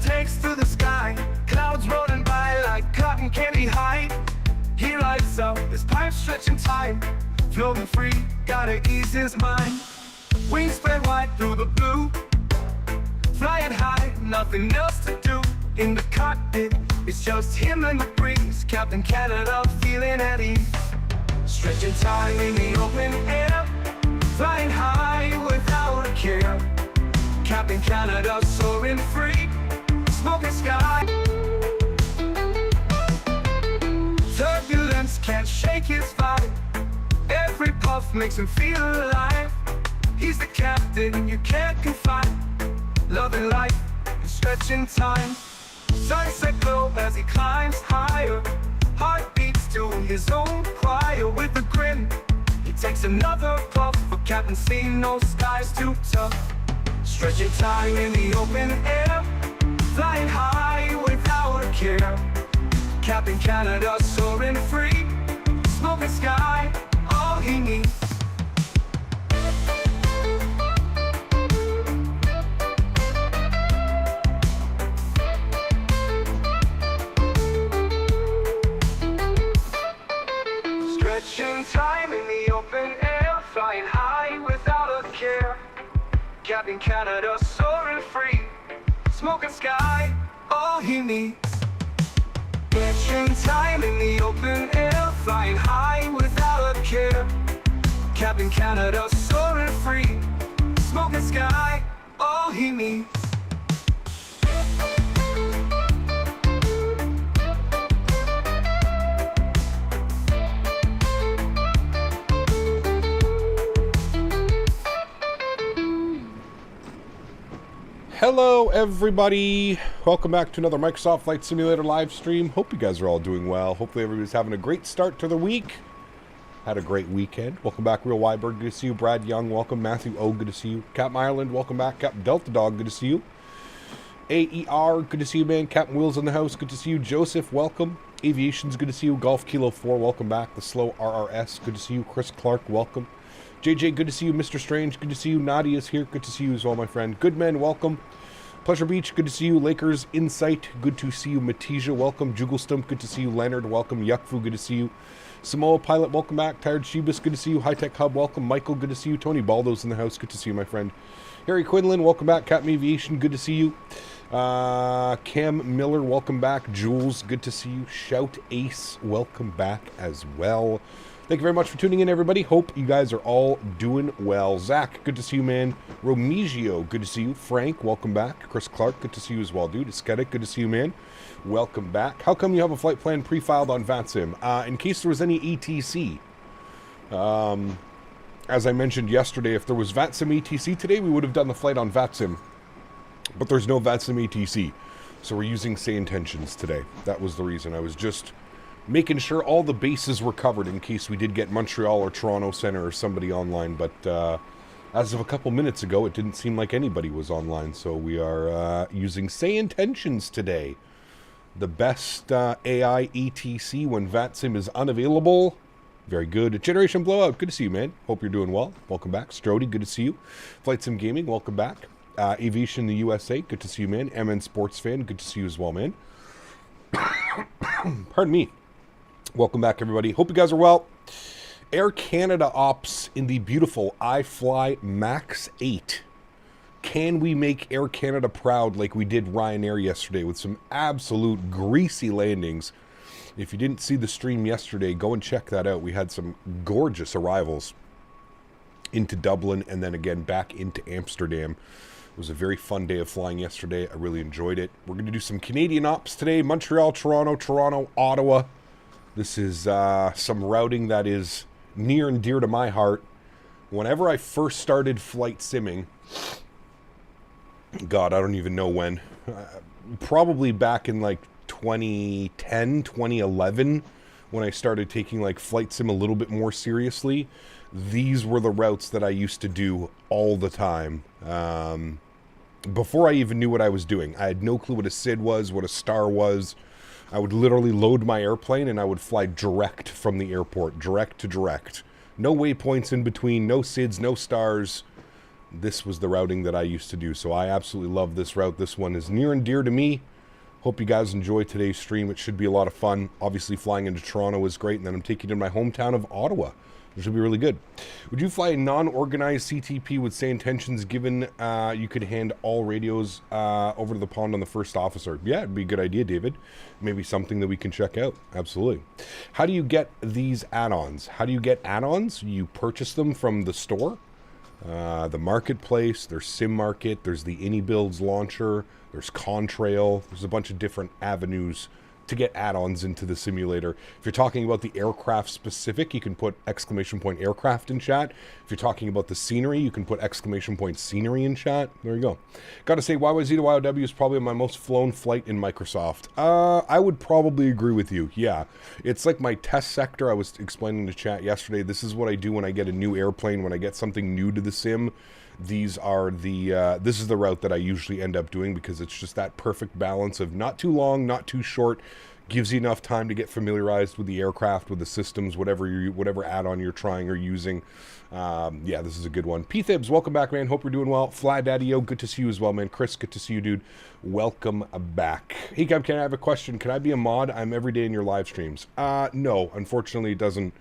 takes to the sky, clouds rolling by like cotton candy high. He lights up, his pipe stretching tight, floating free, gotta ease his mind. Wings spread wide through the blue, flying high, nothing else to do. In the cockpit, it's just him and the breeze, Captain Canada feeling at ease. Stretching time in the open air, flying high without a care. Captain Canada soaring free, smoking sky. Turbulence can't shake his vibe, every puff makes him feel alive. He's the captain you can't confide, loving life and stretching time. Sunset glow as he climbs higher, heart beats to his own choir. With a grin, he takes another puff, for Captain C, no sky's too tough. Stretching time in the open air, flying high without a care. Captain Canada soaring free, smoking sky, all he needs. Stretching time in the open air, flying high without a care. Captain Canada soaring free, smoking sky, all he needs. Stretching time in the open air, flying high without a care. Captain Canada soaring free, smoking sky, all he needs. Hello everybody, welcome back to another Microsoft Flight Simulator live stream. Hope you guys are all doing well. Hopefully everybody's having a great start to the week. Had a great weekend. Welcome back, Real Wyberg, good to see you. Brad Young, welcome. Matthew O, good to see you. Captain Ireland, welcome back. Captain Delta Dog, good to see you. AER, good to see you, man. Captain Wheels in the house, good to see you. Joseph, welcome. Aviation's good to see you. Golf Kilo 4, welcome back. The Slow RRS, good to see you. Chris Clark, welcome. JJ, good to see you. Mr. Strange, good to see you. Nadia's here, good to see you as well, my friend. Goodman, welcome. Pleasure Beach, good to see you. Lakers Insight, good to see you. Matija, welcome. Jugglestump, good to see you. Leonard, welcome. Yuckfu, good to see you. Samoa Pilot, welcome back. Tired Shebus, good to see you. High Tech Hub, welcome. Michael, good to see you. Tony Baldo's in the house, good to see you, my friend. Harry Quinlan, welcome back. Captain Aviation, good to see you. Cam Miller, welcome back. Jules, good to see you. Shout Ace, welcome back as well. Thank you very much for tuning in, everybody. Hope you guys are all doing well. Zach, good to see you, man. Romigio, good to see you. Frank, welcome back. Chris Clark, good to see you as well, dude. Ascetic, good to see you, man. Welcome back. How come you have a flight plan pre-filed on VATSIM? In case there was any ATC. As I mentioned yesterday, if there was VATSIM ATC today, we would have done the flight on VATSIM. But there's no VATSIM ATC. So we're using SayIntentions today. That was the reason. I was just making sure all the bases were covered in case we did get Montreal or Toronto Center or somebody online. But as of a couple minutes ago, it didn't seem like anybody was online. So we are using SayIntentions today. The best AI ATC when VATSIM is unavailable. Very good. Generation Blowout, good to see you, man. Hope you're doing well. Welcome back. Strody, good to see you. Flight Sim Gaming, welcome back. Aviation in the USA, good to see you, man. MN Sports Fan, good to see you as well, man. Pardon me. Welcome back, everybody. Hope you guys are well. Air Canada ops in the beautiful iFly MAX8. Can we make Air Canada proud like we did Ryanair yesterday with some absolute greasy landings? If you didn't see the stream yesterday, go and check that out. We had some gorgeous arrivals into Dublin and then again back into Amsterdam. It was a very fun day of flying yesterday. I really enjoyed it. We're going to do some Canadian ops today. Montreal, Toronto, Ottawa. This is some routing that is near and dear to my heart. Whenever I first started flight simming, God, I don't even know when. Probably back in like 2010, 2011, when I started taking like flight sim a little bit more seriously. These were the routes that I used to do all the time. Before I even knew what I was doing. I had no clue what a SID was, what a star was. I would literally load my airplane and I would fly direct from the airport, direct to direct. No waypoints in between, no SIDs, no stars. this was the routing that I used to do. So I absolutely love this route. This one is near and dear to me. Hope you guys enjoy today's stream. It should be a lot of fun. Obviously, flying into Toronto is great, and then I'm taking you to my hometown of Ottawa, which will be really good. Would you fly a non-organized CTP with SayIntentions given you could hand all radios over to the pond on the first officer? Yeah, it'd be a good idea, David. Maybe something that we can check out. Absolutely. How do you get these add-ons? How do you get add-ons? You purchase them from the store, the marketplace, there's SimMarket, there's the AnyBuilds launcher, there's Contrail, there's a bunch of different avenues to get add-ons into the simulator. If you're talking about the aircraft specific, you can put !aircraft in chat. If you're talking about the scenery, you can put !scenery in chat. There you go. Gotta say, YYZ to YOW is probably my most flown flight in Microsoft. I would probably agree with you. Yeah, it's like my test sector. I was explaining to chat yesterday. This is what I do when I get a new airplane, when I get something new to the sim. These are the, this is the route that I usually end up doing because it's just that perfect balance of not too long, not too short, gives you enough time to get familiarized with the aircraft, with the systems, whatever add-on you're trying or using. Yeah, this is a good one. P-Thibs, welcome back, man. Hope you're doing well. Fly Daddy, yo, good to see you as well, man. Chris, good to see you, dude. Welcome back. Hey, Kev, can I have a question? Can I be a mod? I'm every day in your live streams. No, unfortunately, it doesn't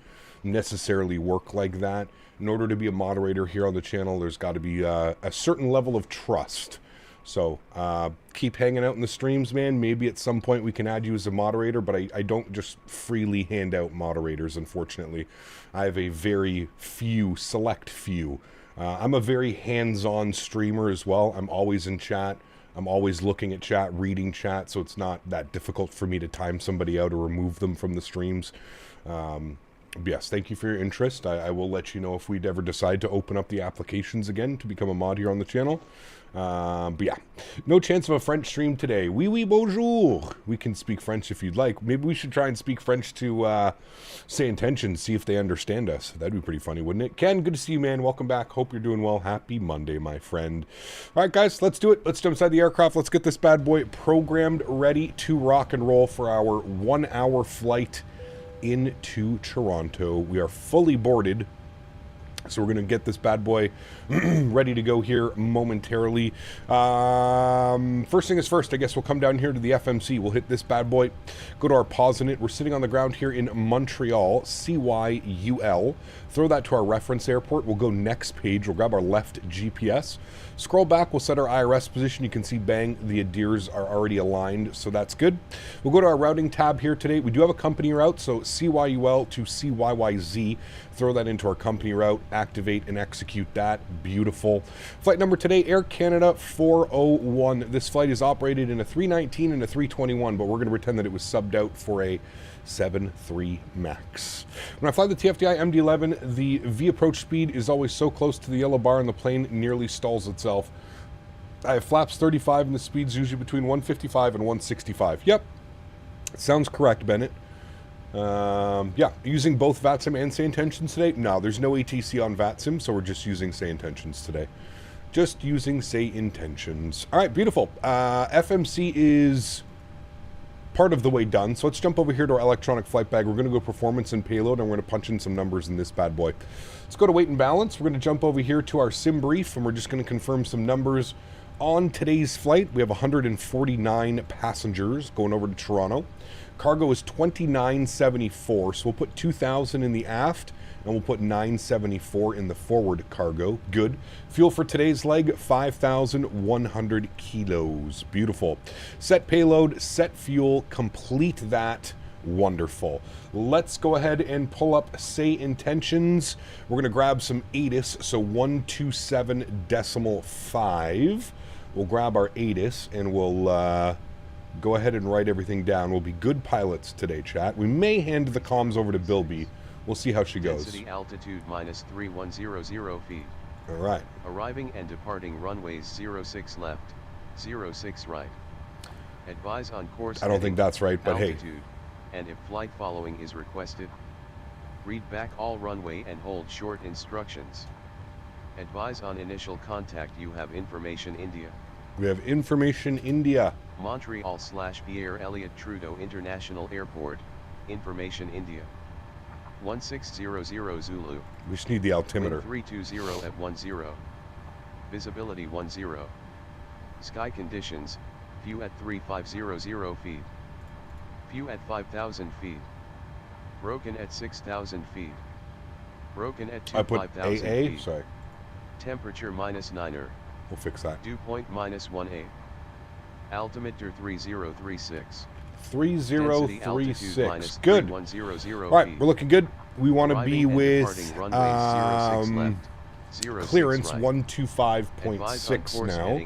necessarily work like that. In order to be a moderator here on the channel, there's got to be a certain level of trust. So keep hanging out in the streams, man. Maybe at some point we can add you as a moderator, but I don't just freely hand out moderators, unfortunately. I have a very select few. I'm a very hands-on streamer as well. I'm always in chat. I'm always looking at chat, reading chat, so it's not that difficult for me to time somebody out or remove them from the streams. Yes, thank you for your interest. I will let you know if we'd ever decide to open up the applications again to become a mod here on the channel. But yeah, no chance of a French stream today. Oui, bonjour. We can speak French if you'd like. Maybe we should try and speak French to SayIntentions, see if they understand us. That'd be pretty funny, wouldn't it? Ken, good to see you, man. Welcome back. Hope you're doing well. Happy Monday, my friend. All right, guys, let's do it. Let's jump inside the aircraft. Let's get this bad boy programmed, ready to rock and roll for our 1-hour flight into Toronto. We are fully boarded, so we're going to get this bad boy ready to go here momentarily. First thing is first, I guess we'll come down here to the FMC. We'll hit this bad boy, go to our pause in it. We're sitting on the ground here in Montreal, CYUL. Throw that to our reference airport. We'll go next page. We'll grab our left GPS. Scroll back. We'll set our IRS position. You can see, bang, the ADIRs are already aligned, so that's good. We'll go to our routing tab here today. We do have a company route, so CYUL to CYYZ. Throw that into our company route, activate and execute that. Beautiful. Flight number today, Air Canada 401. This flight is operated in a 319 and a 321, but we're going to pretend that it was subbed out for a 7.3 max. When I fly the TFDI MD-11, the V approach speed is always so close to the yellow bar and the plane nearly stalls itself. I have flaps 35 and the speed's usually between 155 and 165. Yep, sounds correct, Bennett. Yeah, using both VATSIM and SayIntentions today? No, there's no ATC on VATSIM, so we're just using SayIntentions today. Just using SayIntentions. All right, beautiful. FMC is part of the way done. So let's jump over here to our electronic flight bag. We're going to go performance and payload, and we're going to punch in some numbers in this bad boy. Let's go to weight and balance. We're going to jump over here to our sim brief, and we're just going to confirm some numbers on today's flight. We have 149 passengers going over to Toronto. Cargo is 2974, so we'll put 2,000 in the aft, and we'll put 974 in the forward cargo. Good. Fuel for today's leg, 5,100 kilos. Beautiful. Set payload, set fuel, complete that. Wonderful. Let's go ahead and pull up SayIntentions. We're going to grab some ATIS, so 127.5. We'll grab our ATIS, and we'll go ahead and write everything down. We'll be good pilots today, chat. We may hand the comms over to Bilby. We'll see how she goes. Density altitude minus 3100 feet. All right. Arriving and departing runways 06 left, 06 right. Advise on course. I don't think that's right, but altitude, hey. And if flight following is requested, read back all runway and hold short instructions. Advise on initial contact. You have information India. We have information India. Montreal/Pierre Elliott Trudeau International Airport. Information India. 1600 Zulu. We just need the altimeter. 320 at 10. Visibility 10. Sky conditions, few at 3500 feet. Few at 5,000 feet. Broken at 6,000 feet. Broken at I put 5,000 AA, feet. sorry. Temperature -9er. We'll fix that. Dew point -1A. Altimeter 3036. 3036. Good. All 3100 right, we're looking good. We want to be with clearance 125.6 now.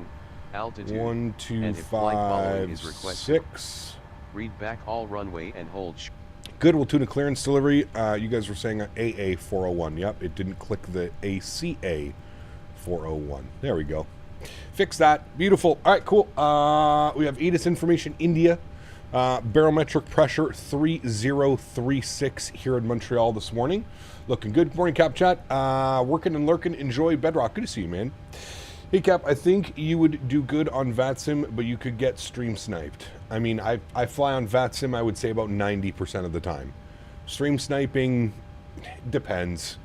Altitude 125.6. Read back all runway and hold. Good, we'll tune a clearance delivery. You guys were saying AA 401. Yep, it didn't click the ACA 401. There we go. Fix that. Beautiful. All right, cool. We have ATIS information, India. Barometric pressure 3036 here in Montreal this morning. Looking good. Morning, Cap Chat. Working and lurking. Enjoy Bedrock. Good to see you, man. Hey, Cap, I think you would do good on VATSIM, but you could get stream sniped. I mean, I fly on VATSIM, I would say about 90% of the time. Stream sniping depends.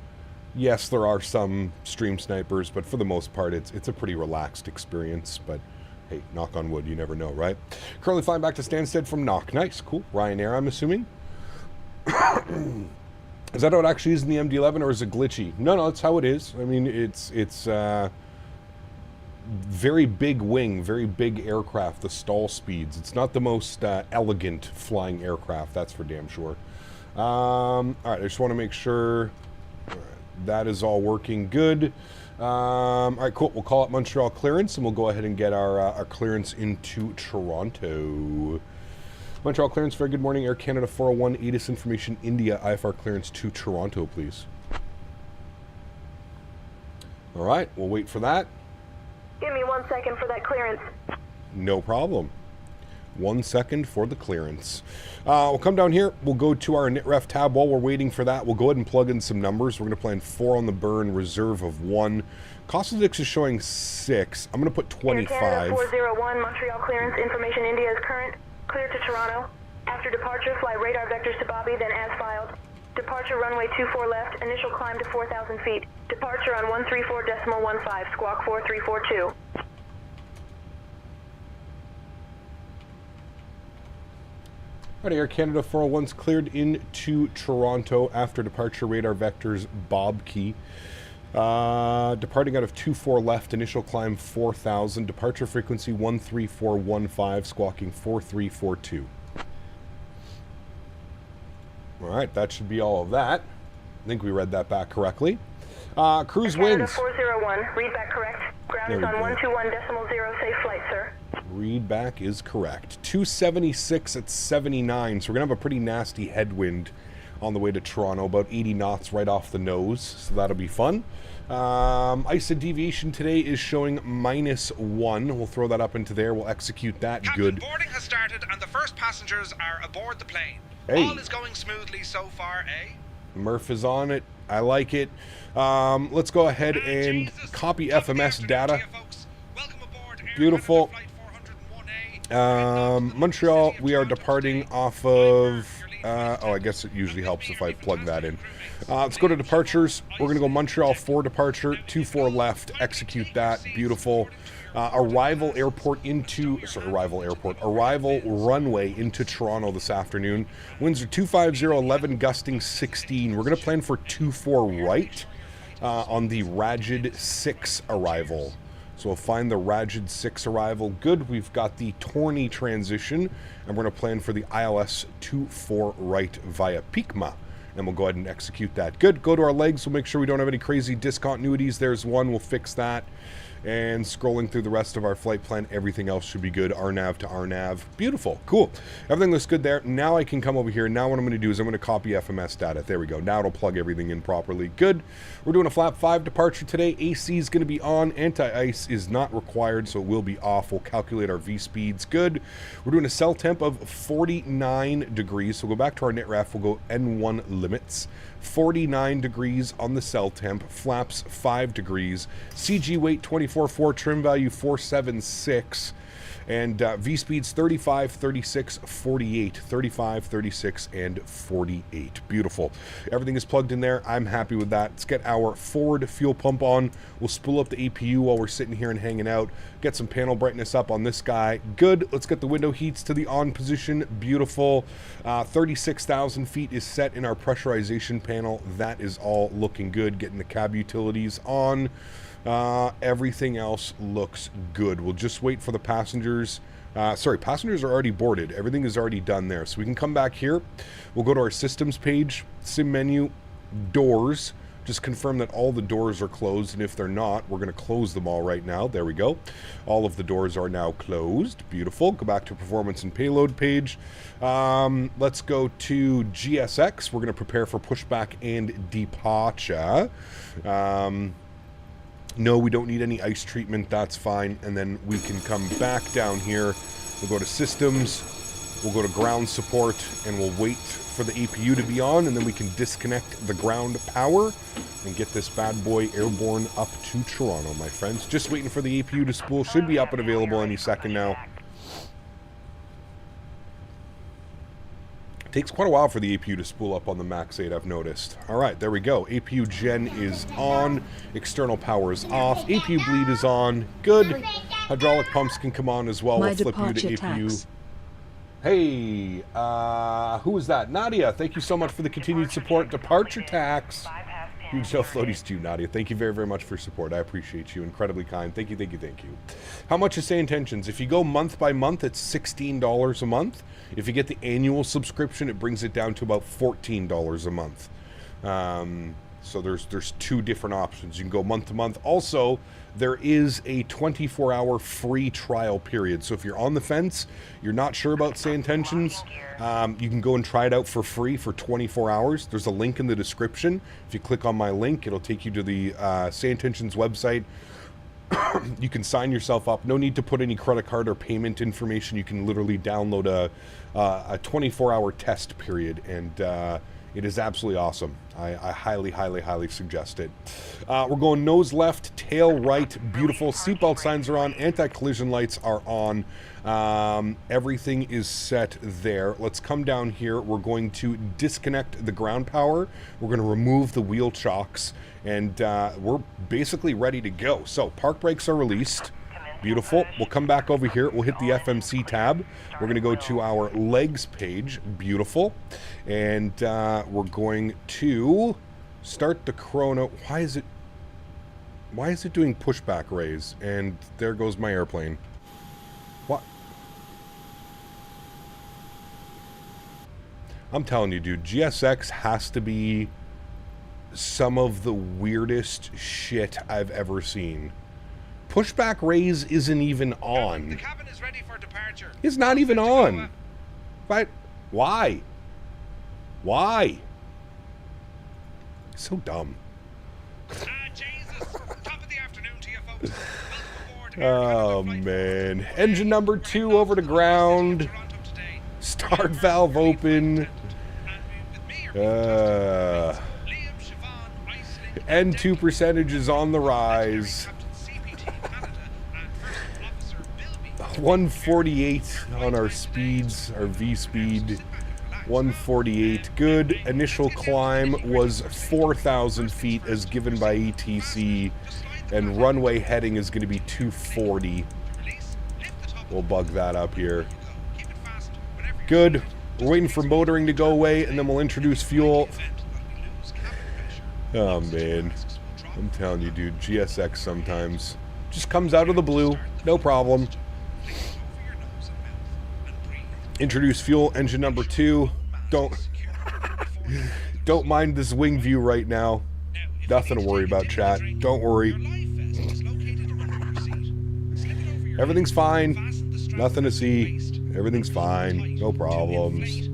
Yes, there are some stream snipers, but for the most part, it's a pretty relaxed experience. But hey, knock on wood, you never know, right? Currently flying back to Stansted from Knock. Nice, cool. Ryanair, I'm assuming. Is that how it actually is in the MD-11, or is it glitchy? No, that's how it is. I mean, it's very big wing, very big aircraft, the stall speeds. It's not the most elegant flying aircraft, that's for damn sure. All right, I just want to make sure that is all working good. All right, cool. We'll call it Montreal clearance, and we'll go ahead and get our clearance into Toronto. Montreal clearance, very good morning. Air Canada 401, ATIS information, India, IFR clearance to Toronto, please. All right, we'll wait for that. Give me 1 second for that clearance. No problem. 1 second for the clearance. We'll come down here. We'll go to our NitRef tab. While we're waiting for that, we'll go ahead and plug in some numbers. We're going to plan 4 on the burn, reserve of 1. Costadix is showing 6. I'm going to put 25. Air Canada 401, Montreal clearance, information India is current. Clear to Toronto. After departure, fly radar vectors to Bobby, then as filed. Departure runway 24 left, initial climb to 4,000 feet. Departure on 134.15, squawk 4342. Alright, Air Canada 401's cleared into Toronto after departure radar vectors Bob Key. Departing out of 24 left, initial climb 4,000, departure frequency 13415, squawking 4342. Alright, that should be all of that. I think we read that back correctly. Cruise Canada winds. 401, read back correct. Ground is on 121.0, safe flight, sir. Read back is correct. 276 at 79, so we're going to have a pretty nasty headwind on the way to Toronto, about 80 knots right off the nose, so that'll be fun. ISA deviation today is showing -1. We'll throw that up into there. We'll execute that. Captain, Good. boarding has started and the first passengers are aboard the plane. Hey. All is going smoothly so far, eh? Murph is on it. I like it. Let's go ahead and copy FMS data. Beautiful. Montreal, we are departing off of... I guess it usually helps if I plug that in. Let's go to departures. We're going to go Montreal 4 departure, 24 left, execute that. Beautiful. Arrival runway into Toronto this afternoon. Winds are 250, 11, gusting 16. We're going to plan for 24 right on the Rajid 6 arrival. So we'll find the Rajid 6 arrival. Good. We've got the Torney transition, and we're going to plan for the ILS 24 right via Pikma. And we'll go ahead and execute that. Good. Go to our legs. We'll make sure we don't have any crazy discontinuities. There's one. We'll fix that. And scrolling through the rest of our flight plan, everything else should be good. RNAV to RNAV. Beautiful. Cool. Everything looks good there. Now I can come over here. Now what I'm going to do is I'm going to copy FMS data. There we go. Now it'll plug everything in properly. Good. We're doing a flap 5 departure today. AC is going to be on. Anti-ice is not required, so it will be off. We'll calculate our V speeds. Good. We're doing a cell temp of 49 degrees. So we'll go back to our NitRef. We'll go N1 limits. 49 degrees on the cell temp, flaps 5 degrees, CG weight 24.4, trim value 476. And V-speeds 35, 36, 48. 35, 36, and 48. Beautiful. Everything is plugged in there. I'm happy with that. Let's get our forward fuel pump on. We'll spool up the APU while we're sitting here and hanging out. Get some panel brightness up on this guy. Good. Let's get the window heats to the on position. Beautiful. 36,000 feet is set in our pressurization panel. That is all looking good. Getting the cab utilities on. Everything else looks good. We'll just wait for the passengers. Sorry, passengers are already boarded. Everything is already done there. So we can come back here. We'll go to our systems page, sim menu, doors. Just confirm that all the doors are closed, and if they're not, we're going to close them all right now. There we go. All of the doors are now closed. Beautiful. Go back to performance and payload page. Let's go to GSX. We're going to prepare for pushback and departure. No, we don't need any ice treatment. That's fine. And then we can come back down here. We'll go to systems. We'll go to ground support, and we'll wait for the APU to be on, and then we can disconnect the ground power and get this bad boy airborne up to Toronto, my friends. Just waiting for the APU to spool. Should be up and available any second now. It takes quite a while for the APU to spool up on the MAX8, I've noticed. All right, there we go. APU gen is on. External power is off. APU bleed is on. Good. Hydraulic pumps can come on as well. We'll flip you to APU. Hey, who is that? Nadya, thank you so much for the continued support. Departure tax. Huge self-floaties to you, Nadya. Thank you very, very much for your support. I appreciate you. Incredibly kind. Thank you, thank you, thank you. How much is SayIntentions? If you go month by month, it's $16 a month. If you get the annual subscription, it brings it down to about $14 a month. So there's two different options. You can go month to month. Also, there is a 24-hour free trial period. So if you're on the fence, you're not sure about SayIntentions, you can go and try it out for free for 24 hours. There's a link in the description. If you click on my link, it'll take you to the SayIntentions website. You can sign yourself up. No need to put any credit card or payment information. You can literally download a 24-hour test period, and it is absolutely awesome. I highly, highly, highly suggest it. We're going nose left, tail right. Beautiful. Seatbelt signs are on. Anti-collision lights are on. Everything is set there. Let's come down here. We're going to disconnect the ground power. We're going to remove the wheel chocks, and we're basically ready to go. So park brakes are released. Beautiful. We'll come back over here. We'll hit the FMC tab. We're going to go to our legs page. Beautiful. And we're going to start the chrono. Why is it doing pushback raise? And there goes my airplane. What? I'm telling you, dude, GSX has to be some of the weirdest shit I've ever seen. Pushback raise isn't even on. The cabin is ready for departure. It's not even on. But why? Why? So dumb. Jesus. Top of the afternoon to you folks. Welcome aboard Oh man. Engine number 2 over to ground. Start valve open. N2 percentage is on the rise. 148 on our speeds, our V speed. 148. Good. Initial climb was 4,000 feet as given by ATC, and runway heading is going to be 240. We'll bug that up here. Good. We're waiting for motoring to go away, and then we'll introduce fuel. Oh man, I'm telling you, dude, GSX sometimes just comes out of the blue. No problem. Introduce fuel, engine number 2. Don't mind this wing view right now. Nothing to worry about, chat. Don't worry. Everything's fine. Nothing to see. Everything's fine. No problems.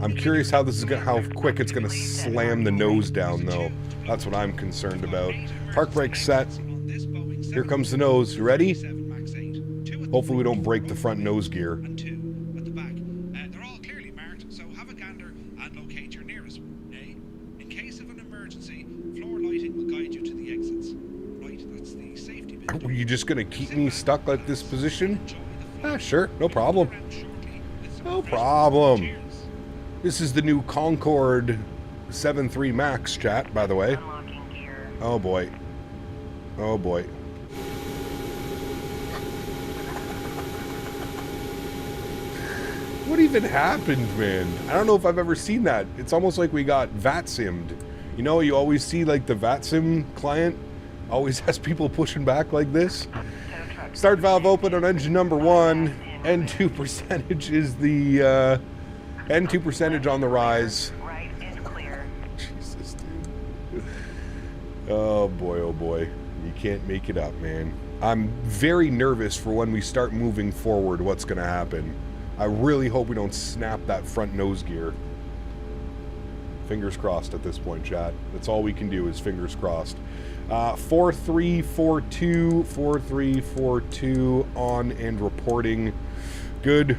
I'm curious how this is how quick it's gonna slam the nose down, though. That's what I'm concerned about. Park brake set. Here comes the nose. You ready? Hopefully we don't break the front nose gear. They're all clearly marked, so have a gander and locate your nearest one. In case of an emergency, floor lighting will guide you to the exits. Right, that's the safety bit. Were you You just gonna keep me stuck like this position? Ah, sure, no problem. No problem. This is the new Concorde 7.3 Max, chat, by the way. Oh boy. Oh boy. What even happened, man? I don't know if I've ever seen that. It's almost like we got VAT-simmed. You know, you always see like the VAT-sim client always has people pushing back like this. Start valve open on engine number 1. N2 percentage is the N2 percentage on the rise. Jesus, dude. Oh boy, oh boy. You can't make it up, man. I'm very nervous for when we start moving forward what's going to happen. I really hope we don't snap that front nose gear. Fingers crossed at this point, chat. That's all we can do is fingers crossed. 4342, 4342 on and reporting. Good.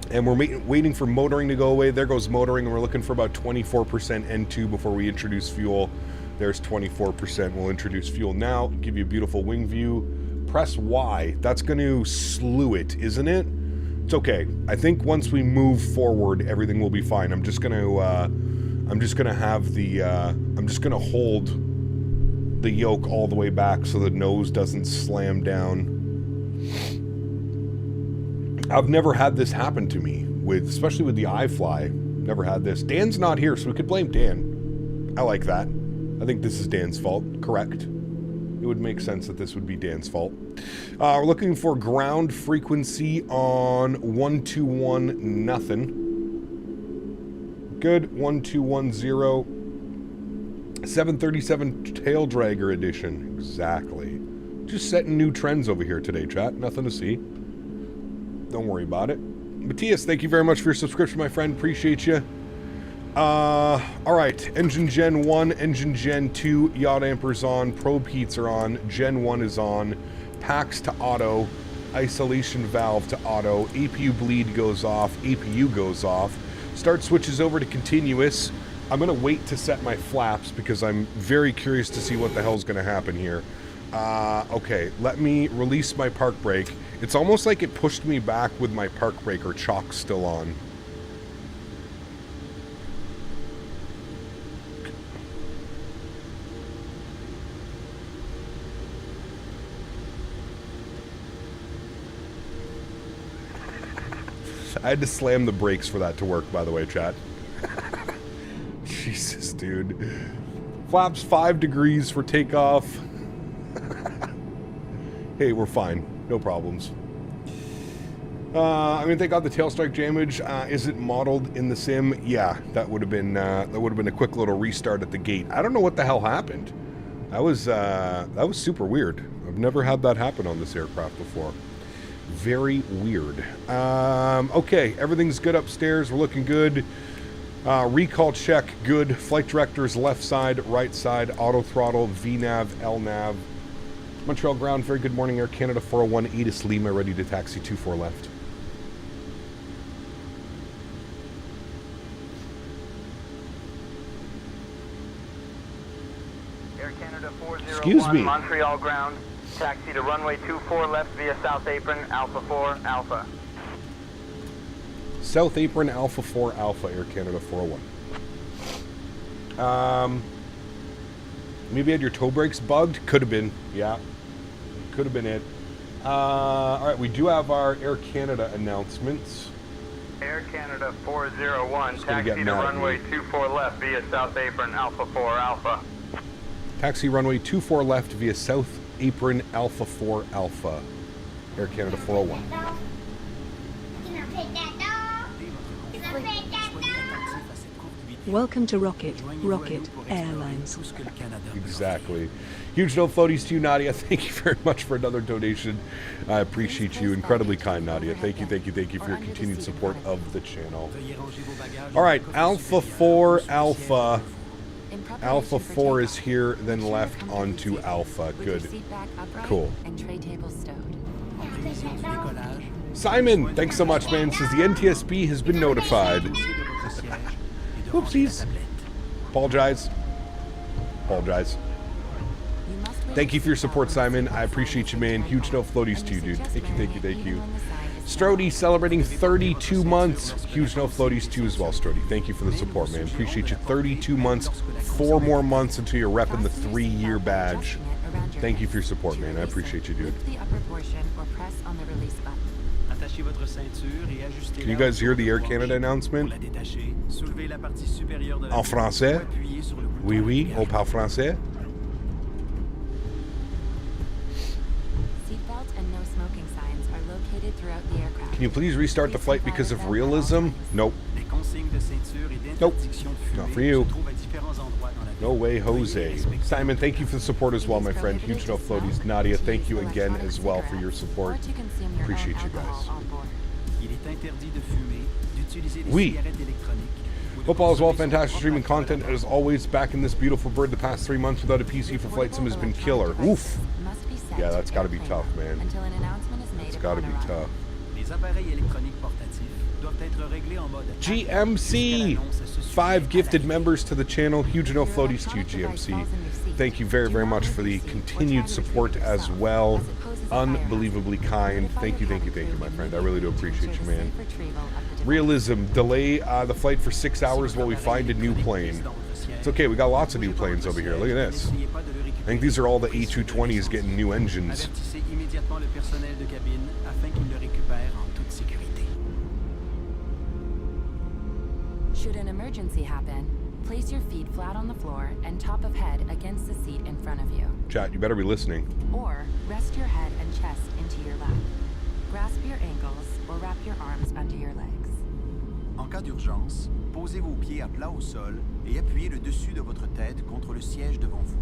And we're waiting for motoring to go away. There goes motoring, and we're looking for about 24% N2 before we introduce fuel. There's 24%. We'll introduce fuel now. Give you a beautiful wing view. Press Y. That's going to slew it, isn't it? It's okay. I think once we move forward, everything will be fine. I'm just going to hold the yoke all the way back so the nose doesn't slam down. I've never had this happen to me, especially with the iFly. Never had this. Dan's not here, so we could blame Dan. I like that. I think this is Dan's fault. Correct. It would make sense that this would be Dan's fault. We're looking for ground frequency on 121 nothing. Good. 1210. 737 tail dragger edition. Exactly. Just setting new trends over here today, chat. Nothing to see. Don't worry about it. Matthias, thank you very much for your subscription, my friend. Appreciate you. Alright. Engine Gen 1, Engine Gen 2, yacht ampers on, probe heats are on, Gen 1 is on, packs to auto, isolation valve to auto, APU bleed goes off, APU goes off, start switches over to continuous. I'm going to wait to set my flaps because I'm very curious to see what the hell's going to happen here. Okay, let me release my park brake. It's almost like it pushed me back with my park brake or chock still on. I had to slam the brakes for that to work, by the way, chat. Jesus, dude. Flaps 5 degrees for takeoff. Hey, we're fine. No problems. I'm gonna take out the tail strike damage. Is it modeled in the sim? Yeah, that would have been a quick little restart at the gate. I don't know what the hell happened. That was super weird. I've never had that happen on this aircraft before. Very weird. Okay, everything's good upstairs. We're looking good. Recall check, good. Flight directors, left side, right side, auto throttle, VNAV, LNAV. Montreal ground, very good morning. Air Canada 401, Atis Lima, ready to taxi 24 left. Air Canada 401, excuse me. Montreal ground. Taxi to runway 24 left via South Apron, Alpha 4, Alpha. South Apron, Alpha 4, Alpha, Air Canada 401. Maybe had your toe brakes bugged? Could have been, yeah. Could have been it. Alright, we do have our Air Canada announcements. Air Canada 401, taxi to runway 24 left via South Apron, Alpha 4, Alpha. Taxi runway 24 left via South Apron, Alpha 4, Alpha. Air Canada 401. Welcome to Rocket Airlines. Exactly. Huge no floaties to you, Nadya. Thank you very much for another donation. I appreciate you. Incredibly kind, Nadya. Thank you for your continued support of the channel. All right, Alpha 4, Alpha. Alpha 4 is here, then left onto Alpha. Good. Cool. Simon, thanks so much, man. Says the NTSB has been notified. Whoopsies. Apologize. Thank you for your support, Simon. I appreciate you, man. Huge no floaties to you, dude. Thank you. Strody celebrating 32 months. Huge no floaties to you as well, Strody. Thank you for the support, man. Appreciate you. 32 months, 4 more months until you're repping the 3-year badge. Thank you for your support, man. I appreciate you, dude. Can you guys hear the Air Canada announcement? En français? Oui, oui, on parle français. Can you please restart the flight because of realism? Nope. Nope. Not for you. No way, Jose. Simon, thank you for the support as well, my friend. Huge no floaties. Nadia, thank you again as well for your support. Appreciate you guys. Oui. Hope all is well. Fantastic streaming content as always. Back in this beautiful bird. The past 3 months without a PC for flight sim has been killer. Oof. Yeah, that's got to be tough, man. It's got to be tough. GMC! 5 gifted members to the channel. Huge no floaties to you, GMC. Thank you very, very much for the continued support as well. Unbelievably kind. Thank you, my friend. I really do appreciate you, man. Realism. Delay the flight for 6 hours while we find a new plane. It's okay, we got lots of new planes over here. Look at this. I think these are all the A220s getting new engines. Should an emergency happen, place your feet flat on the floor and top of head against the seat in front of you. Chat, you better be listening. Or rest your head and chest into your lap. Grasp your ankles or wrap your arms under your legs. En cas d'urgence, posez vos pieds à plat au sol et appuyez le dessus de votre tête contre le siège devant vous.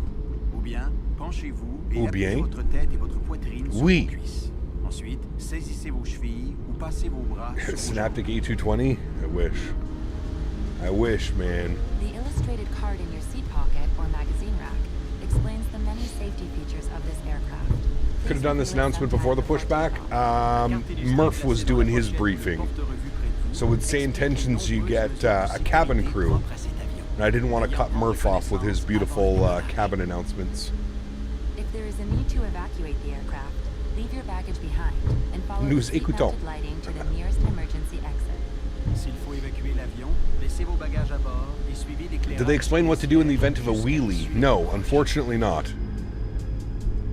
Ou bien, penchez-vous et appuyez votre tête et votre poitrine sur vos cuisses. Ensuite, saisissez vos chevilles ou passez vos bras sur vos Synaptic A220? I wish, man. The illustrated card in your seat pocket or magazine rack explains the many safety features of this aircraft. Could have done this announcement before the pushback. Murph was doing his briefing. So with SayIntentions, you get a cabin crew. And I didn't want to cut Murph off with his beautiful cabin announcements. If there is a need to evacuate the aircraft, leave your baggage behind and follow the seat-mounted lighting to the nearest emergency exit. Did they explain what to do in the event of a wheelie? No, unfortunately not.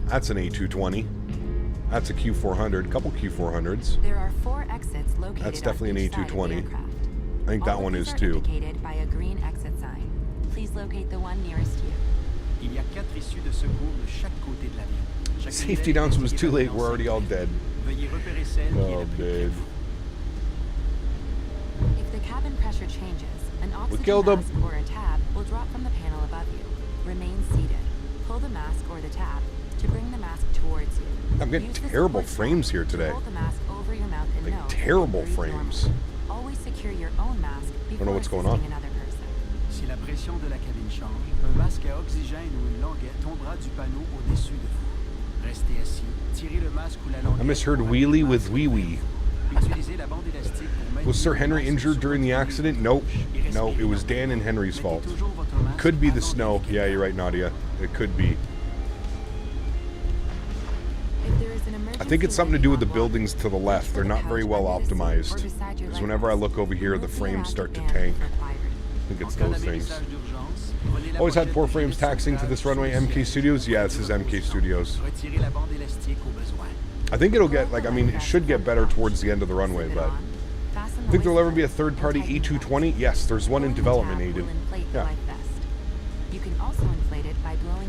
That's an A220. That's a Q400. A couple Q400s. There are 4 exits located. That's definitely an A220. I think that one is too. Indicated by a green exit sign. Please locate the one nearest you. Il y a 4 issues de secours de chaque côté de l'avion. Safety announcement was too late. We're already all dead. Oh, dude. If the cabin pressure changes, an oxygen mask or a tab will drop from the panel above you. Remain seated. Pull the mask or the tab to bring the mask towards you. I'm getting terrible frames here today. Hold the mask over your mouth and nose. Terrible frames. Always secure your own mask before I don't know what's going on. another person. Si la pression de la cabine change, un masque à oxygène ou une languette tombera du panneau au-dessus de vous. Restez assis. Tirez le masque ou la languette. I misheard wheelie with wee-wee. Was Sir Henry injured during the accident? Nope. No, it was Dan and Henry's fault. Could be the snow. Yeah, you're right, Nadia. It could be. I think it's something to do with the buildings to the left. They're not very well optimized. Because whenever I look over here, the frames start to tank. I think it's those things. Always had poor frames taxing to this runway. MK Studios? Yeah, this is MK Studios. I think it'll get, like, I mean, it should get better towards the end of the runway, but... I think there'll ever be a third-party A220? Yes, there's one in development, Aiden. Yeah.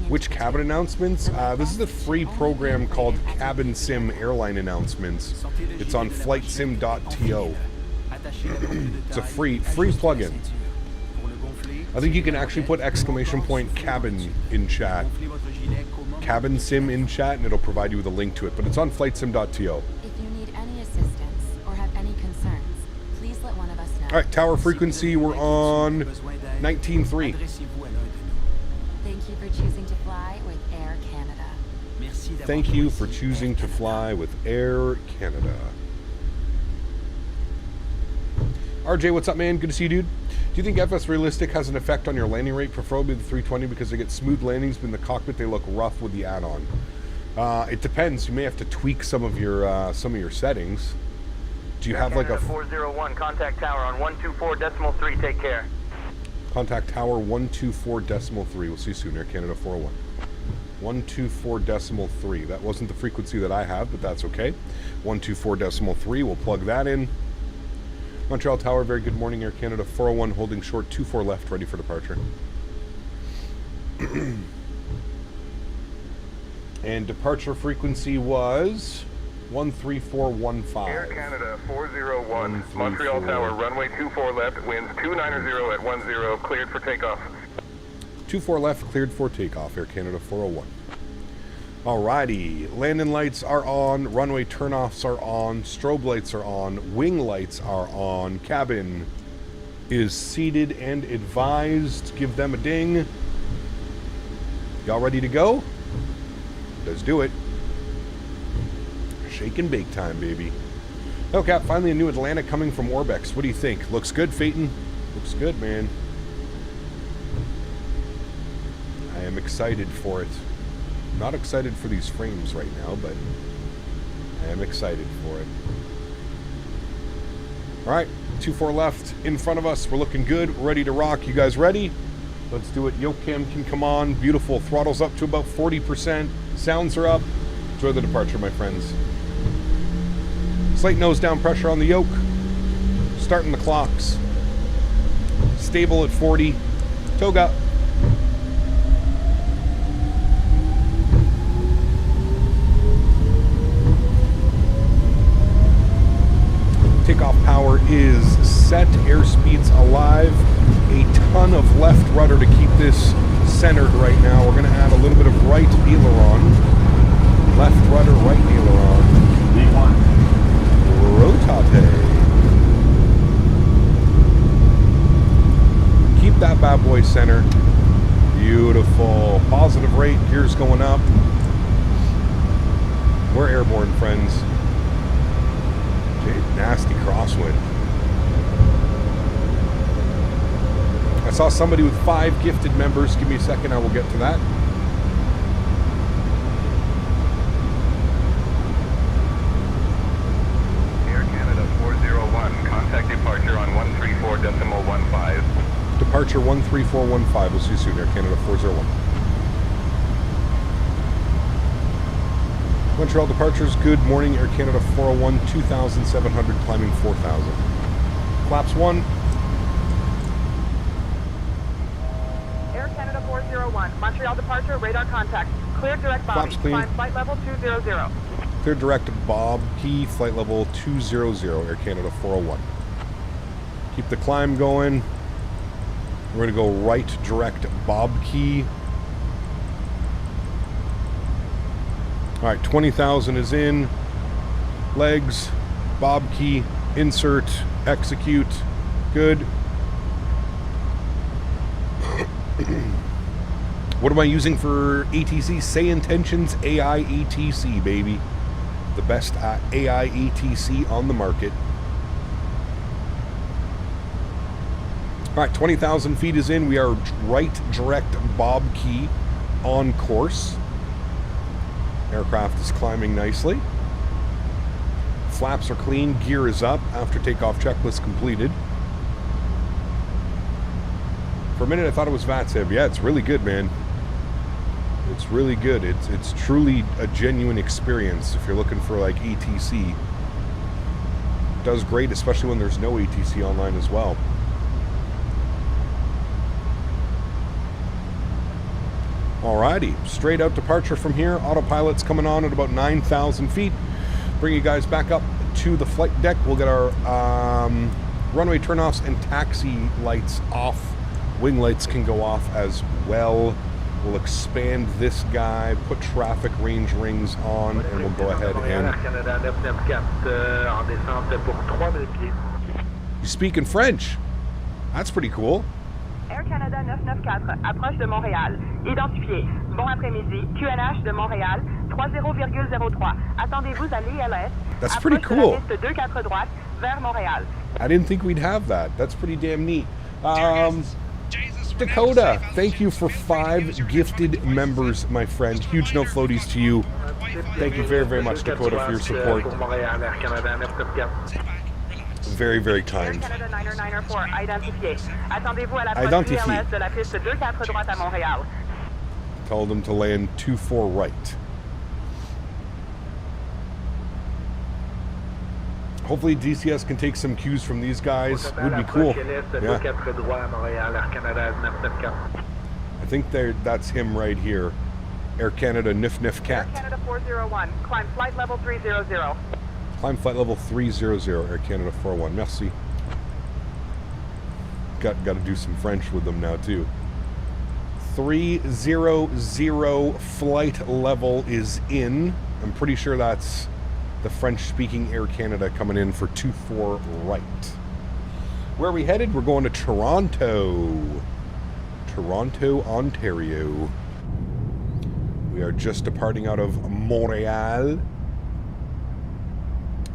Which cabin announcements? This is a free program called Cabin Sim Airline Announcements. It's on flightsim.to. It's a free plugin. I think you can actually put ! cabin in chat. Cabin Sim in chat, and it'll provide you with a link to it. But it's on flightsim.to. If you need any assistance or have any concerns, please let one of us know. All right, tower frequency, we're on 19.3. Thank you for choosing to fly with Air Canada. Thank you for choosing to fly with Air Canada. RJ, what's up, man? Good to see you, dude. you think FS Realistic has an effect on your landing rate, preferably the 320, because they get smooth landings, but in the cockpit they look rough with the add-on? It depends. You may have to tweak some of your settings. Do you have like a 401 contact tower on 124.3? Take care. Contact tower 124.3. We'll see you soon. Air Canada 401. 124.3. That wasn't the frequency that I have, but that's okay. 124.3. We'll plug that in. Montreal Tower, very good morning. Air Canada 401, holding short 24 left, ready for departure. And departure frequency was 13415. Air Canada 401, Montreal Tower, runway 24 left, winds 290 at 10, cleared for takeoff. 24 left, cleared for takeoff, Air Canada 401. Alrighty, landing lights are on, runway turnoffs are on, strobe lights are on, wing lights are on, cabin is seated and advised. Give them a ding. Y'all ready to go? Let's do it. Shake and bake time, baby. Okay, finally a new Atlanta coming from Orbex. What do you think? Looks good, Faten? Looks good, man. I am excited for it. Not excited for these frames right now, but I am excited for it. Alright, 24 left in front of us. We're looking good, ready to rock. You guys ready? Let's do it. Yoke cam can come on. Beautiful. Throttle's up to about 40%. Sounds are up. Enjoy the departure, my friends. Slight nose down pressure on the yoke. Starting the clocks. Stable at 40. Toga. Takeoff power is set. Airspeed's alive. A ton of left rudder to keep this centered right now. We're going to add a little bit of right aileron. Left rudder, right aileron. V1. Rotate. Keep that bad boy centered. Beautiful. Positive rate. Gears going up. We're airborne, friends. Nasty crosswind. I saw somebody with 5 gifted members. Give me a second, I will get to that. Air Canada 401, contact departure on 134.15. Departure 13415. We'll see you soon, Air Canada 401. Montreal departures, good morning, Air Canada 401, 2,700, climbing 4,000. Flaps 1. Air Canada 401, Montreal departure, radar contact. Clear direct Bobby. Flaps clean. Climb flight level 200. Clear direct Bob Key, flight level 200, Air Canada 401. Keep the climb going. We're going to go right direct Bob Key. Alright, 20,000 is in. Legs, Bob Key, insert, execute. Good. What am I using for ATC? SayIntentions AI ATC, baby. The best AI ATC on the market. Alright, 20,000 feet is in. We are right direct Bob Key on course. Aircraft is climbing nicely. Flaps are clean. Gear is up after takeoff checklist completed. For a minute I thought it was VATSIB. Yeah, it's really good, man. It's really good. It's truly a genuine experience if you're looking for like ATC. It does great, especially when there's no ATC online as well. Alrighty, straight out departure from here. Autopilot's coming on at about 9,000 feet. Bring you guys back up to the flight deck. We'll get our runway turnoffs and taxi lights off. Wing lights can go off as well. We'll expand this guy, put traffic range rings on, and we'll go ahead and... You speak in French. That's pretty cool. Air Canada 994, approche de Montréal. Identifié. Bon après-midi. QNH de Montréal, 30,03. Attendez-vous à l'ILS. That's pretty cool. Piste 24 droite vers Montréal. I didn't think we'd have that. That's pretty damn neat. Dakota, thank you for 5 gifted members, my friend. Huge no floaties to you. Thank you very, very much, Dakota, for your support. Very, very kind. Canada 994, identifié. Attendez-vous à la Identifié. de la piste 24 droite à Montréal. Told them to land 24 right. Hopefully DCS can take some cues from these guys. Would be cool. Yeah. I think that's him right here. Air Canada Nif Cat. Air Canada 401, climb flight level 300. Climb flight level 300, Air Canada 401. Merci. Got to do some French with them now too. 300 flight level is in. I'm pretty sure that's the French-speaking Air Canada coming in for 24 right. Where are we headed? We're going to Toronto. Toronto, Ontario. We are just departing out of Montreal.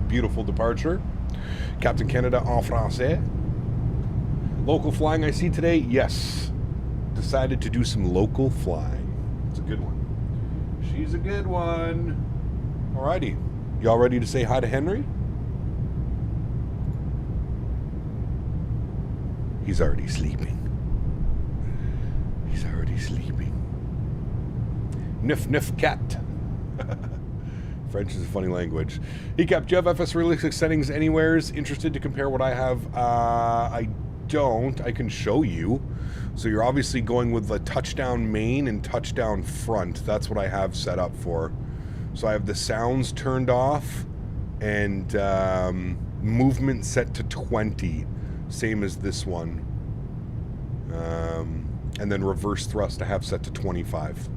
Beautiful departure. Captain Canada en français. Local flying I see today? Yes. Decided to do some local flying. It's a good one. She's a good one. Alrighty. Y'all ready to say hi to Henry? He's already sleeping. He's already sleeping. Nif cat. French is a funny language. Hey Cap, do you have FS realistic settings anywheres? Interested to compare what I have? I don't. I can show you. So you're obviously going with the touchdown main and touchdown front. That's what I have set up for. So I have the sounds turned off and movement set to 20, same as this one. And then reverse thrust I have set to 25.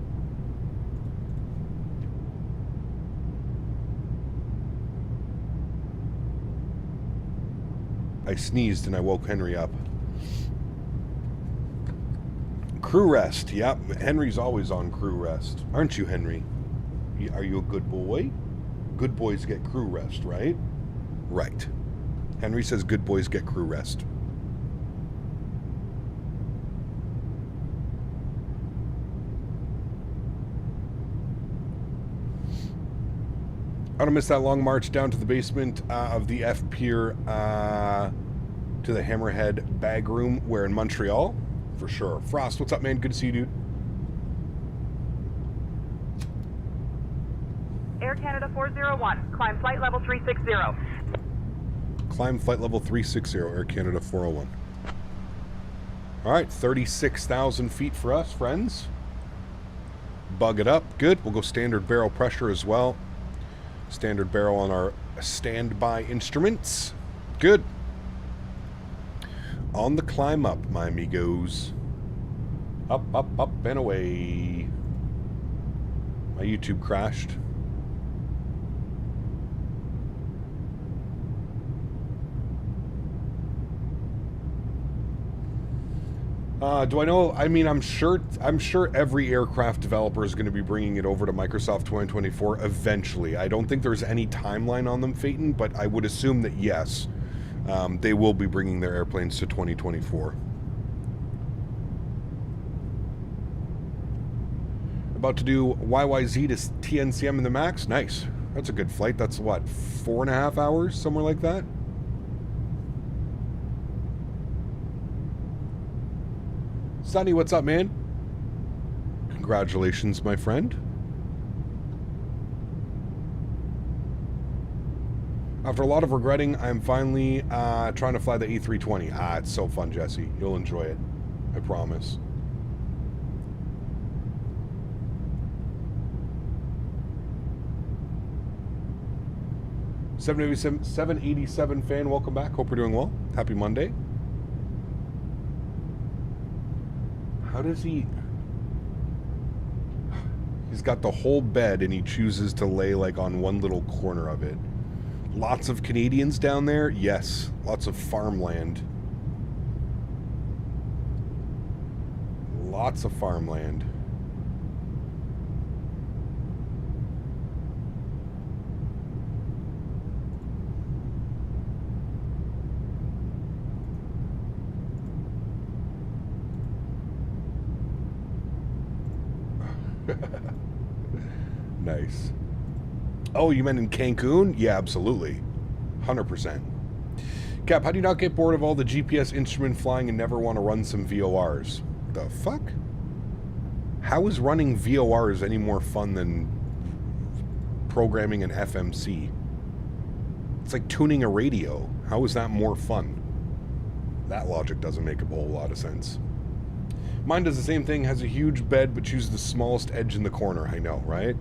I sneezed and I woke Henry up. Crew rest, yep. Henry's always on crew rest. Aren't you, Henry? Are you a good boy? Good boys get crew rest, right? Right. Henry says good boys get crew rest. I don't miss that long march down to the basement of the F Pier to the Hammerhead bag room. Where in Montreal? For sure. Frost, what's up, man? Good to see you, dude. Air Canada 401, climb flight level 360. Climb flight level 360, Air Canada 401. All right, 36,000 feet for us, friends. Bug it up. Good. We'll go standard barrel pressure as well. Standard barrel on our standby instruments. Good. On the climb up, my amigos. Up, up, up, and away. My YouTube crashed. Do I know? I mean, I'm sure every aircraft developer is going to be bringing it over to Microsoft 2024 eventually. I don't think there's any timeline on them, Faten, but I would assume that yes, they will be bringing their airplanes to 2024. About to do YYZ to TNCM in the MAX. Nice. That's a good flight. That's what, 4.5 hours, somewhere like that. Sonny, what's up, man? Congratulations, my friend. After a lot of regretting, I'm finally trying to fly the A320. It's so fun, Jesse. You'll enjoy it. I promise. $787 fan, welcome back. Hope you're doing well. Happy Monday. How does he... He's got the whole bed and he chooses to lay like on one little corner of it. Lots of Canadians down there? Yes. Lots of farmland. Lots of farmland. Nice. Oh, you meant in Cancun? Yeah, absolutely. 100%. Cap, how do you not get bored of all the GPS instrument flying and never want to run some VORs? The fuck? How is running VORs any more fun than programming an FMC? It's like tuning a radio. How is that more fun? That logic doesn't make a whole lot of sense. Mine does the same thing, has a huge bed, but chooses the smallest edge in the corner. I know, right?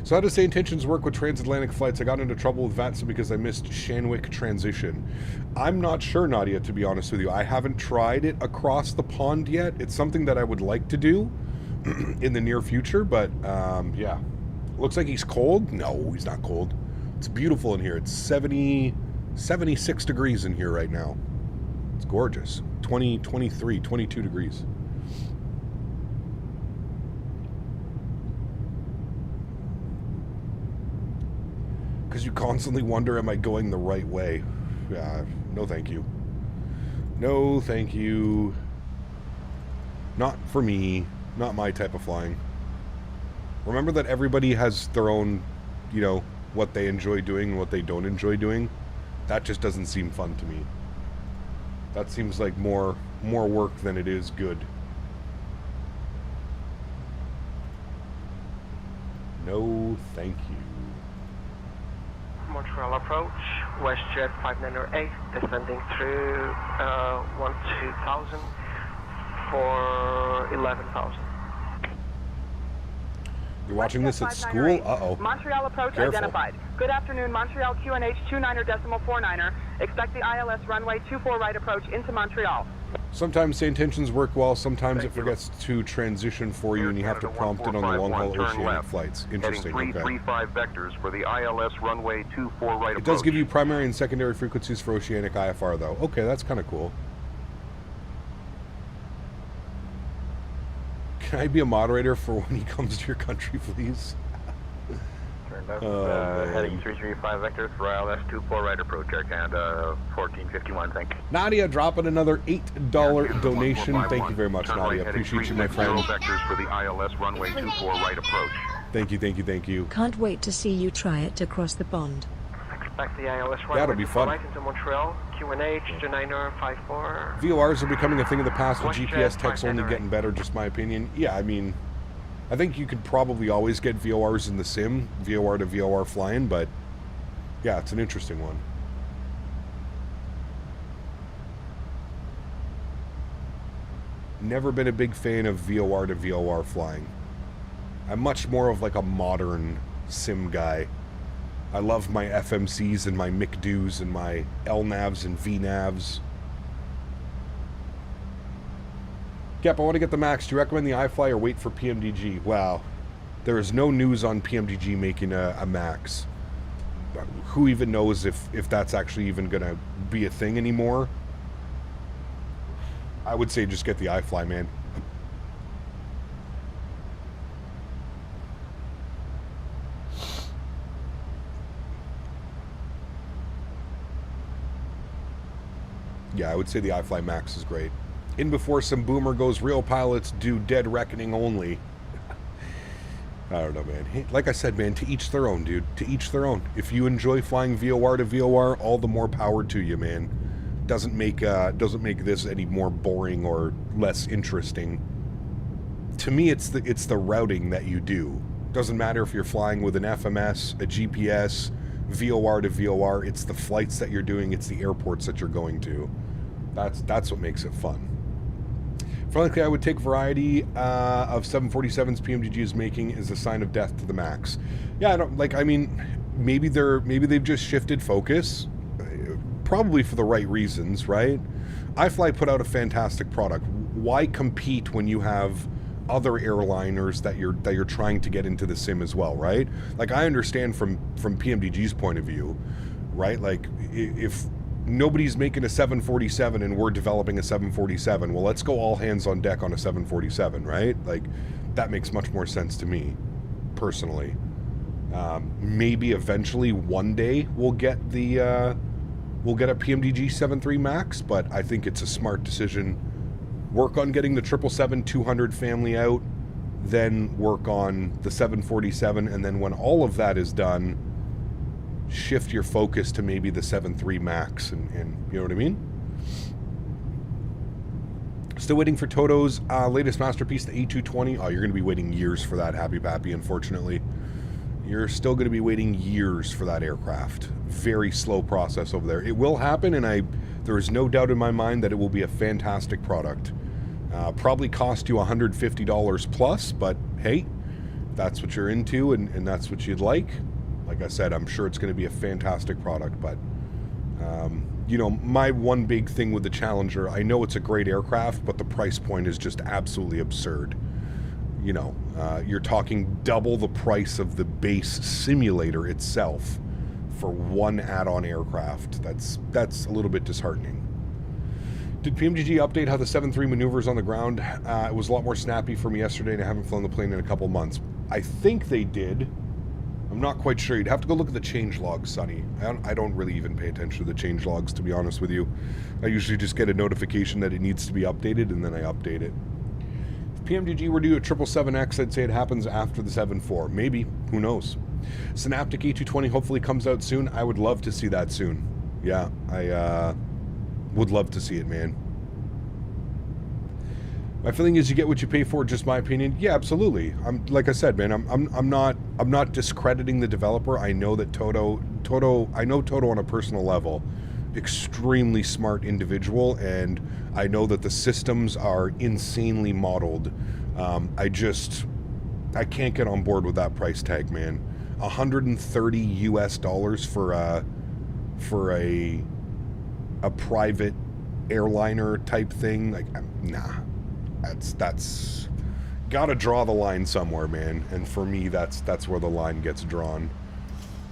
So how does SayIntentions work with transatlantic flights? I got into trouble with VATSA because I missed Shanwick transition. I'm not sure, Nadya, to be honest with you. I haven't tried it across the pond yet. It's something that I would like to do in the near future, but yeah. Looks like he's cold. No, he's not cold. It's beautiful in here. It's 76 degrees in here right now. It's gorgeous. 23, 22 degrees. Because you constantly wonder, am I going the right way? No thank you. No thank you. Not for me. Not my type of flying. Remember that everybody has their own, you know, what they enjoy doing and what they don't enjoy doing. That just doesn't seem fun to me. That seems like more work than it is good. No thank you. Montreal approach, WestJet 598, descending through 12,000 for 11,000. You're watching this at school? Uh-oh. Montreal approach Careful. identified. Good afternoon, Montreal QNH 29.49er. Expect the ILS runway 24 right approach into Montreal. Sometimes SayIntentions work well, sometimes it forgets to transition for you and you have to prompt it on the long-haul oceanic flights. Interesting, heading 335 vectors for the ILS runway 24 right approach. It does give you primary and secondary frequencies for oceanic IFR though. Okay, that's kind of cool. Can I be a moderator for when he comes to your country, please? Turned up, heading 335 vectors for ILS 24 right approach, Air Canada 1451, thank you. Nadya dropping another $8 donation. Thank you very much, Nadya. Appreciate you, my friend. Vectors for the ILS runway 24 right approach. Thank you, thank you, thank you. Can't wait to see you try it across the pond. Expect the ILS runway That'll be fun. right into Montreal, QNH 2954. VORs are becoming a thing of the past with GPS tech's only getting better, just my opinion. Yeah, I mean, I think you could probably always get VORs in the sim, VOR to VOR flying, but yeah, it's an interesting one. Never been a big fan of VOR to VOR flying. I'm much more of like a modern sim guy. I love my FMCs and my MICDOs and my LNAVs and VNAVs. Cap, I want to get the MAX. Do you recommend the iFly or wait for PMDG? Wow. There is no news on PMDG making a MAX. Who even knows if that's actually even going to be a thing anymore? I would say just get the iFly, man. Yeah, I would say the iFly Max is great. In before some boomer goes, real pilots do dead reckoning only. I don't know, man. Hey, like I said, man, to each their own, dude. To each their own. If you enjoy flying VOR to VOR, all the more power to you, man. Doesn't make this any more boring or less interesting. To me, it's the routing that you do. Doesn't matter if you're flying with an FMS, a GPS, VOR to VOR. It's the flights that you're doing. It's the airports that you're going to. That's what makes it fun. Frankly, I would take variety of 747s PMDG is making is a sign of death to the MAX. Yeah, I don't like. I mean, maybe they've just shifted focus, probably for the right reasons, right? iFly put out a fantastic product. Why compete when you have other airliners that you're trying to get into the sim as well, right? Like, I understand from PMDG's point of view, right? Like, if nobody's making a 747 and we're developing a 747, well, let's go all hands on deck on a 747, right? Like, that makes much more sense to me, personally. Maybe eventually one day we'll get a PMDG 7.3 Max, but I think it's a smart decision. Work on getting the 777-200 family out, then work on the 747, and then when all of that is done, shift your focus to maybe the 7.3 Max, and you know what I mean? Still waiting for Toto's latest masterpiece, the A220. Oh, you're going to be waiting years for that, Happy Pappy, unfortunately. You're still going to be waiting years for that aircraft. Very slow process over there. It will happen, and there is no doubt in my mind that it will be a fantastic product. Probably cost you $150 plus, but hey, that's what you're into, and that's what you'd like. Like I said, I'm sure it's going to be a fantastic product, but you know, my one big thing with the Challenger, I know it's a great aircraft, but the price point is just absolutely absurd. You know, you're talking double the price of the base simulator itself for one add-on aircraft. That's a little bit disheartening. Did PMGG update how the 7.3 maneuvers on the ground? It was a lot more snappy for me yesterday, and I haven't flown the plane in a couple months. I think they did. I'm not quite sure. You'd have to go look at the change logs, Sonny. I don't really even pay attention to the change logs, to be honest with you. I usually just get a notification that it needs to be updated, and then I update it. If PMGG were to do a 777X, I'd say it happens after the 7.4. Maybe. Who knows? Synaptic A220 hopefully comes out soon. I would love to see that soon. Yeah, I would love to see it, man. My feeling is you get what you pay for, just my opinion. Yeah, absolutely. Like I said, man, I'm not discrediting the developer. I know that Toto on a personal level, extremely smart individual, and I know that the systems are insanely modeled. I can't get on board with that price tag, man. $130 US for a private airliner type thing, like, nah. That's gotta draw the line somewhere, man. And for me, that's where the line gets drawn.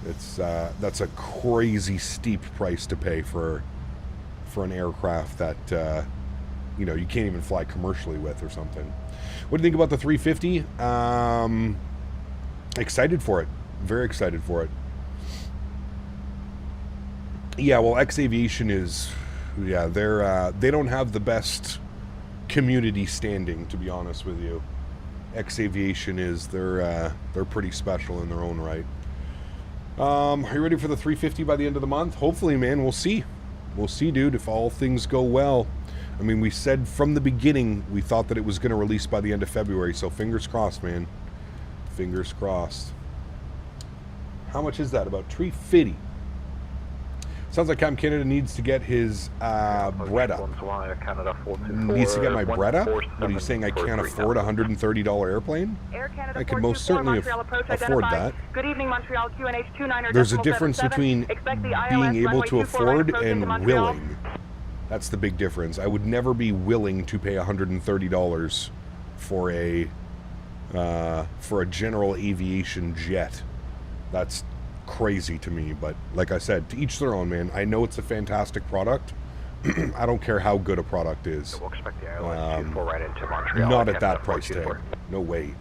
That's a crazy steep price to pay for an aircraft that you know, you can't even fly commercially with or something. What do you think about the 350? Excited for it. Very excited for it. Yeah, well, X Aviation is, yeah, they don't have the best community standing, to be honest with you. X Aviation is, they're pretty special in their own right. Are you ready for the 350 by the end of the month? Hopefully, man. We'll see, dude, if all things go well. I mean, we said from the beginning we thought that it was going to release by the end of February, so fingers crossed, man. Fingers crossed. How much is that? About $350. Sounds like Air Canada needs to get his bread up. Needs to get my bread up? What are you saying? I can't afford a $130 airplane? I can most certainly afford that. Good evening, Montreal. QNH 29er. There's a difference between being able to afford and willing. That's the big difference. I would never be willing to pay $130 for a general aviation jet. That's crazy to me, but like I said, to each their own, man. I know it's a fantastic product. I don't care how good a product is. We'll expect the airline to right into Montreal. Not at that price tag. No way.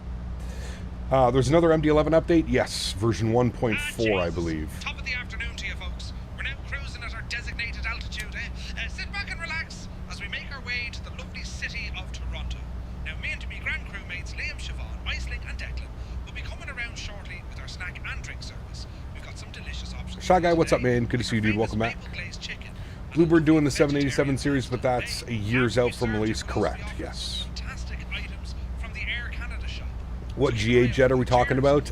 There's another MD-11 update. Yes, version 1.4, I believe. Top of the afternoon to you folks. We're now cruising at our designated altitude. Sit back and relax as we make our way to the lovely city of Toronto. Now, me and my grand crewmates Liam, Siobhan, Aisling and Declan will be coming around shortly with our snack and drink service. We've got some delicious options. Shy Guy, what's up, man? Good to see you, dude. Welcome back. Bluebird doing the 787 series, but that's a years out from release. Correct, yes. Fantastic items from the Air Canada shop. What GA jet are we talking about?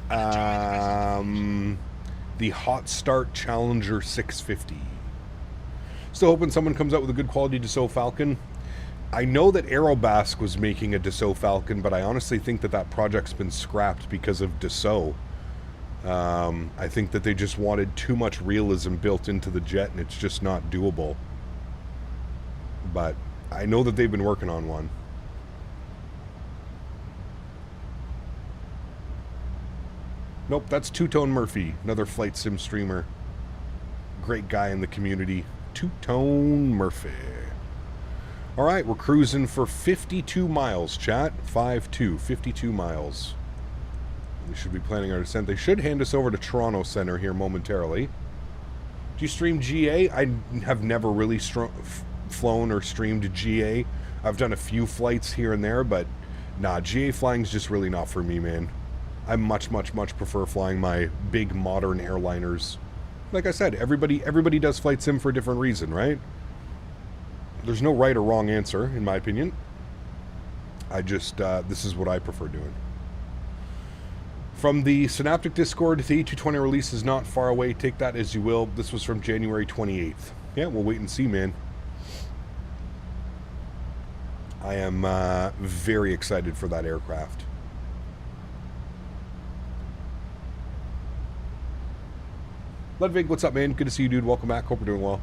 The Hot Start Challenger 650. Still hoping someone comes out with a good quality Dassault Falcon. I know that Aerobasque was making a Dassault Falcon, but I honestly think that project's been scrapped because of Dassault. I think that they just wanted too much realism built into the jet, and it's just not doable. But I know that they've been working on one. Nope, that's Two-Tone Murphy, another flight sim streamer. Great guy in the community. Two-Tone Murphy. All right, we're cruising for 52 miles, chat. 52 miles. We should be planning our descent. They should hand us over to Toronto Center here momentarily. Do you stream GA? I have never really flown or streamed GA. I've done a few flights here and there, but Nah, GA flying's just really not for me, man. I much prefer flying my big modern airliners. Like I said, everybody does flight sim for a different reason, right? There's no right or wrong answer, in my opinion. I just, this is what I prefer doing. From the Synaptic Discord, the A220 release is not far away. Take that as you will. This was from January 28th. Yeah, we'll wait and see, man. I am very excited for that aircraft. Ludwig, what's up, man? Good to see you, dude. Welcome back. Hope you're doing well.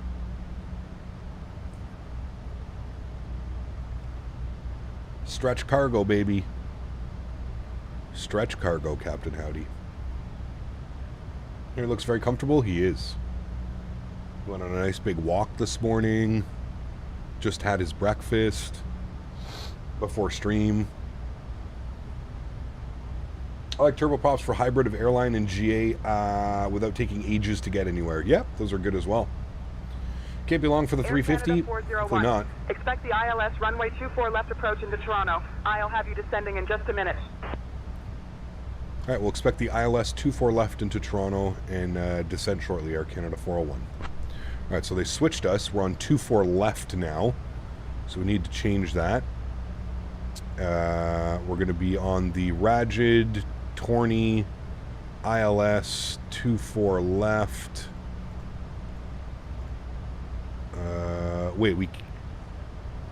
Stretch cargo, baby. Stretch cargo, Captain Howdy. Here, looks very comfortable. He is. Went on a nice big walk this morning. Just had his breakfast before stream. I like turboprops for hybrid of airline and GA without taking ages to get anywhere. Yep, those are good as well. Can't be long for the 350. Hopefully not. Expect the ILS runway 24 left approach into Toronto. I'll have you descending in just a minute. All right, we'll expect the ILS 24 left into Toronto and descend shortly, Air Canada 401. All right, so they switched us. We're on 24 left now, so we need to change that. We're going to be on the Rajid, Torney, ILS 24 left. Wait,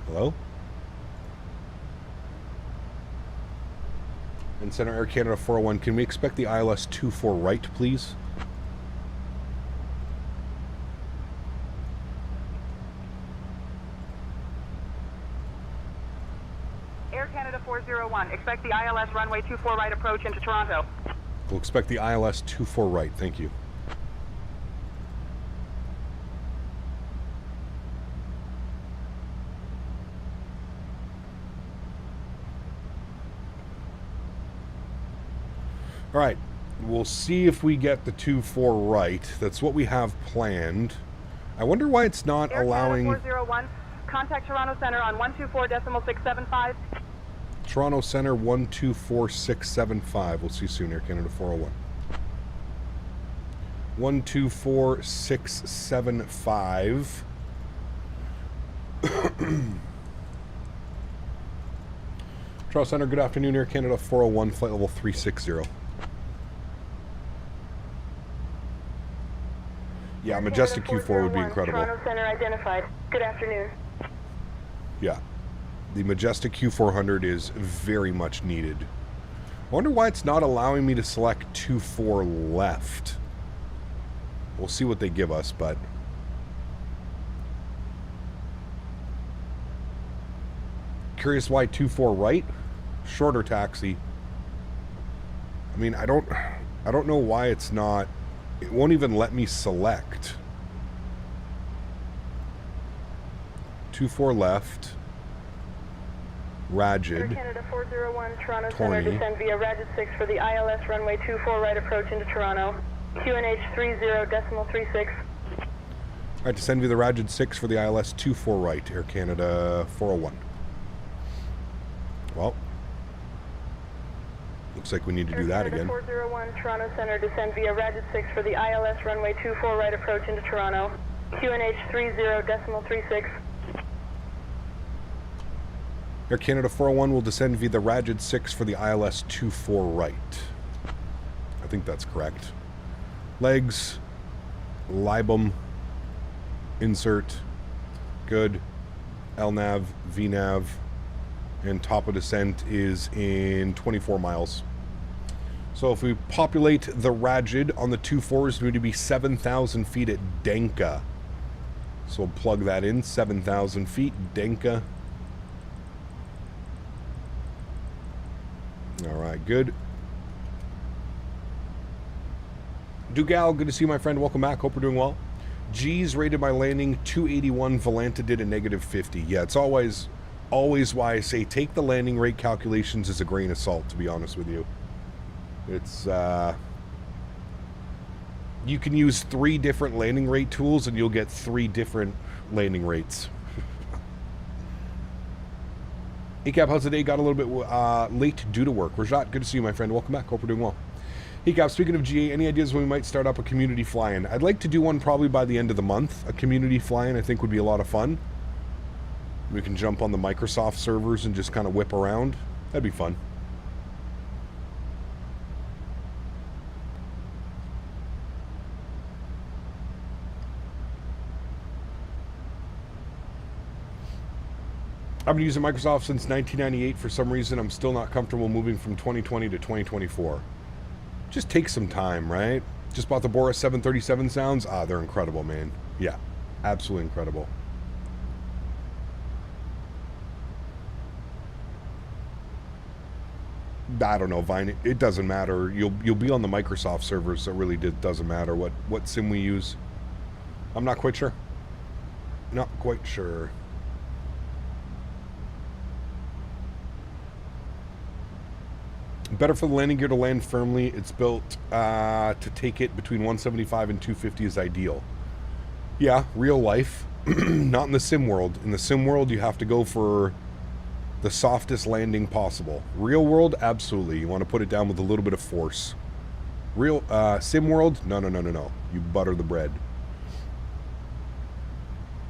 hello? And Center Air Canada 401, can we expect the ILS 24 right, please? Air Canada 401, expect the ILS runway 24 right approach into Toronto. We'll expect the ILS 24 right, thank you. All right, we'll see if we get the 24 right. That's what we have planned. I wonder why it's not Air allowing... Canada 401, contact Toronto Center on 124.675. Toronto Center 124675. We'll see you soon, Air Canada 401. 124675. Toronto Center, good afternoon, Air Canada 401, flight level 360. Yeah, Majestic Q4 would be incredible. Toronto Center identified. Good afternoon. Yeah. The Majestic Q400 is very much needed. I wonder why it's not allowing me to select 24 left. We'll see what they give us, but... Curious why 24 right? Shorter taxi. I mean, I don't know why it's not... It won't even let me select. 24 left. Rajid. Air Canada 401, Toronto Center, descend via Rajid 6 for the ILS runway 24 right approach into Toronto. QNH 30.36. Alright, descend via the Rajid 6 for the ILS 24 right, Air Canada 401. Well, looks like we need to do that again. Air Canada 401, Toronto Center, descend via Rajid 6 for the ILS runway 24 right approach into Toronto. QNH 30.36. Air Canada 401 will descend via the Rajid 6 for the ILS 24 right. I think that's correct. Legs, Libum, insert, good, LNAV, VNAV, and top of descent is in 24 miles. So if we populate the Rajid on the 24s, we need to be 7,000 feet at Denka. So we'll plug that in, 7,000 feet, Denka. Alright, good. Dugal, good to see you, my friend. Welcome back. Hope we're doing well. G's rated my landing 281. Volanta did a negative 50. Yeah, it's always why I say take the landing rate calculations as a grain of salt, to be honest with you. It's, you can use 3 different landing rate tools and you'll get 3 different landing rates. Hey Cap, how's the day? Got a little bit late due to work. Rajat, good to see you, my friend. Welcome back. Hope we're doing well. Hey Cap, speaking of GA, any ideas when we might start up a community fly-in? I'd like to do one probably by the end of the month. A community fly-in I think would be a lot of fun. We can jump on the Microsoft servers and just kind of whip around. That'd be fun. I've been using Microsoft since 1998. For some reason, I'm still not comfortable moving from 2020 to 2024. Just take some time, right? Just bought the Boris 737 sounds. Ah, they're incredible, man. Yeah, absolutely incredible. I don't know, Vine. It doesn't matter. You'll be on the Microsoft servers, so it really doesn't matter what sim we use. I'm not quite sure. Not quite sure. Better for the landing gear to land firmly. It's built to take it between 175 and 250 is ideal. Yeah, real life. Not in the sim world. In the sim world, you have to go for the softest landing possible. Real world, absolutely. You want to put it down with a little bit of force. Real sim world, no. You butter the bread.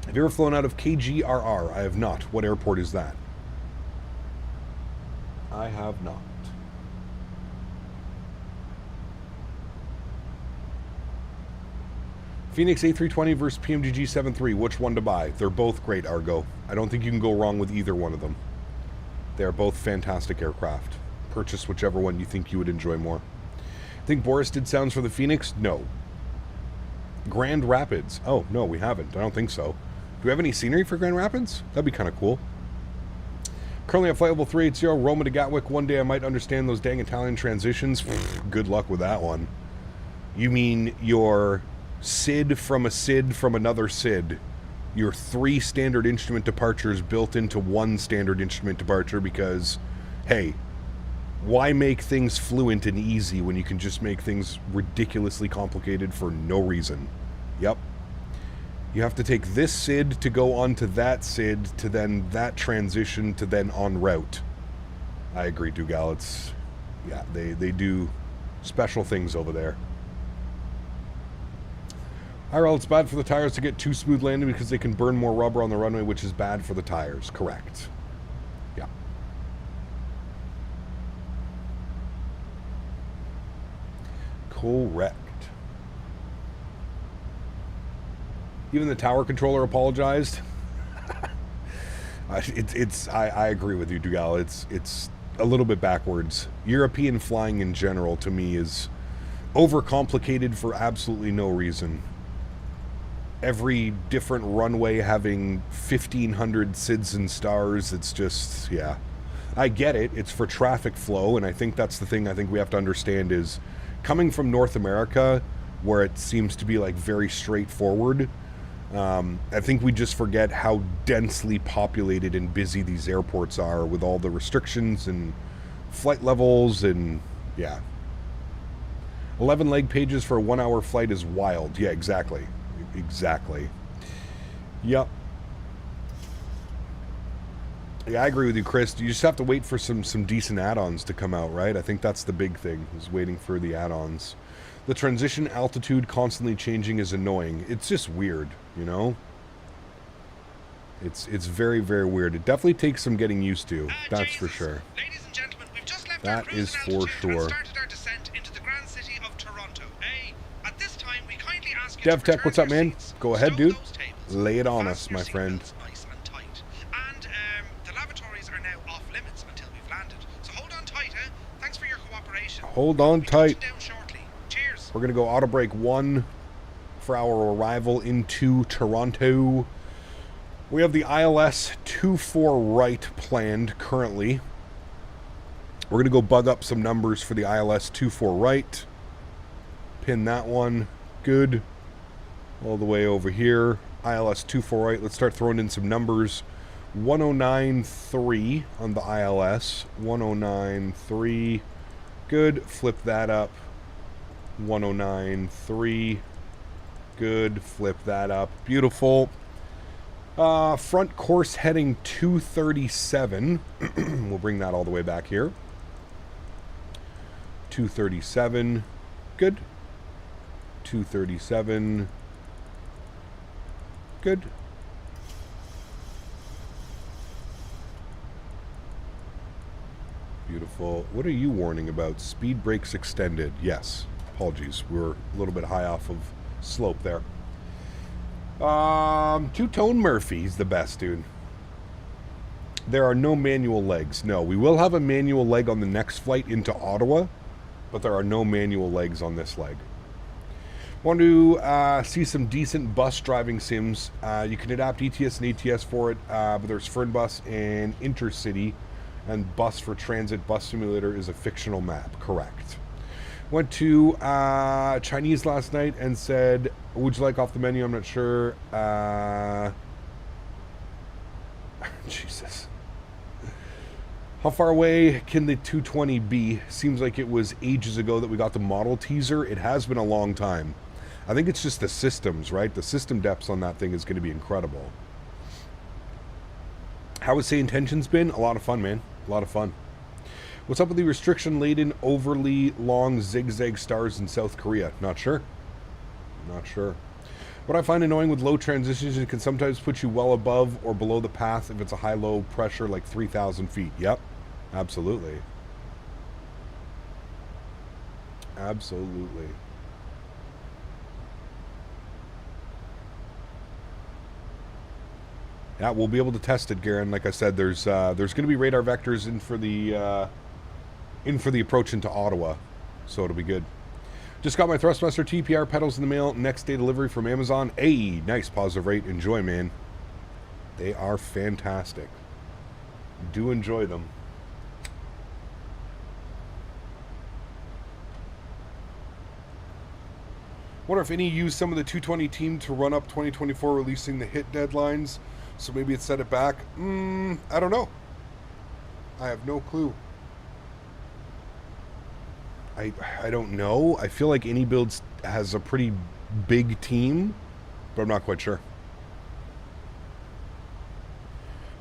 Have you ever flown out of KGRR? I have not. What airport is that? I have not. Phoenix A320 versus PMDG 7.3. Which one to buy? They're both great, Argo. I don't think you can go wrong with either one of them. They're both fantastic aircraft. Purchase whichever one you think you would enjoy more. Think Boris did sounds for the Phoenix? No. Grand Rapids. Oh, no, we haven't. I don't think so. Do we have any scenery for Grand Rapids? That'd be kind of cool. Currently at Flight Level 380, Roma to Gatwick. One day I might understand those dang Italian transitions. Good luck with that one. You mean your SID from a SID from another SID. Your 3 standard instrument departures built into 1 standard instrument departure because, hey, why make things fluent and easy when you can just make things ridiculously complicated for no reason? Yep. You have to take this SID to go onto that SID to then that transition to then en route. I agree, Dougal. It's, yeah, they do special things over there. IRL, it's bad for the tires to get too smooth landing because they can burn more rubber on the runway, which is bad for the tires. Correct. Yeah. Correct. Even the tower controller apologized. I agree with you, Dougal. It's a little bit backwards. European flying in general, to me, is overcomplicated for absolutely no reason. Every different runway having 1,500 SIDs and stars, it's just, yeah. I get it, it's for traffic flow, and I think that's the thing I think we have to understand is, coming from North America, where it seems to be like very straightforward, I think we just forget how densely populated and busy these airports are with all the restrictions and flight levels, and yeah. 11 leg pages for a 1-hour flight is wild. Yeah, exactly. Exactly. Yep. Yeah, I agree with you, Chris. You just have to wait for some decent add-ons to come out, right? I think that's the big thing, is waiting for the add-ons. The transition altitude constantly changing is annoying. It's just weird, you know? It's very, very weird. It definitely takes some getting used to. That's for sure. Ladies and gentlemen, we've just left that is for sure. And started our descent into the grand city of Toronto. At this time, we kindly ask you DevTech, what's up, man? Go ahead, dude. Lay it on us, my friend. Nice and tight. And the lavatories are now off limits until we've landed. So hold on tight, eh? Thanks for your cooperation. Hold on tight. Down shortly. Cheers. We're gonna go auto break 1 for our arrival into Toronto. We have the ILS 24 right planned currently. We're gonna go bug up some numbers for the ILS 24 right. Pin that one. Good. All the way over here. ILS 24 right. Let's start throwing in some numbers. 109.3 on the ILS. 109.3. Good. Flip that up. 109.3. Good. Flip that up. Beautiful. Front course heading 237. We'll bring that all the way back here. 237. Good. 237. Good. Beautiful. What are you warning about? Speed brakes extended. Yes. Apologies. We're a little bit high off of slope there. Two-tone Murphy's the best, dude. There are no manual legs. No, we will have a manual leg on the next flight into Ottawa, but there are no manual legs on this leg. Want to see some decent bus driving sims. You can adapt ETS and ATS for it, but there's Fernbus and Intercity, and Bus for Transit Bus Simulator is a fictional map. Correct. Went to Chinese last night and said, would you like off the menu? I'm not sure. Jesus. How far away can the 220 be? Seems like it was ages ago that we got the model teaser. It has been a long time. I think it's just the systems, right? The system depths on that thing is going to be incredible. How has SayIntentions been? A lot of fun, man. A lot of fun. What's up with the restriction-laden, overly long zigzag stars in South Korea? Not sure. Not sure. What I find annoying with low transitions, it can sometimes put you well above or below the path if it's a high-low pressure like 3,000 feet. Yep. Absolutely. Absolutely. Yeah, we'll be able to test it, Garen. Like I said, there's going to be radar vectors in for the approach into Ottawa, so it'll be good. Just got my Thrustmaster TPR pedals in the mail. Next day delivery from Amazon. Hey, nice positive rate. Enjoy, man. They are fantastic. Do enjoy them. Wonder if any used some of the 220 team to run up 2024 releasing the hit deadlines. So maybe it set it back. I don't know. I have no clue. I don't know. I feel like any builds has a pretty big team, but I'm not quite sure.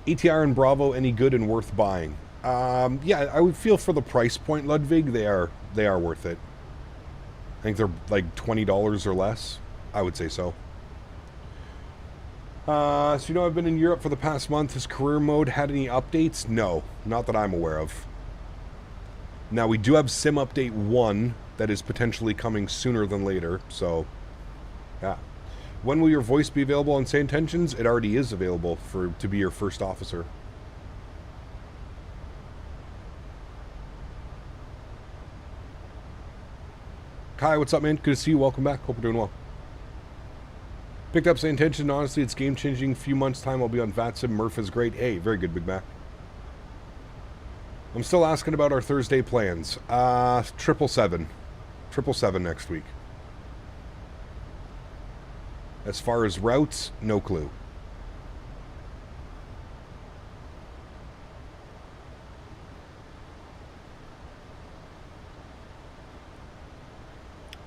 ATR and Bravo, any good and worth buying? Yeah, I would feel for the price point, Ludwig, they are worth it. I think they're like $20 or less. I would say so. So you know, I've been in Europe for the past month. Has career mode had any updates? No, not that I'm aware of. Now, we do have Sim Update 1 that is potentially coming sooner than later, so, yeah. When will your voice be available on SayIntentions? It already is available to be your first officer. Kai, what's up, man? Good to see you. Welcome back. Hope you're doing well. Picked up SayIntentions. Honestly, it's game-changing. Few months' time, I'll be on VATSIM. Murph is great. Hey, very good, Big Mac. I'm still asking about our Thursday plans. 777. 777 next week. As far as routes, no clue.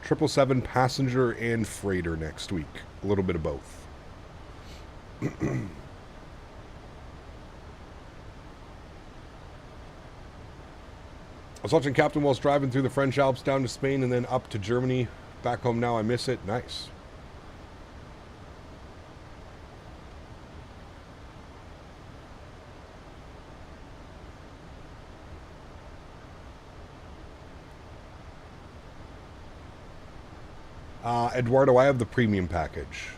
Triple 7 passenger and freighter next week. A little bit of both. I was watching Captain whilst driving through the French Alps down to Spain and then up to Germany. Back home now, I miss it. Nice. Eduardo, I have the premium package.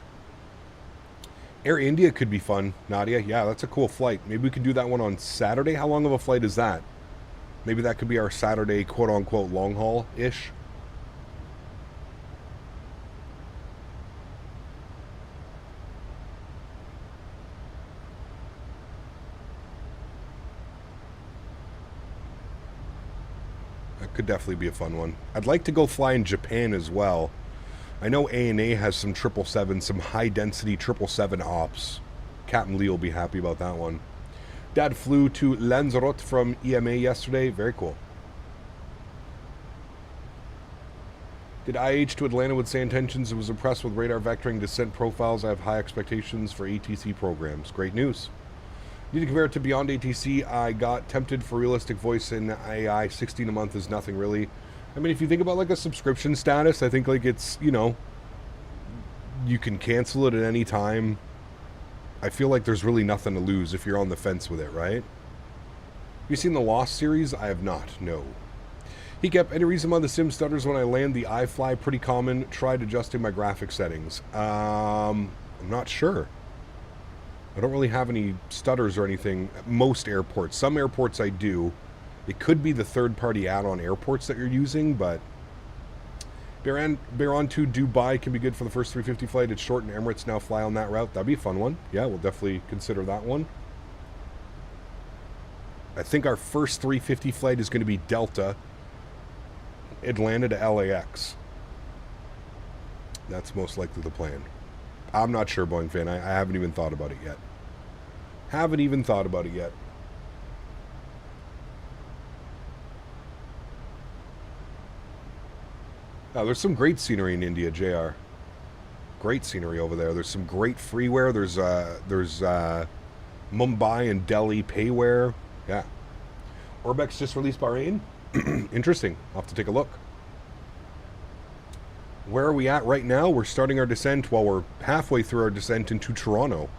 Air India could be fun, Nadya. Yeah, that's a cool flight. Maybe we could do that one on Saturday. How long of a flight is that? Maybe that could be our Saturday quote-unquote long haul-ish. That could definitely be a fun one. I'd like to go fly in Japan as well. I know ANA has some 777, some high-density 777 ops. Captain Lee will be happy about that one. Dad flew to Lanzarote from EMA yesterday. Very cool. Did IH to Atlanta with SayIntentions and was impressed with radar vectoring descent profiles. I have high expectations for ATC programs. Great news. Need to compare it to Beyond ATC. I got tempted for realistic voice in AI. 16 a month is nothing really. I mean, if you think about like a subscription status, I think like it's, you know, you can cancel it at any time. I feel like there's really nothing to lose if you're on the fence with it, right? You seen the Lost series? I have not, no. He kept any reason on the sim stutters when I land the iFly. Pretty common. Tried adjusting my graphic settings. I'm not sure. I don't really have any stutters or anything at most airports. Some airports I do. It could be the third-party add-on airports that you're using, but Bahrain to Dubai can be good for the first 350 flight. It's short and Emirates now fly on that route. That'd be a fun one. Yeah, we'll definitely consider that one. I think our first 350 flight is going to be Delta, Atlanta to LAX. That's most likely the plan. I'm not sure, Boeing fan. I haven't even thought about it yet. Haven't even thought about it yet. Oh, there's some great scenery in India, JR. Great scenery over there. There's some great freeware. There's Mumbai and Delhi payware. Yeah. Orbex just released Bahrain. Interesting. I'll have to take a look. Where are we at right now? We're starting our descent. Well, we're halfway through our descent into Toronto.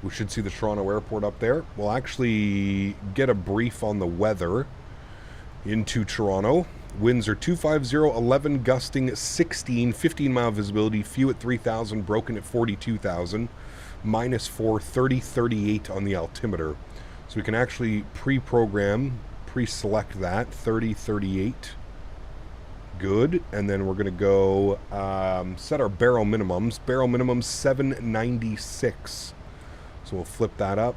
We should see the Toronto airport up there. We'll actually get a brief on the weather into Toronto. Winds are 250, 11 gusting 16, 15-mile visibility, few at 3,000, broken at 42,000, -4, 30, 38 on the altimeter. So we can actually pre-program, pre-select that, 30, 38. Good. And then we're going to go set our barrel minimums. Barrel minimum 796. So we'll flip that up.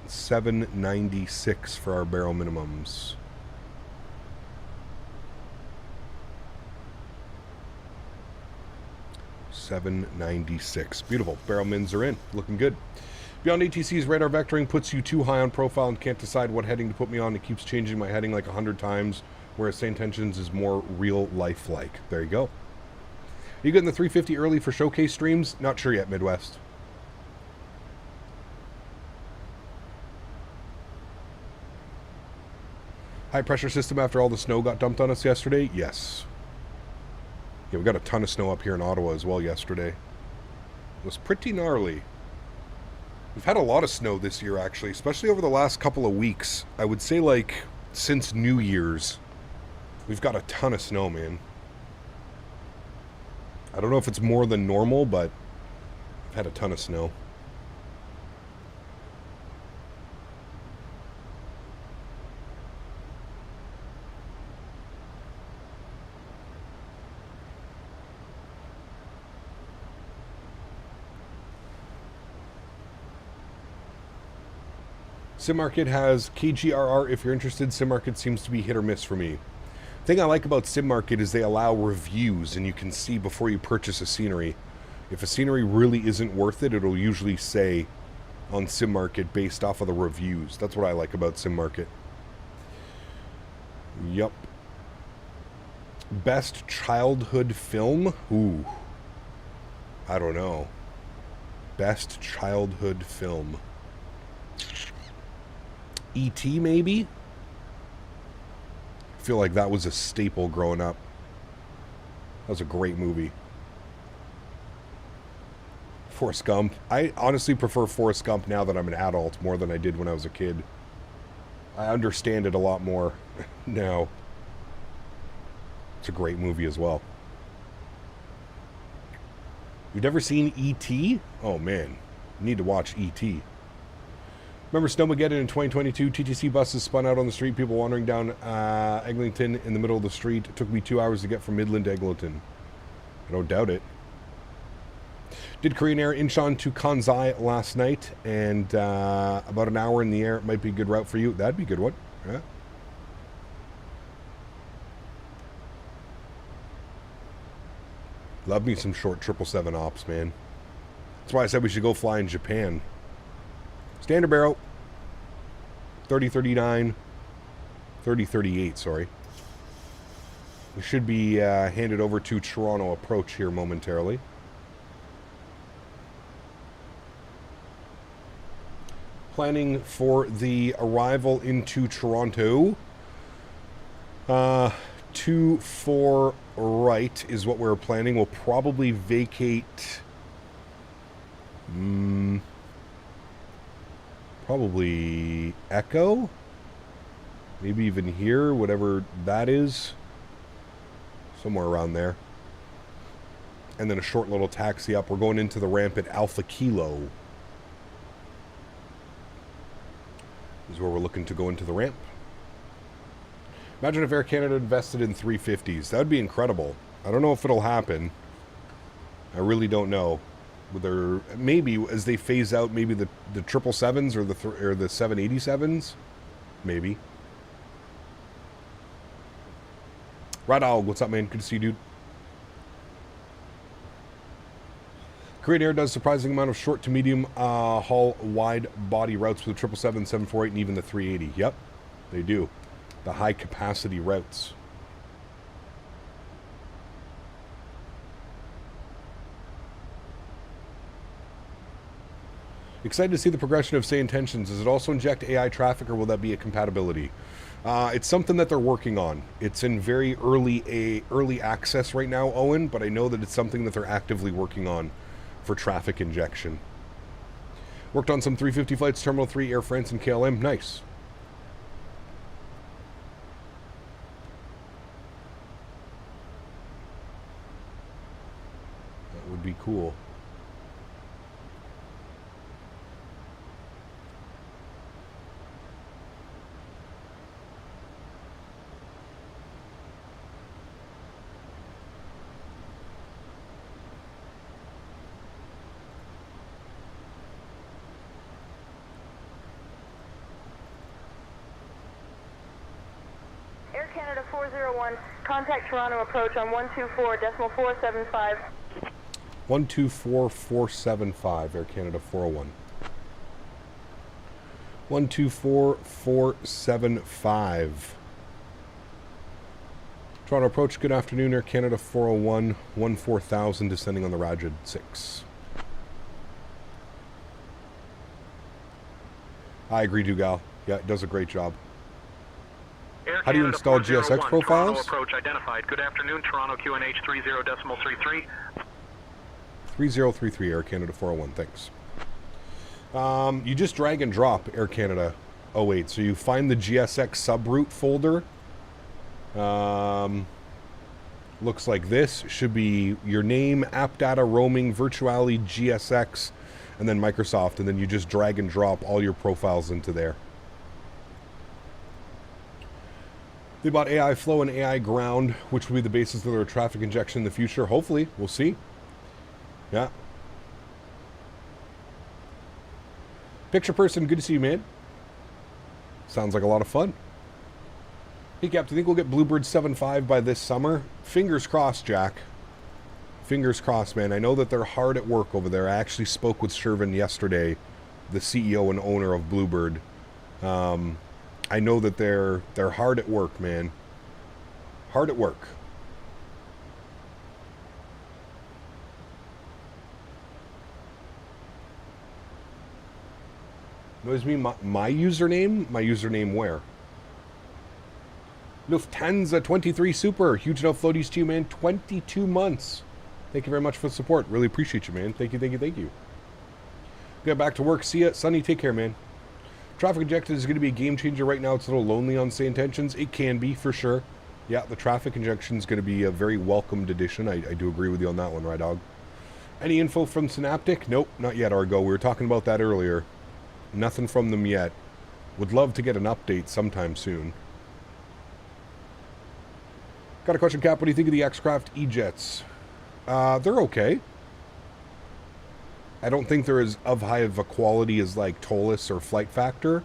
796 for our barrel minimums. $796. Beautiful. Barrel mins are in. Looking good. Beyond ATC's radar vectoring puts you too high on profile and can't decide what heading to put me on. It keeps changing my heading like 100 times, whereas SayIntentions is more real life-like. There you go. Are you getting the 350 early for showcase streams? Not sure yet, Midwest. High pressure system after all the snow got dumped on us yesterday? Yes. Yeah, we got a ton of snow up here in Ottawa as well yesterday. It was pretty gnarly. We've had a lot of snow this year, actually, especially over the last couple of weeks. I would say, like, since New Year's, we've got a ton of snow, man. I don't know if it's more than normal, but I've had a ton of snow. SimMarket has KGRR if you're interested. SimMarket seems to be hit or miss for me. The thing I like about SimMarket is they allow reviews, and you can see before you purchase a scenery. If a scenery really isn't worth it, it'll usually say on SimMarket based off of the reviews. That's what I like about SimMarket. Yup. Best childhood film? Ooh. I don't know. Best childhood film. E.T. maybe? I feel like that was a staple growing up. That was a great movie. Forrest Gump. I honestly prefer Forrest Gump now that I'm an adult more than I did when I was a kid. I understand it a lot more now. It's a great movie as well. You've never seen E.T.? Oh man, you need to watch E.T. Remember Snowmageddon in 2022? TTC buses spun out on the street, people wandering down Eglinton in the middle of the street. It took me 2 hours to get from Midland to Eglinton. I don't doubt it. Did Korean Air Incheon to Kansai last night, and about an hour in the air. It might be a good route for you. That'd be a good one. Yeah. Love me some short 777 ops, man. That's why I said we should go fly in Japan. Standard barrel. 3039. 3038, sorry. We should be handed over to Toronto approach here momentarily. Planning for the arrival into Toronto. 2-4 right is what we're planning. We'll probably vacate... probably Echo? Maybe even here, whatever that is. Somewhere around there. And then a short little taxi up. We're going into the ramp at Alpha Kilo. This is where we're looking to go into the ramp. Imagine if Air Canada invested in 350s. That would be incredible. I don't know if it'll happen. I really don't know. Whether maybe as they phase out, maybe the 777s or the 787s, maybe. Right Dog, what's up, man? Good to see you, dude. Korean Air does a surprising amount of short to medium haul wide body routes for the 777, 748, and even the 380. Yep, they do. The high capacity routes. Excited to see the progression of SayIntentions. Does it also inject AI traffic, or will that be a compatibility? It's something that they're working on. It's in very early access right now, Owen, but I know that it's something that they're actively working on for traffic injection. Worked on some 350 flights, Terminal 3, Air France, and KLM. Nice. That would be cool. Air Canada 401, contact Toronto approach on 124.475. 124.475, Air Canada 401. 124.475. Toronto approach, good afternoon, Air Canada 401, 14,000, descending on the Rajad 6. I agree, Dugal. Yeah, it does a great job. How do you install GSX profiles? Toronto approach identified. Good afternoon, Toronto QNH 30.33. 3033, Air Canada 401, thanks. You just drag and drop Air Canada 08. So you find the GSX subroute folder. Looks like this. Should be your name, app data, roaming, virtuality, GSX, and then Microsoft. And then you just drag and drop all your profiles into there. They bought AI Flow and AI Ground, which will be the basis of their traffic injection in the future. Hopefully. We'll see. Yeah. Picture person, good to see you, man. Sounds like a lot of fun. Hey, Cap, do you think we'll get Bluebird 7.5 by this summer? Fingers crossed, Jack. Fingers crossed, man. I know that they're hard at work over there. I actually spoke with Shervin yesterday, the CEO and owner of Bluebird. I know that they're hard at work, man. Hard at work. Noise me my username? My username where? Lufthansa 23 Super. Huge enough floaties to you, man. 22 months. Thank you very much for the support. Really appreciate you, man. Thank you, thank you, thank you. Get back to work. See ya. Sonny, take care, man. Traffic injected is going to be a game changer right now. It's a little lonely on SayIntentions. It can be, for sure. Yeah, the traffic injection is going to be a very welcomed addition. I do agree with you on that one, right, dog? Any info from Synaptic? Nope, not yet, Argo. We were talking about that earlier. Nothing from them yet. Would love to get an update sometime soon. Got a question, Cap. What do you think of the X-Craft E-Jets? They're okay. I don't think they're as of high of a quality as like Tolis or Flight Factor,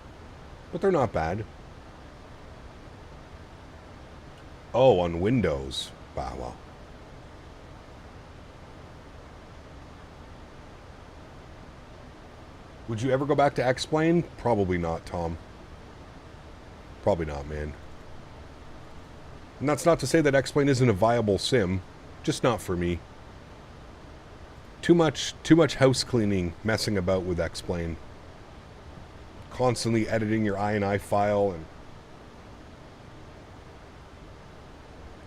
but they're not bad. Oh, on Windows. Wow, well. Would you ever go back to X-Plane? Probably not, Tom. Probably not, man. And that's not to say that X-Plane isn't a viable sim, just not for me. Too much house cleaning, messing about with X-Plane. Constantly editing your I file and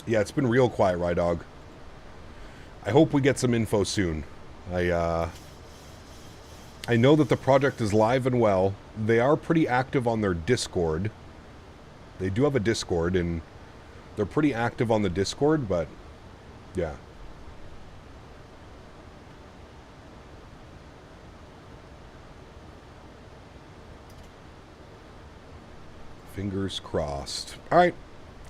yeah, it's been real quiet, Rydog. I hope we get some info soon. I know that the project is live and well. They are pretty active on their Discord. They do have a Discord, and they're pretty active on the Discord, but yeah. Fingers crossed. All right.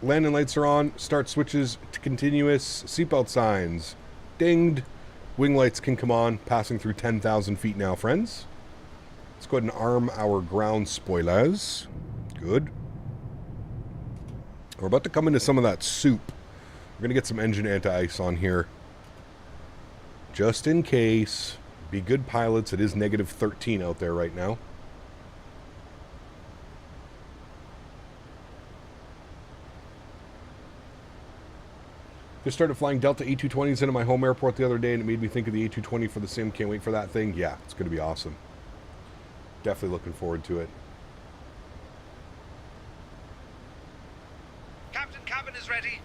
Landing lights are on. Start switches to continuous. Seatbelt signs dinged. Wing lights can come on. Passing through 10,000 feet now, friends. Let's go ahead and arm our ground spoilers. Good. We're about to come into some of that soup. We're going to get some engine anti-ice on here. Just in case. Be good pilots. It is negative 13 out there right now. Just started flying Delta A220s into my home airport the other day, and it made me think of the A220 for the sim. Can't wait for that thing. Yeah, it's going to be awesome. Definitely looking forward to it. Captain, cabin is ready.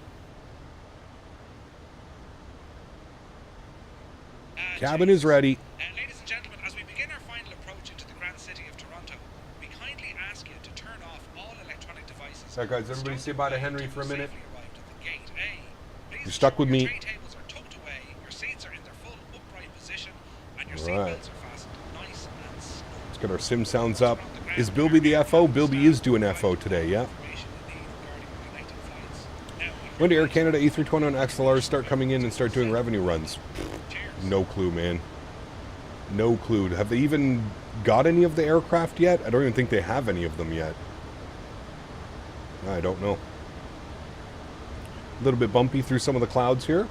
Cabin is ready. Ladies and gentlemen, as we begin our final approach into the grand city of Toronto, we kindly ask you to turn off all electronic devices. All right, guys, everybody say bye to Henry for a minute. You're stuck with me. Alright. Let's get our sim sounds up. Is Bilby the FO? Bilby is doing FO today, yeah. When do Air Canada A320 and XLRs start coming in and start doing revenue runs? No clue, man. No clue. Have they even got any of the aircraft yet? I don't even think they have any of them yet. I don't know. A little bit bumpy through some of the clouds here.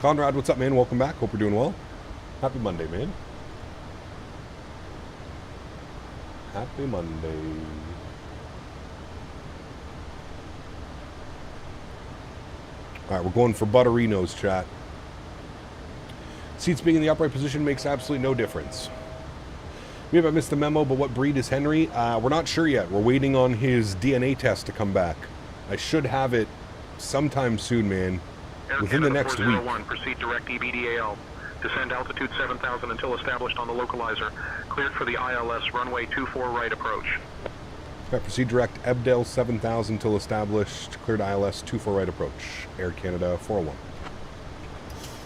Conrad, what's up, man? Welcome back. Hope you're doing well. Happy Monday, man. Happy Monday. All right, we're going for Butterinos, chat. Seats being in the upright position makes absolutely no difference. Maybe I missed the memo, but what breed is Henry? We're not sure yet. We're waiting on his DNA test to come back. I should have it sometime soon, man. Within the next week. Proceed direct EBDAL. Descend altitude 7,000 until established on the localizer. Cleared for the ILS runway 24 right approach. Okay, proceed direct Ebdale 7,000 until established. Cleared ILS 24 right approach. Air Canada 401.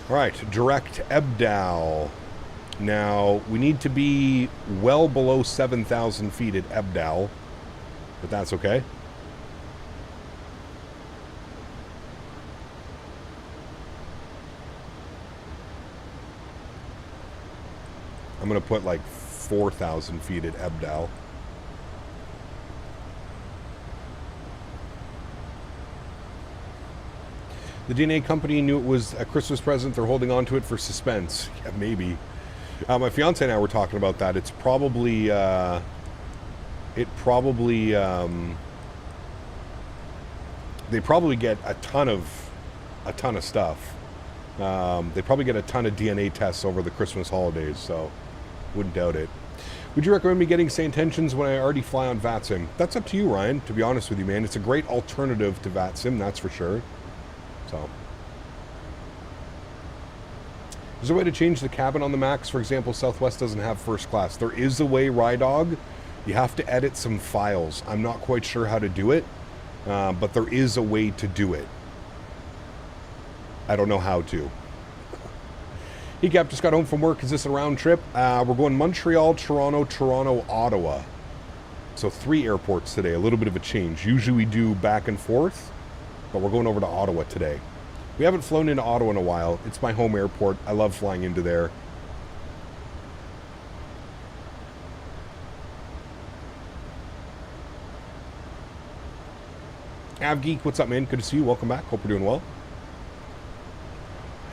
All right, direct Ebdal. Now, we need to be well below 7,000 feet at Ebdal, but that's okay. I'm going to put like 4,000 feet at Ebdal. The DNA company knew it was a Christmas present. They're holding on to it for suspense. Yeah, maybe. My fiance and I were talking about that. It's probably... they probably get a ton of stuff. They probably get a ton of DNA tests over the Christmas holidays, so wouldn't doubt it. Would you recommend me getting SayIntentions when I already fly on VATSIM? That's up to you, Ryan, to be honest with you, man. It's a great alternative to VATSIM, that's for sure. So, is there a way to change the cabin on the MAX? For example, Southwest doesn't have first class. There is a way, Rydog. You have to edit some files. I'm not quite sure how to do it, but there is a way to do it. I don't know how to. Hey, Cap, just got home from work. Is this a round trip? We're going Montreal, Toronto, Toronto, Ottawa. So 3 airports today. A little bit of a change. Usually we do back and forth, but we're going over to Ottawa today. We haven't flown into Ottawa in a while. It's my home airport. I love flying into there. AvGeek, what's up, man? Good to see you. Welcome back. Hope you're doing well.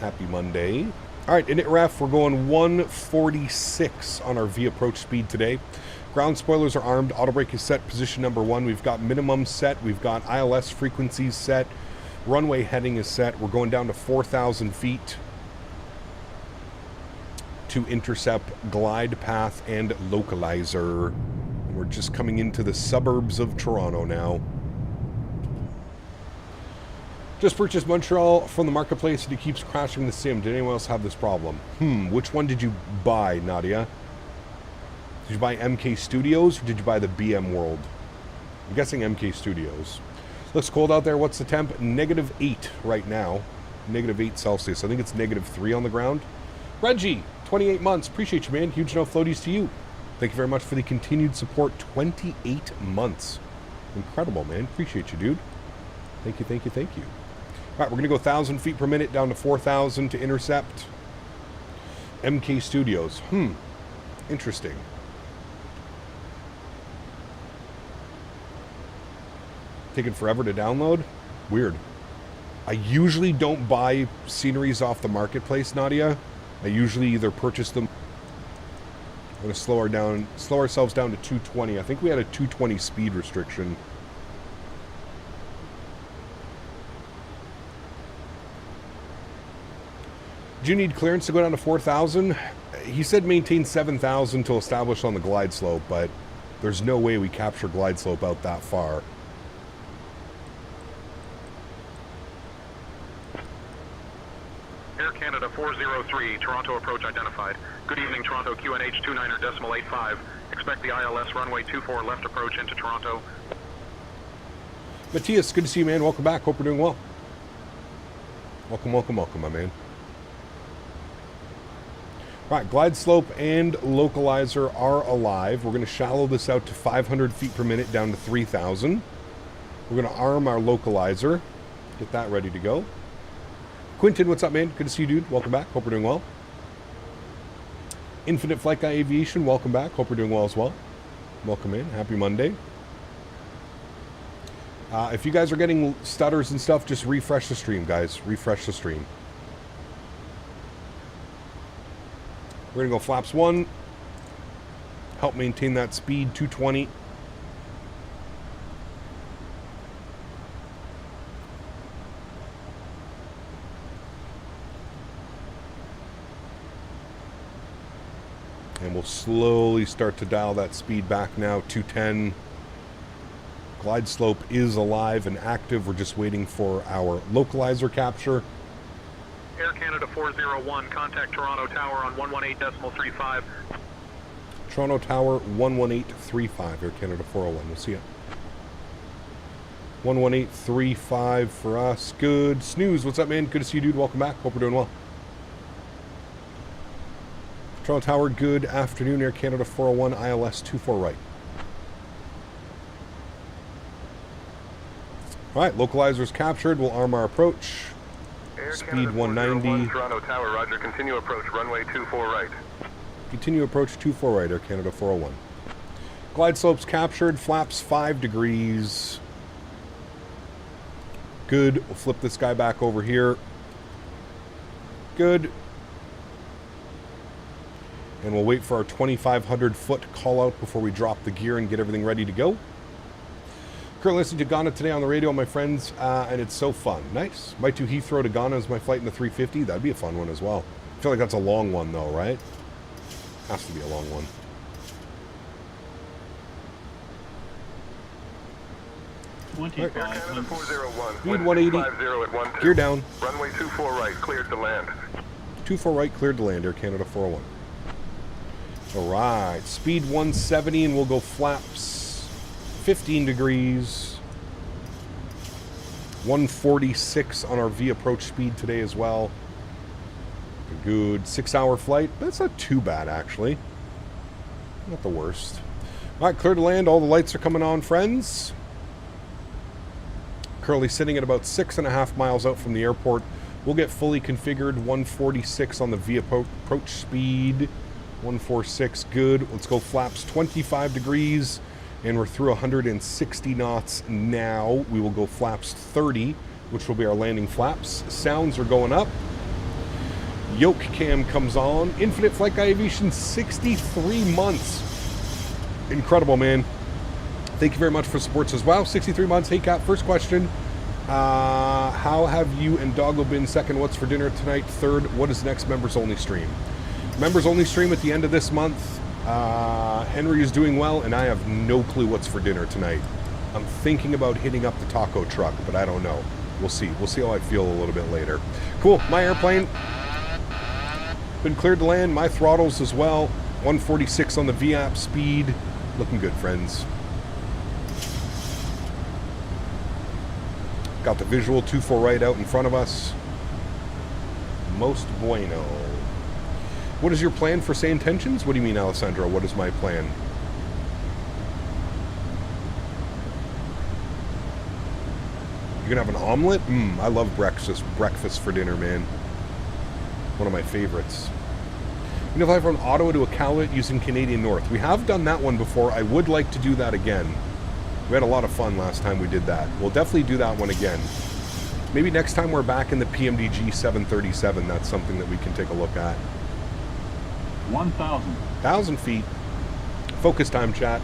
Happy Monday. All right, init ref, we're going 146 on our V approach speed today. Ground spoilers are armed. Auto brake is set, position number 1. We've got minimum set. We've got ILS frequencies set. Runway heading is set. We're going down to 4,000 feet to intercept glide path and localizer. We're just coming into the suburbs of Toronto now. Just purchased Montreal from the marketplace and it keeps crashing the sim. Did anyone else have this problem? Which one did you buy, Nadya? Did you buy MK Studios or did you buy the BM World? I'm guessing MK Studios. Looks cold out there. What's the temp? -8 right now. -8 Celsius. I think it's -3 on the ground. Reggie, 28 months. Appreciate you, man. Huge no floaties to you. Thank you very much for the continued support. 28 months. Incredible, man. Appreciate you, dude. Thank you, thank you, thank you. All right, we're going to go 1,000 feet per minute down to 4,000 to intercept MK Studios. Interesting. Taking forever to download? Weird. I usually don't buy sceneries off the marketplace, Nadya. I usually either purchase them. I'm going to slow ourselves down to 220. I think we had a 220 speed restriction. Do you need clearance to go down to 4,000? He said maintain 7,000 to establish on the glide slope, but there's no way we capture glide slope out that far. Air Canada 403, Toronto approach identified. Good evening, Toronto QNH 29.85. Expect the ILS runway 24 left approach into Toronto. Matthias, good to see you, man. Welcome back. Hope we're doing well. Welcome, welcome, welcome, my man. All right, glide slope and localizer are alive. We're going to shallow this out to 500 feet per minute down to 3,000. We're going to arm our localizer. Get that ready to go. Quinton, what's up, man? Good to see you, dude. Welcome back. Hope we're doing well. Infinite Flight Guy Aviation, welcome back. Hope we're doing well as well. Welcome in. Happy Monday. If you guys are getting stutters and stuff, just refresh the stream, guys. Refresh the stream. We're going to go flaps 1. Help maintain that speed, 220. And we'll slowly start to dial that speed back now, 210. Glide slope is alive and active. We're just waiting for our localizer capture. Air Canada 401, contact Toronto Tower on 118.35. Toronto Tower 11835, Air Canada 401. We'll see you. 11835 for us. Good. Snooze, what's up, man? Good to see you, dude. Welcome back. Hope we're doing well. Toronto Tower, good afternoon. Air Canada 401, ILS 24 right. All right, localizer's captured. We'll arm our approach. Speed 190. Toronto Tower, roger. Continue approach, runway 24 right. Continue approach 24 right, Air Canada 401. Glide slopes captured, flaps 5 degrees. Good. We'll flip this guy back over here. Good. And we'll wait for our 2,500 foot call out before we drop the gear and get everything ready to go. Currently listening to Ghana today on the radio, my friends, and it's so fun. Nice. Might do Heathrow to Ghana as my flight in the 350. That'd be a fun one as well. I feel like that's a long one though, right? Has to be a long one. Right. 180. Gear down. Runway 24 right, cleared to land. 24 right, cleared to land, Air Canada 401. Alright, speed 170 and we'll go flaps 15 degrees. 146 on our V approach speed today as well. A good 6-hour flight. That's not too bad, actually. Not the worst. Alright, clear to land. All the lights are coming on, friends. Currently sitting at about 6.5 miles out from the airport. We'll get fully configured. 146 on the V approach speed. 146, good. Let's go flaps 25 degrees. And we're through 160 knots now. We will go flaps 30, which will be our landing flaps. Sounds are going up. Yoke Cam comes on. Infinite Flight Guy Aviation, 63 months. Incredible, man. Thank you very much for supports as well. 63 months. Hey, Cat, first question. How have you and Doggo been? Second, what's for dinner tonight? Third, what is the next members only stream? Members only stream at the end of this month. Henry is doing well, and I have no clue what's for dinner tonight. I'm thinking about hitting up the taco truck, but I don't know. We'll see. We'll see how I feel a little bit later. Cool. My airplane been cleared to land. My throttles as well. 146 on the VAP speed. Looking good, friends. Got the visual 2-4 right out in front of us. Most bueno. What is your plan for SayIntentions? What do you mean, Alessandro? What is my plan? You're gonna have an omelet? I love breakfast for dinner, man. One of my favorites. You know, if I from Ottawa to Iqaluit using Canadian North. We have done that one before. I would like to do that again. We had a lot of fun last time we did that. We'll definitely do that one again. Maybe next time we're back in the PMDG 737, that's something that we can take a look at. 1,000. 1,000 feet. Focus time, chat.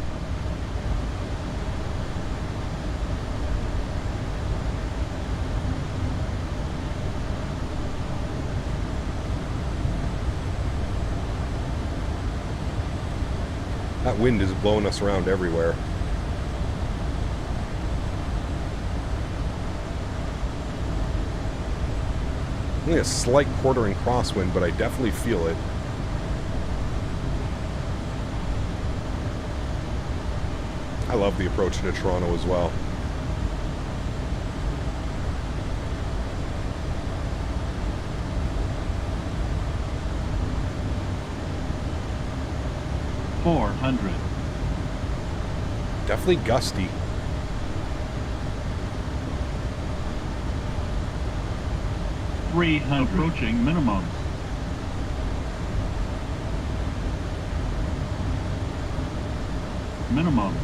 That wind is blowing us around everywhere. Only a slight quartering crosswind, but I definitely feel it. I love the approach to Toronto as well. $400. Definitely gusty. $300. Approaching minimums. Minimums.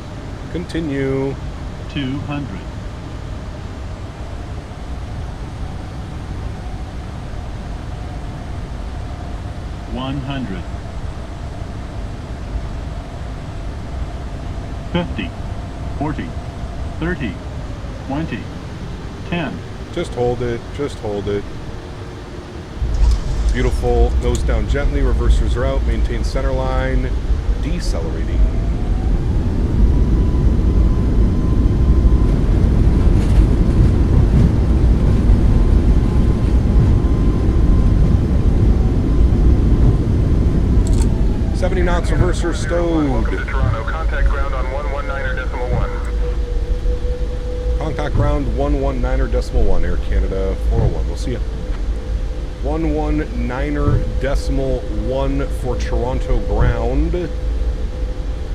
Continue. 200. $100. 50. 40. 30. 20. 10. Just hold it. Just hold it. Beautiful. Nose down gently. Reversers are out. Maintain center line. Decelerating. .70 knots. Reverser stowed. Welcome to Toronto. Contact ground on 119.1. Contact ground 119.1. Air Canada 401. We'll see you. 119.1 for Toronto ground.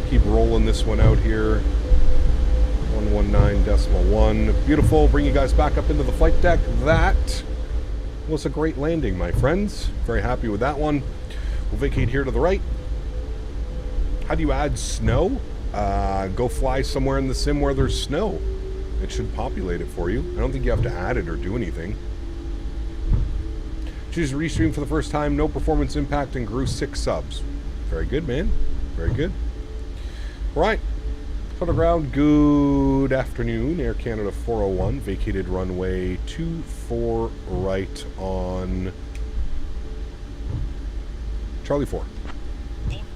Keep rolling this one out here. 119.1. Beautiful. Bring you guys back up into the flight deck. That was a great landing, my friends. Very happy with that one. We'll vacate here to the right. How do you add snow? Go fly somewhere in the sim where there's snow. It should populate it for you. I don't think you have to add it or do anything. Choose to restream for the first time. No performance impact and grew 6 subs. Very good, man. Very good. All right. On the ground, good afternoon. Air Canada 401. Vacated runway 24 right on Charlie 4. Bundle up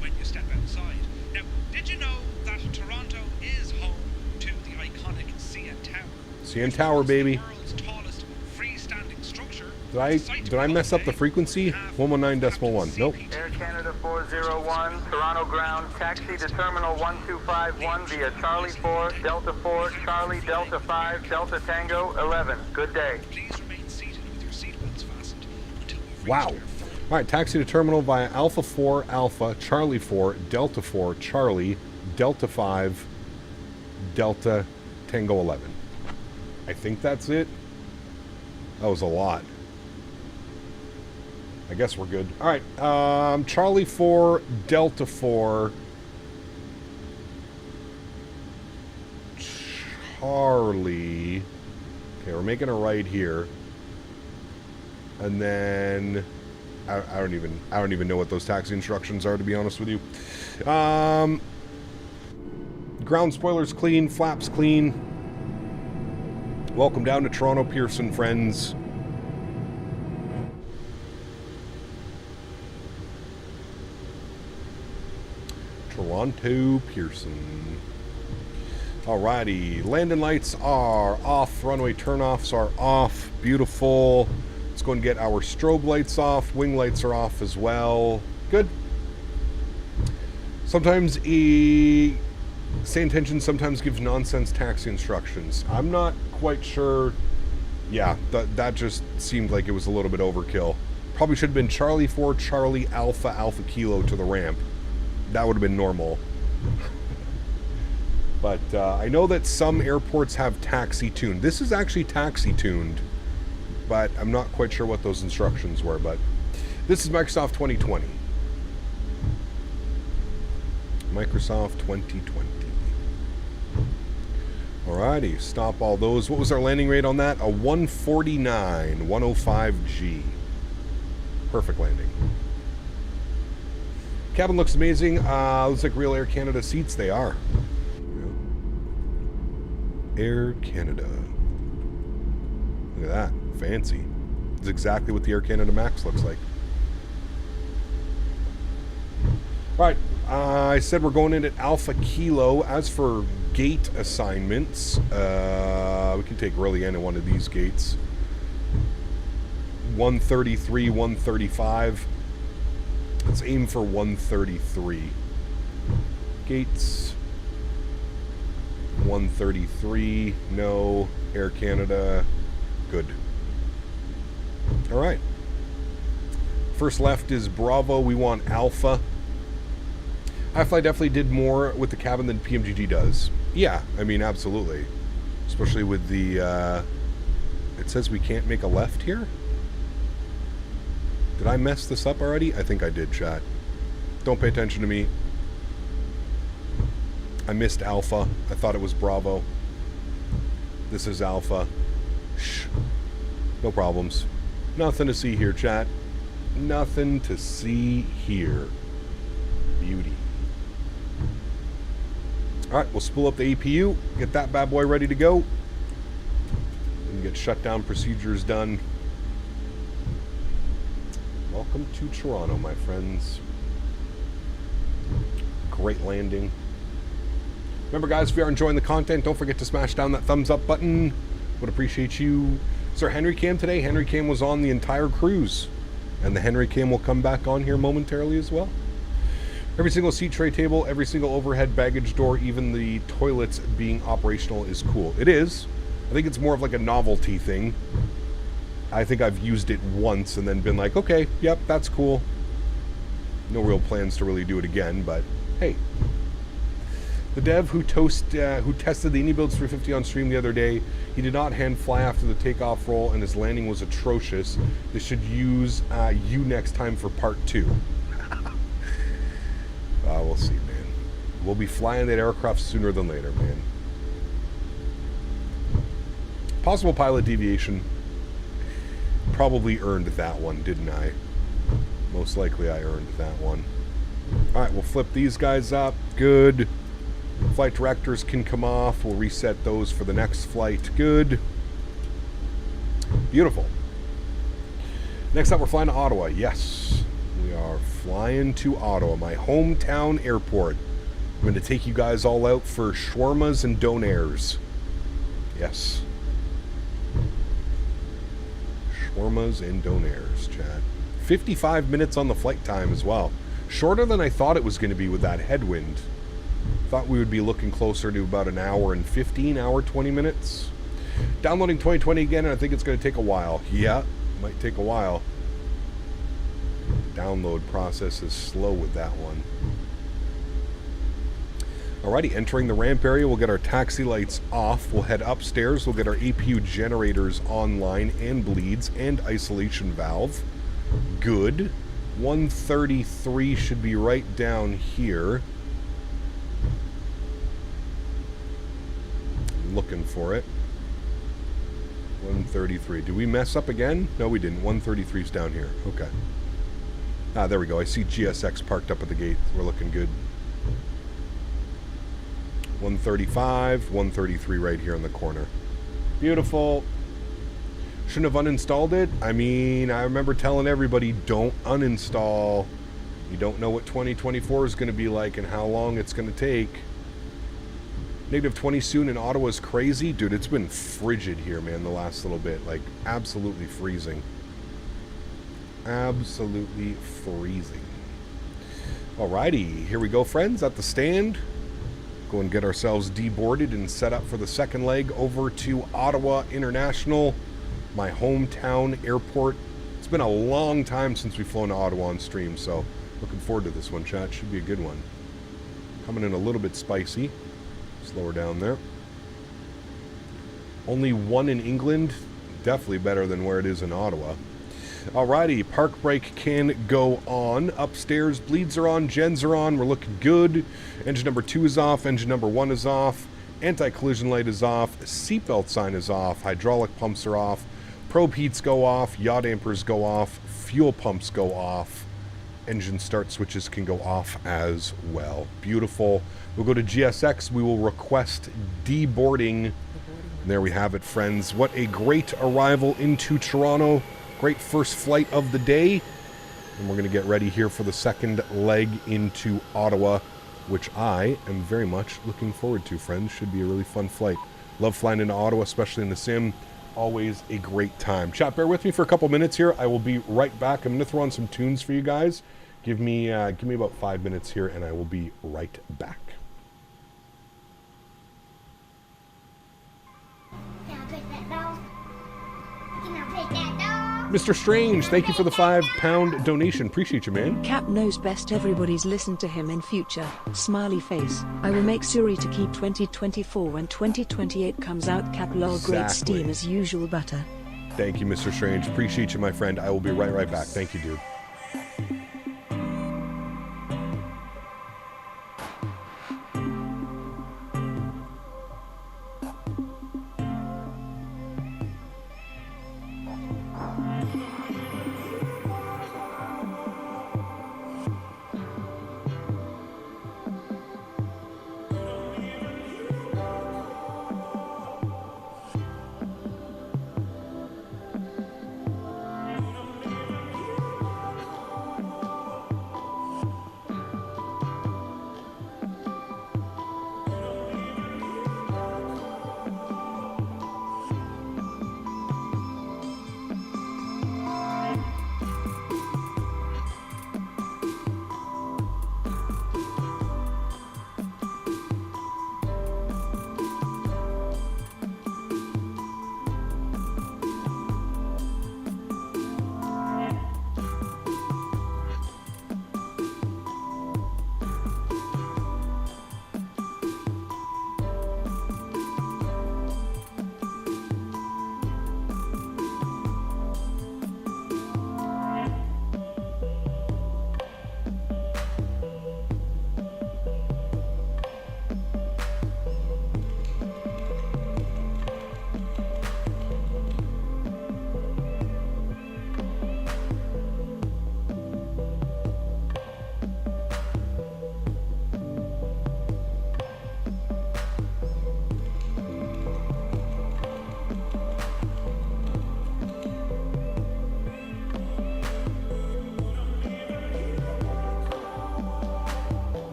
when you step outside. Now, did you know that Toronto is home to the iconic CN Tower? CN Tower, baby. The world's tallest freestanding structure. Did I mess up the frequency? 119.1. Nope. Air Canada 401, Toronto ground, taxi to Terminal 1251 via Charlie 4, Delta 4, Charlie, Delta 5, Delta Tango 11. Good day. Please remain seated with your seatbelts fastened until we've Wow. reached your All right, taxi to terminal via Alpha 4, Alpha, Charlie 4, Delta 4, Charlie, Delta 5, Delta, Tango 11. I think that's it. That was a lot. I guess we're good. All right, Charlie 4, Delta 4, Charlie. Okay, we're making a right here. And then I don't even know what those taxi instructions are, to be honest with you. Ground spoilers clean, flaps clean. Welcome down to Toronto, Pearson, friends. Toronto, Pearson. Alrighty, landing lights are off, runway turnoffs are off, beautiful. Let's go and get our strobe lights off, wing lights are off as well. Good. Sometimes SayIntentions sometimes gives nonsense taxi instructions. I'm not quite sure. Yeah, that just seemed like it was a little bit overkill. Probably should have been Charlie 4, Charlie Alpha, Alpha Kilo to the ramp. That would have been normal. But I know that some airports have taxi tuned. This is actually taxi tuned, but I'm not quite sure what those instructions were. But this is Microsoft 2020. Microsoft 2020. Alrighty, stop all those. What was our landing rate on that? A 149, 105G. Perfect landing. Cabin looks amazing. Looks like real Air Canada seats. They are. Air Canada. Look at that. Fancy. It's exactly what the Air Canada MAX looks like. Alright. I said we're going in at Alpha Kilo. As for gate assignments, we can take really any one of these gates. 133, 135. Let's aim for 133. Gates. 133. No. Air Canada. Good. Alright. First left is Bravo. We want Alpha. iFly definitely did more with the cabin than PMGG does. Yeah, I mean, absolutely. Especially with the, it says we can't make a left here? Did I mess this up already? I think I did, chat. Don't pay attention to me. I missed Alpha. I thought it was Bravo. This is Alpha. Shh. No problems. Nothing to see here, chat. Nothing to see here. Beauty. Alright, we'll spool up the APU, get that bad boy ready to go, and get shutdown procedures done. Welcome to Toronto, my friends. Great landing. Remember, guys, if you are enjoying the content, don't forget to smash down that thumbs up button. Would appreciate you. Is there Henry Cam today? Henry Cam was on the entire cruise, and the Henry Cam will come back on here momentarily as well. Every single seat tray table, every single overhead baggage door, even the toilets being operational is cool. It is. I think it's more of like a novelty thing. I think I've used it once and then been like, okay, yep, that's cool. No real plans to really do it again, but hey. The dev who tested the AnyBuilds 350 on stream the other day, he did not hand fly after the takeoff roll and his landing was atrocious. They should use you next time for part 2. We'll see, man. We'll be flying that aircraft sooner than later, man. Possible pilot deviation. Probably earned that one, didn't I? Most likely I earned that one. Alright, we'll flip these guys up. Good. Flight directors can come off. We'll reset those for the next flight. Good. Beautiful. Next up, we're flying to Ottawa. Yes. We are flying to Ottawa, my hometown airport. I'm going to take you guys all out for shawarmas and donairs. Yes. Shawarmas and donairs, chat. 55 minutes on the flight time as well. Shorter than I thought it was going to be with that headwind. Thought we would be looking closer to about an hour and 15, hour 20 minutes. Downloading 2020 again, and I think it's going to take a while. Yeah, might take a while. Download process is slow with that one. Alrighty, entering the ramp area, we'll get our taxi lights off. We'll head upstairs. We'll get our APU generators online and bleeds and isolation valve. Good. 133 should be right down here. I'm looking for it. 133. Did we mess up again? No, we didn't. 133's down here. Okay. Ah, there we go. I see GSX parked up at the gate. We're looking good. 135, 133 right here in the corner. Beautiful. Shouldn't have uninstalled it. I mean, I remember telling everybody, don't uninstall. You don't know what 2024 is going to be like and how long it's going to take. -20 soon in Ottawa is crazy. Dude, it's been frigid here, man, the last little bit. Like, absolutely freezing. Absolutely freezing. Alrighty, here we go, friends, at the stand. Go and get ourselves deboarded and set up for the second leg over to Ottawa International, my hometown airport. It's been a long time since we've flown to Ottawa on stream, so looking forward to this one, chat. Should be a good one. Coming in a little bit spicy. Slower down there. Only one in England. Definitely better than where it is in Ottawa. Alrighty, park brake can go on. Upstairs, bleeds are on, gens are on. We're looking good. Engine number 2 is off. Engine number 1 is off. Anti-collision light is off. Seatbelt sign is off. Hydraulic pumps are off. Probe heats go off. Yaw dampers go off. Fuel pumps go off. Engine start switches can go off as well. Beautiful. We'll go to GSX. We will request deboarding. And there we have it, friends. What a great arrival into Toronto. Great first flight of the day. And we're going to get ready here for the second leg into Ottawa, which I am very much looking forward to, friends. Should be a really fun flight. Love flying into Ottawa, especially in the sim. Always a great time. Chat, bear with me for a couple minutes here. I will be right back. I'm going to throw on some tunes for you guys. Give me about 5 minutes here, and I will be right back. Mr. Strange, thank you for the £5 donation. Appreciate you, man. Cap knows best. Everybody's listened to him in future. Smiley face. I will make Suri to keep 2024 when 2028 comes out. Cap lol. Great steam as usual. Butter. Thank you, Mr. Strange. Appreciate you, my friend. I will be right back. Thank you, dude.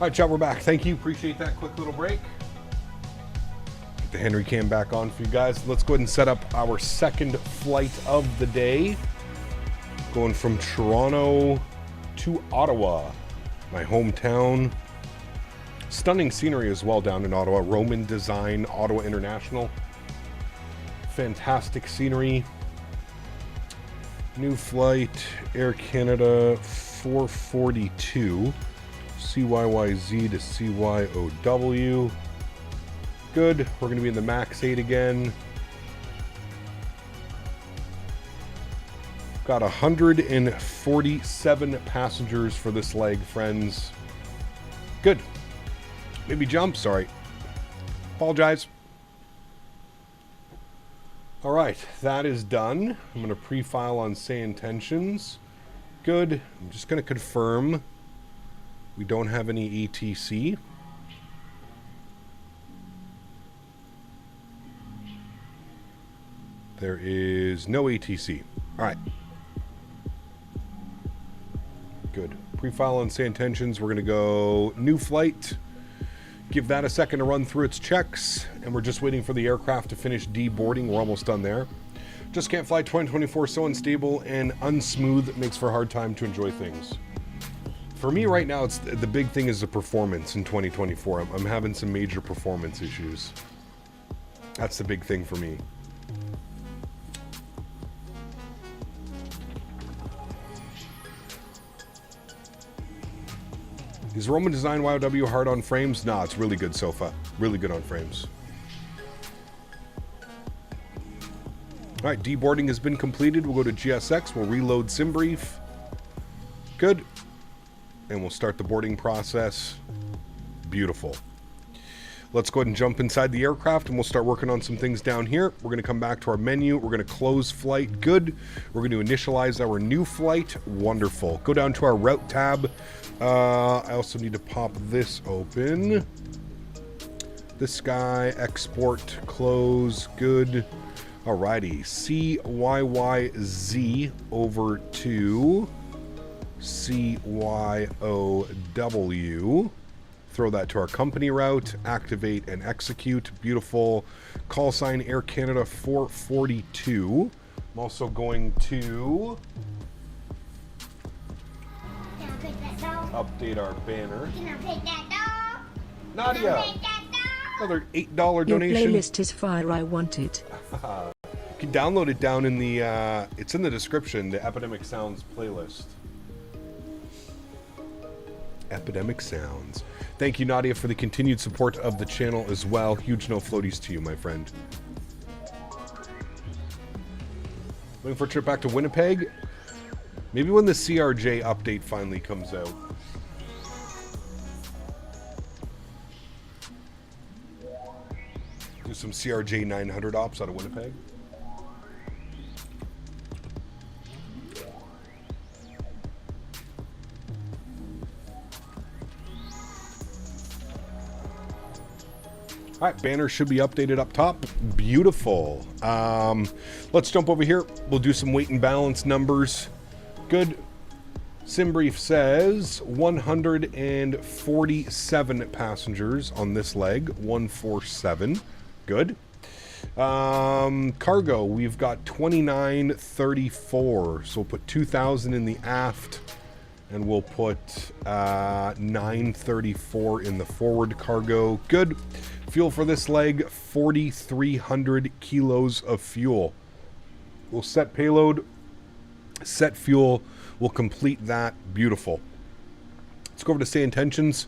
right, chat, we're back. Thank you. Appreciate that quick little break. Get the Henry cam back on for you guys. Let's go ahead and set up our second flight of the day. Going from Toronto to Ottawa, my hometown. Stunning scenery as well down in Ottawa. Roman design, Ottawa International. Fantastic scenery. New flight, Air Canada 442, CYYZ to CYOW. Good. We're going to be in the MAX8 again. Got 147 passengers for this leg, friends. Good. Maybe jump, sorry. Apologize. All right, that is done. I'm going to pre-file on SayIntentions. Good. I'm just going to confirm we don't have any ATC. There is no ATC. All right. Good. Pre-file on SayIntentions. We're going to go new flight. Give that a second to run through its checks, and we're just waiting for the aircraft to finish deboarding. We're almost done there. Just can't fly 2024, so unstable and unsmooth. It makes for a hard time to enjoy things. For me right now, it's the big thing is the performance in 2024. I'm having some major performance issues. That's the big thing for me. Is Roman design YOW hard on frames? Nah, it's really good so far. Really good on frames. All right, deboarding has been completed. We'll go to GSX. We'll reload SimBrief. Good. And we'll start the boarding process. Beautiful. Let's go ahead and jump inside the aircraft and we'll start working on some things down here. We're going to come back to our menu. We're going to close flight. Good. We're going to initialize our new flight. Wonderful. Go down to our route tab. I also need to pop this open. This guy, export, close, good. Alrighty, CYYZ over to CYOW. Throw that to our company route, activate and execute. Beautiful. Call sign Air Canada 442. I'm also going to update our banner. Nadya! Another $8 donation. Your playlist is fire, I want it. You can download it down in the, it's in the description, the Epidemic Sounds playlist. Epidemic Sounds. Thank you, Nadya, for the continued support of the channel as well. Huge no floaties to you, my friend. Looking for a trip back to Winnipeg? Maybe when the CRJ update finally comes out. Do some CRJ 900 ops out of Winnipeg. All right, banner should be updated up top. Beautiful. Let's jump over here. We'll do some weight and balance numbers. Good. SimBrief says 147 passengers on this leg. 147. Good. Cargo, we've got 2934. So we'll put 2,000 in the aft. And we'll put 934 in the forward cargo. Good. Fuel for this leg, 4,300 kilos of fuel. We'll set payload, set fuel. We'll complete that. Beautiful. Let's go over to SayIntentions.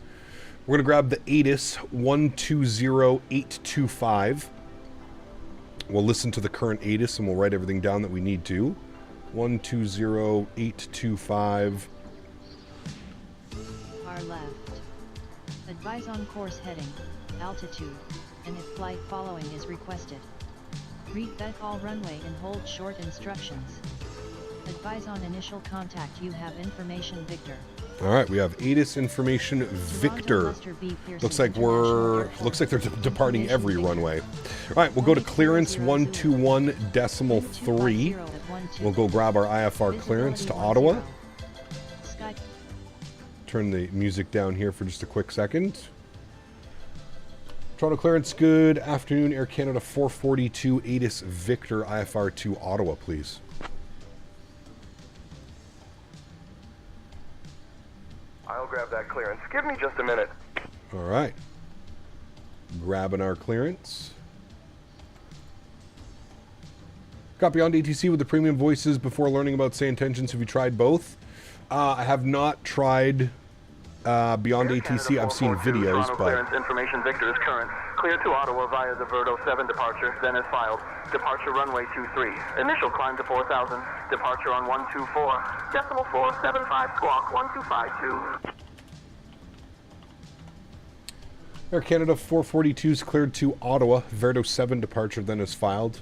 We're going to grab the ATIS 120825. We'll listen to the current ATIS and we'll write everything down that we need to. 120825. Far left. Advise on course heading, altitude, and if flight following is requested. Read that all runway and hold short instructions. Advise on initial contact. You have information Victor. All right, we have ATIS information Victor. Looks like they're departing every runway. All right, we'll go to clearance 121.3. We'll go grab our IFR clearance to Ottawa. turn the music down here for just a quick second. Toronto clearance, good afternoon. Air Canada 442 ATIS Victor IFR 2 Ottawa, please. I'll grab that clearance. Give me just a minute. All right. Grabbing our clearance. Got Beyond ATC with the premium voices before learning about SayIntentions. Have you tried both? I have not tried Beyond ATC. I've seen videos, but... Clearance information Victor is current. Clear to Ottawa via the Verdo 7 departure, then as filed. Departure runway 23. Initial climb to 4,000. Departure on 124. Decimal 475 squawk 1252. Air Canada 442 is cleared to Ottawa. Verdo 7 departure, then as filed.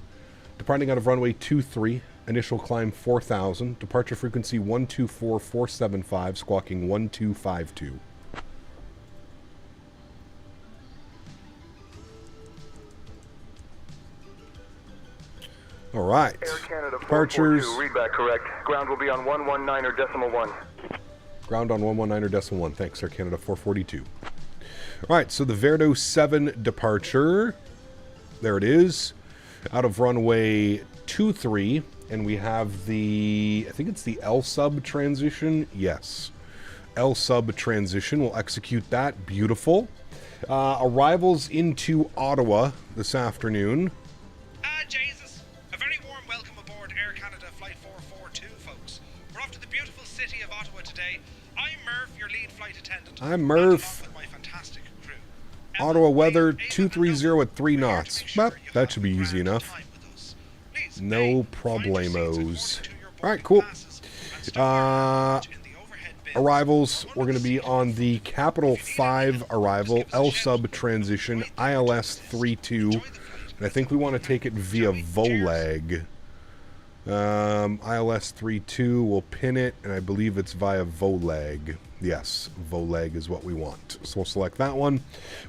Departing out of runway 23. Initial climb 4,000. Departure frequency 124475, squawking 1252. All right. Air Canada Departures. 442, read back correct. Ground will be on 119 or decimal 1. Ground on 119 or decimal 1. Thanks, Air Canada 442. All right, so the Verdo 7 departure. There it is. Out of runway 23. And we have the, I think it's the L-sub transition. Yes. L-sub transition. We'll execute that. Beautiful. Arrivals into Ottawa this afternoon. Jesus. A very warm welcome aboard Air Canada Flight 442, folks. We're off to the beautiful city of Ottawa today. I'm Murph, your lead flight attendant. I'm Murph. With my fantastic crew. Ottawa weather 230 at 3 knots. Well, that should be easy enough. No problemos. All right, cool. Arrivals, we're going to be on the Capital 5 arrival, L-sub transition, ILS 32, and I think we want to take it via VOLAG. ILS 32, we'll pin it, and I believe it's via VOLAG. Yes, VOLAG is what we want. So we'll select that one.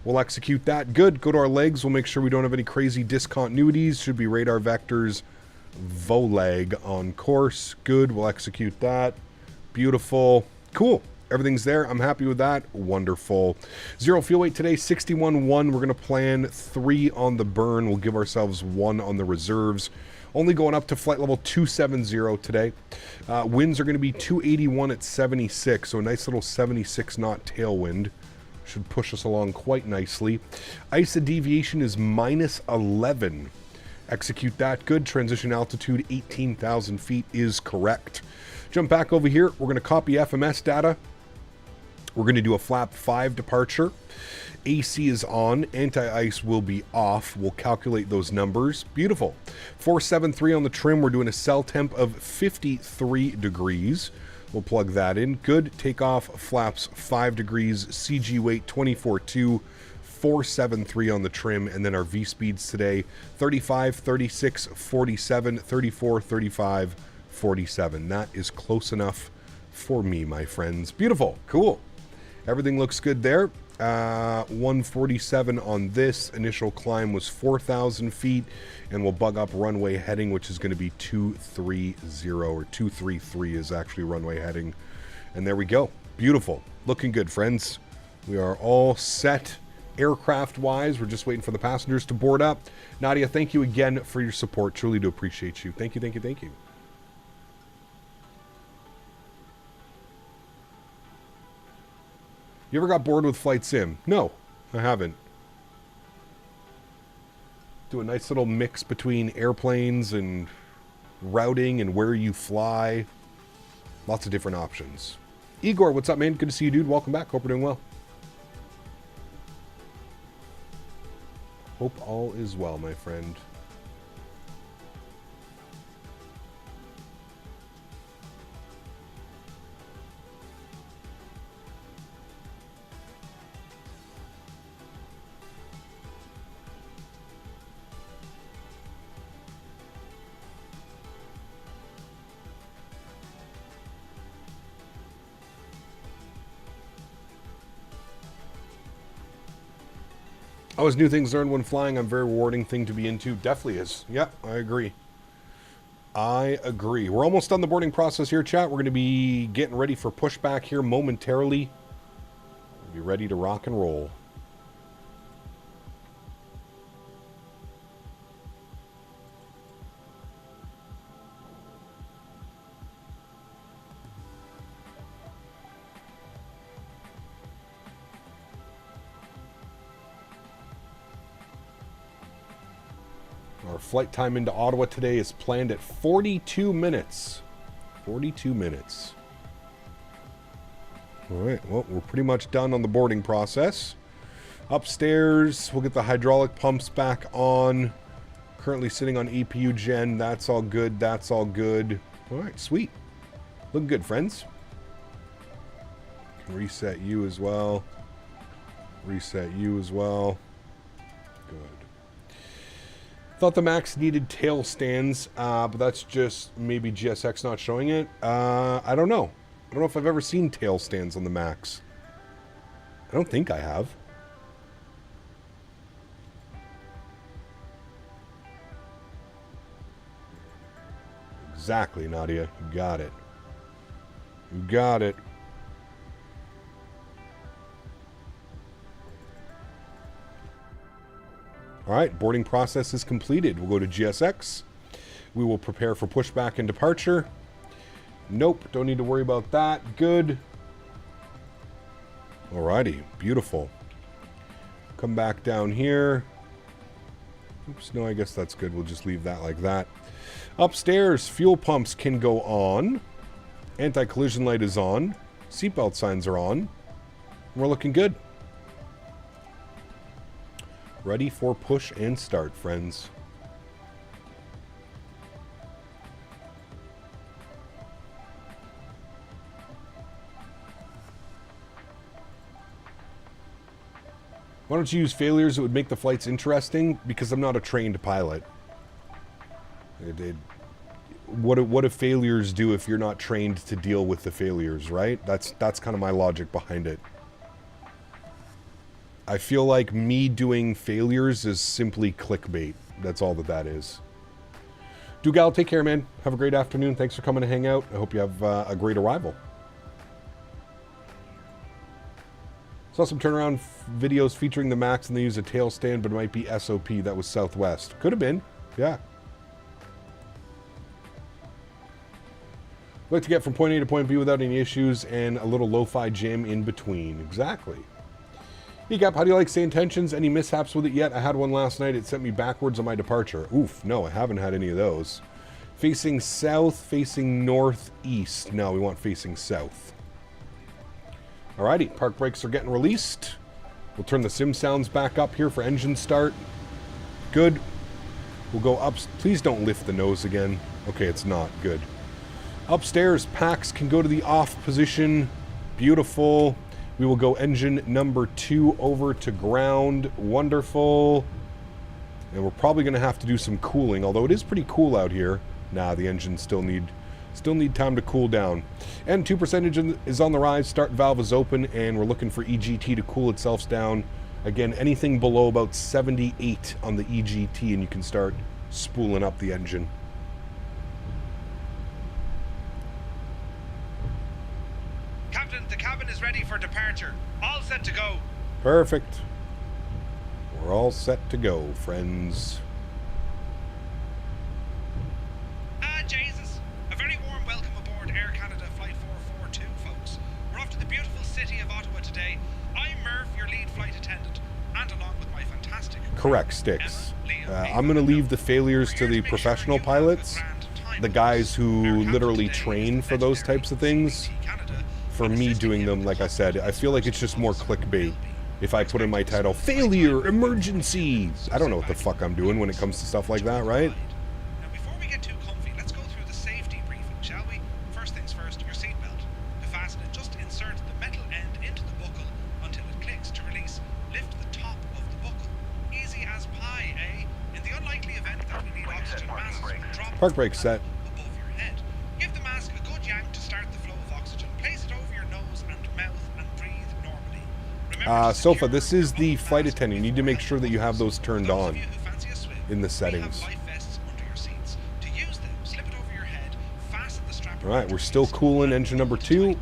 We'll execute that. Good. Go to our legs. We'll make sure we don't have any crazy discontinuities. Should be radar vectors VOLAG on course. Good. We'll execute that. Beautiful. Cool. Everything's there. I'm happy with that. Wonderful. 0 fuel weight today, 61.1. We're going to plan 3 on the burn. We'll give ourselves 1 on the reserves. Only going up to flight level 270 today. Winds are going to be 281 at 76, so a nice little 76 knot tailwind. Should push us along quite nicely. ISA deviation is minus 11. Execute that. Good. Transition altitude 18,000 feet is correct. Jump back over here. We're going to copy FMS data. We're going to do a flap 5 departure. AC is on. Anti-ice will be off. We'll calculate those numbers. Beautiful. 473 on the trim. We're doing a cell temp of 53 degrees. We'll plug that in. Good. Takeoff flaps 5 degrees. CG weight 24.2. 473 on the trim. And then our V speeds today 35, 36, 47, 34, 35, 47. That is close enough for me, my friends. Beautiful. Cool. Everything looks good there. 147 on this. Initial climb was 4,000 feet, and we'll bug up runway heading, which is going to be 230 or 233 is actually runway heading. And there we go. Beautiful. Looking good, friends. We are all set aircraft-wise. We're just waiting for the passengers to board up. Nadya, thank you again for your support. Truly do appreciate you. Thank you, thank you, thank you. You ever got bored with Flight Sim? No, I haven't. Do a nice little mix between airplanes and routing and where you fly. Lots of different options. Igor, what's up, man? Good to see you, dude. Welcome back. Hope you're doing well. Hope all is well, my friend. Always new things learned when flying. I'm very rewarding thing to be into. Definitely is. Yep, I agree. I agree. We're almost done the boarding process here, chat. We're going to be getting ready for pushback here momentarily. Be ready to rock and roll. Our flight time into Ottawa today is planned at 42 minutes. 42 minutes. All right, well, we're pretty much done on the boarding process. Upstairs, we'll get the hydraulic pumps back on. Currently sitting on EPU gen. That's all good. That's all good. All right, sweet. Looking good, friends. Can reset you as well. Reset you as well. Good. Thought the Max needed tail stands, but that's just maybe GSX not showing it. I don't know. I don't know if I've ever seen tail stands on the Max. I don't think I have. Exactly, Nadya. You got it. You got it. All right, boarding process is completed. We'll go to GSX. We will prepare for pushback and departure. Nope, don't need to worry about that. Good. Alrighty, beautiful. Come back down here. Oops, no, I guess that's good. We'll just leave that like that. Upstairs, fuel pumps can go on. Anti-collision light is on. Seatbelt signs are on. We're looking good. Ready for push and start, friends. Why don't you use failures that would make the flights interesting? Because I'm not a trained pilot. What do failures do if you're not trained to deal with the failures, right? That's kind of my logic behind it. I feel like me doing failures is simply clickbait. That's all that is. Dougal, take care, man. Have a great afternoon. Thanks for coming to hang out. I hope you have a great arrival. Saw some turnaround videos featuring the Max and they use a tail stand, but it might be SOP. That was Southwest. Could have been. Yeah. Like to get from point A to point B without any issues and a little lo-fi jam in between. Exactly. Gap, how do you like SayIntentions? Any mishaps with it yet? I had one last night. It sent me backwards on my departure. Oof, no, I haven't had any of those. Facing south, facing northeast. No, we want facing south. Alrighty, park brakes are getting released. We'll turn the sim sounds back up here for engine start. Good. We'll go up. Please don't lift the nose again. Okay, it's not. Good. Upstairs, packs can go to the off position. Beautiful. We will go engine number 2 over to ground. Wonderful. And we're probably going to have to do some cooling, although it is pretty cool out here. Nah, the engines still need time to cool down. And 2% is on the rise. Start valve is open, and we're looking for EGT to cool itself down. Again, anything below about 78 on the EGT, and you can start spooling up the engine. Captain, the cabin is ready for departure. All set to go. Perfect. We're all set to go, friends. Jesus. A very warm welcome aboard Air Canada Flight 442, folks. We're off to the beautiful city of Ottawa today. I'm Murph, your lead flight attendant, and along with my fantastic... Correct, Sticks. I'm going to leave the failures to the professional pilots, the guys who literally train for those types of things. For me doing them, like I said, I feel like it's just more clickbait if I put in my title, Failure Emergency. I don't know what the fuck I'm doing when it comes to stuff like that, right? Now, before we get too comfy, let's go through the safety briefing, shall we? First things first, your seatbelt. To fasten it, just insert the metal end into the buckle until it clicks. To release, lift the top of the buckle. Easy as pie, eh? In the unlikely event that we need oxygen masks, drop park brake set. Above your head. Give the mask a good yank to start the flow of oxygen. Place it over your nose and mouth and breathe normally. Sofa, this is the flight attendant. You need to make sure that you have those turned on in the settings. Alright, we're still cooling engine number 2.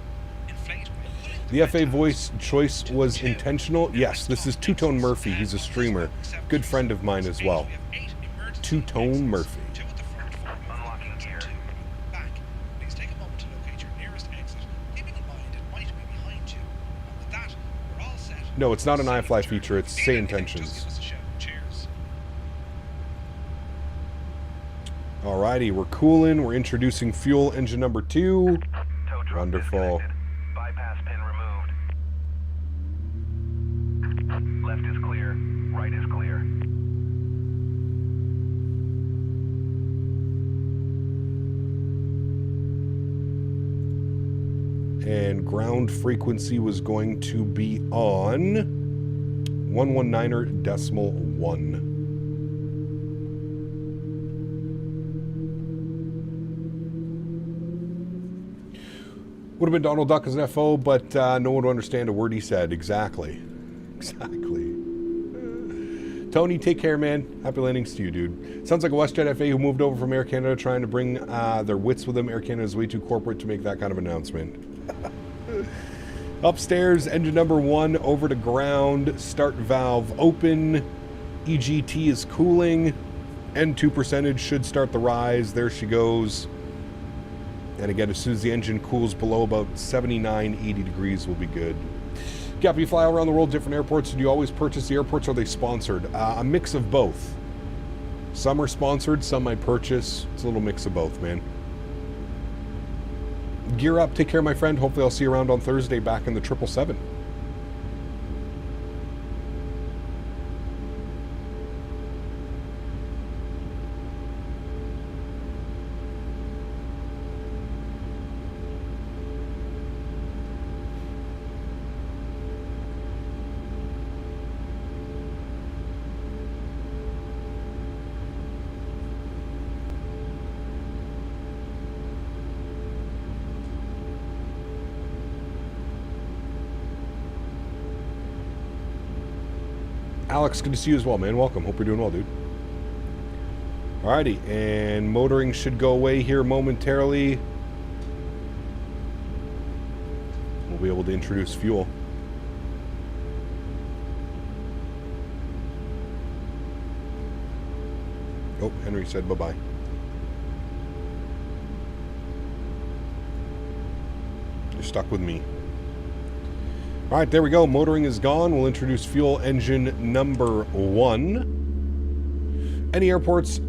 The FA voice choice was intentional. Yes, this is Two-Tone Murphy. He's a streamer. Good friend of mine as well. Two-Tone Murphy. No, it's not an iFly feature. It's SayIntentions. Alrighty, we're cooling. We're introducing fuel engine number 2. Wonderful. Bypass pin removed. Left is clear. Right is clear. And ground frequency was going to be on 119.1. Would have been Donald Duck as an FO, but no one would understand a word he said. Exactly. Exactly. Tony, take care, man. Happy landings to you, dude. Sounds like a WestJet FA who moved over from Air Canada trying to bring their wits with them. Air Canada is way too corporate to make that kind of announcement. Upstairs, engine number 1 over to ground. Start valve open. EGT is cooling. N2 percentage should start the rise. There she goes. And again, as soon as the engine cools below about 79, 80 degrees, will be good. Gap, you fly all around the world, different airports. Do you always purchase the airports, or are they sponsored? A mix of both. Some are sponsored, some I purchase. It's a little mix of both, man. Gear up. Take care, my friend. Hopefully I'll see you around on Thursday back in the 777. Alex, good to see you as well, man. Welcome. Hope you're doing well, dude. Alrighty, and motoring should go away here momentarily. We'll be able to introduce fuel. Oh, Henry said bye-bye. You're stuck with me. All right, there we go. Motoring is gone. We'll introduce fuel engine number 1. Any airports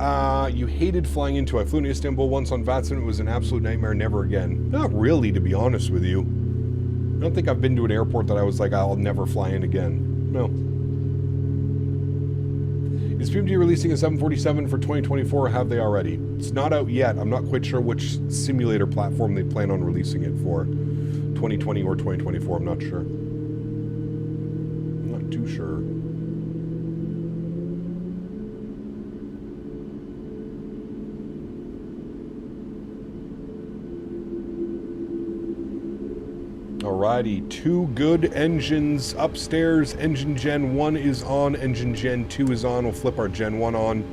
you hated flying into? I flew into Istanbul once on Faten. It was an absolute nightmare. Never again. Not really, to be honest with you. I don't think I've been to an airport that I was like, I'll never fly in again. No. Is PMG releasing a 747 for 2024, or have they already? It's not out yet. I'm not quite sure which simulator platform they plan on releasing it for. 2020 or 2024, I'm not sure. Too sure. Alrighty, 2 good engines upstairs. Engine Gen 1 is on, engine Gen 2 is on. We'll flip our Gen 1 on.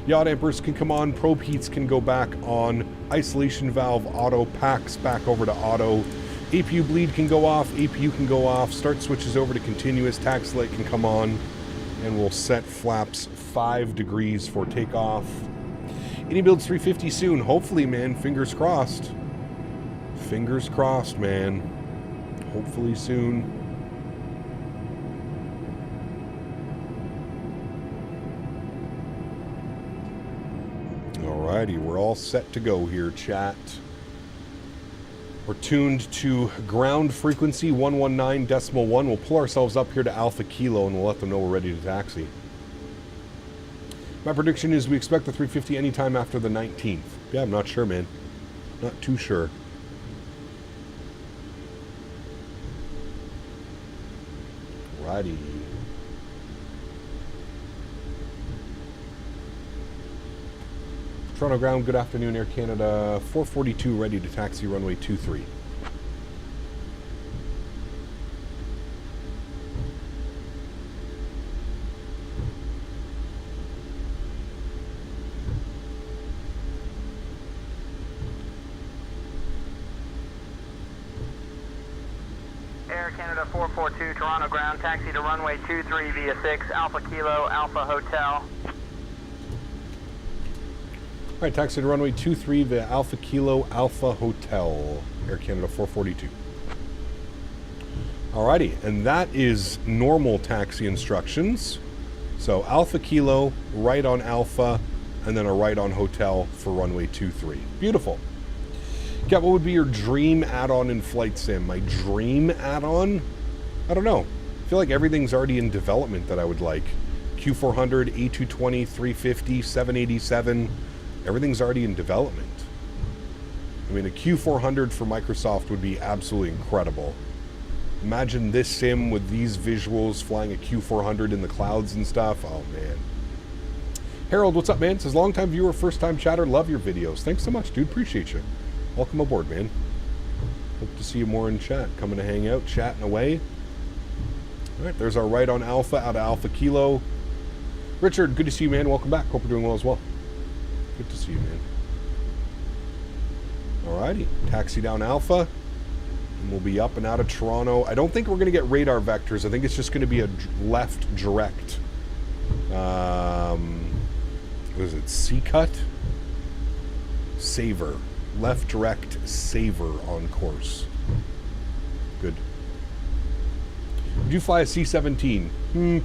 Yacht Ampers can come on, probe heats can go back on, isolation valve auto, packs back over to auto. APU bleed can go off, APU can go off, start switches over to continuous, tax light can come on, and we'll set flaps 5 degrees for takeoff. Any builds 350 soon, hopefully, man, fingers crossed. Fingers crossed, man. Hopefully soon. Alrighty, we're all set to go here, chat. We're tuned to ground frequency 119.1. We'll pull ourselves up here to Alpha Kilo and we'll let them know we're ready to taxi. My prediction is we expect the 350 anytime after the 19th. Yeah, I'm not sure, man. Not too sure. Alrighty. Toronto ground, good afternoon, Air Canada 442, ready to taxi runway 23. Air Canada 442, Toronto ground, taxi to runway 23 via 6, Alpha Kilo, Alpha Hotel. All right, taxi to runway 23 via Alpha Kilo, Alpha Hotel, Air Canada 442. Alrighty, and that is normal taxi instructions. So Alpha Kilo, right on Alpha, and then a right on Hotel for runway 23. Beautiful. Yeah, what would be your dream add-on in Flight Sim? My dream add-on? I don't know. I feel like everything's already in development that I would like. Q400, A220, 350, 787. Everything's already in development. I mean, a Q400 for Microsoft would be absolutely incredible. Imagine this sim with these visuals, flying a Q400 in the clouds and stuff. Oh, man. Harold, what's up, man? It says, long-time viewer, first-time chatter. Love your videos. Thanks so much, dude. Appreciate you. Welcome aboard, man. Hope to see you more in chat. Coming to hang out, chatting away. All right, there's our right on Alpha out of Alpha Kilo. Richard, good to see you, man. Welcome back. Hope you're doing well as well. Good to see you, man. Alrighty, taxi down Alpha, and we'll be up and out of Toronto. I don't think we're going to get radar vectors. I think it's just going to be a left direct. What is it? C-cut? Saver. Left direct saver on course. Good. Would you fly a C-17?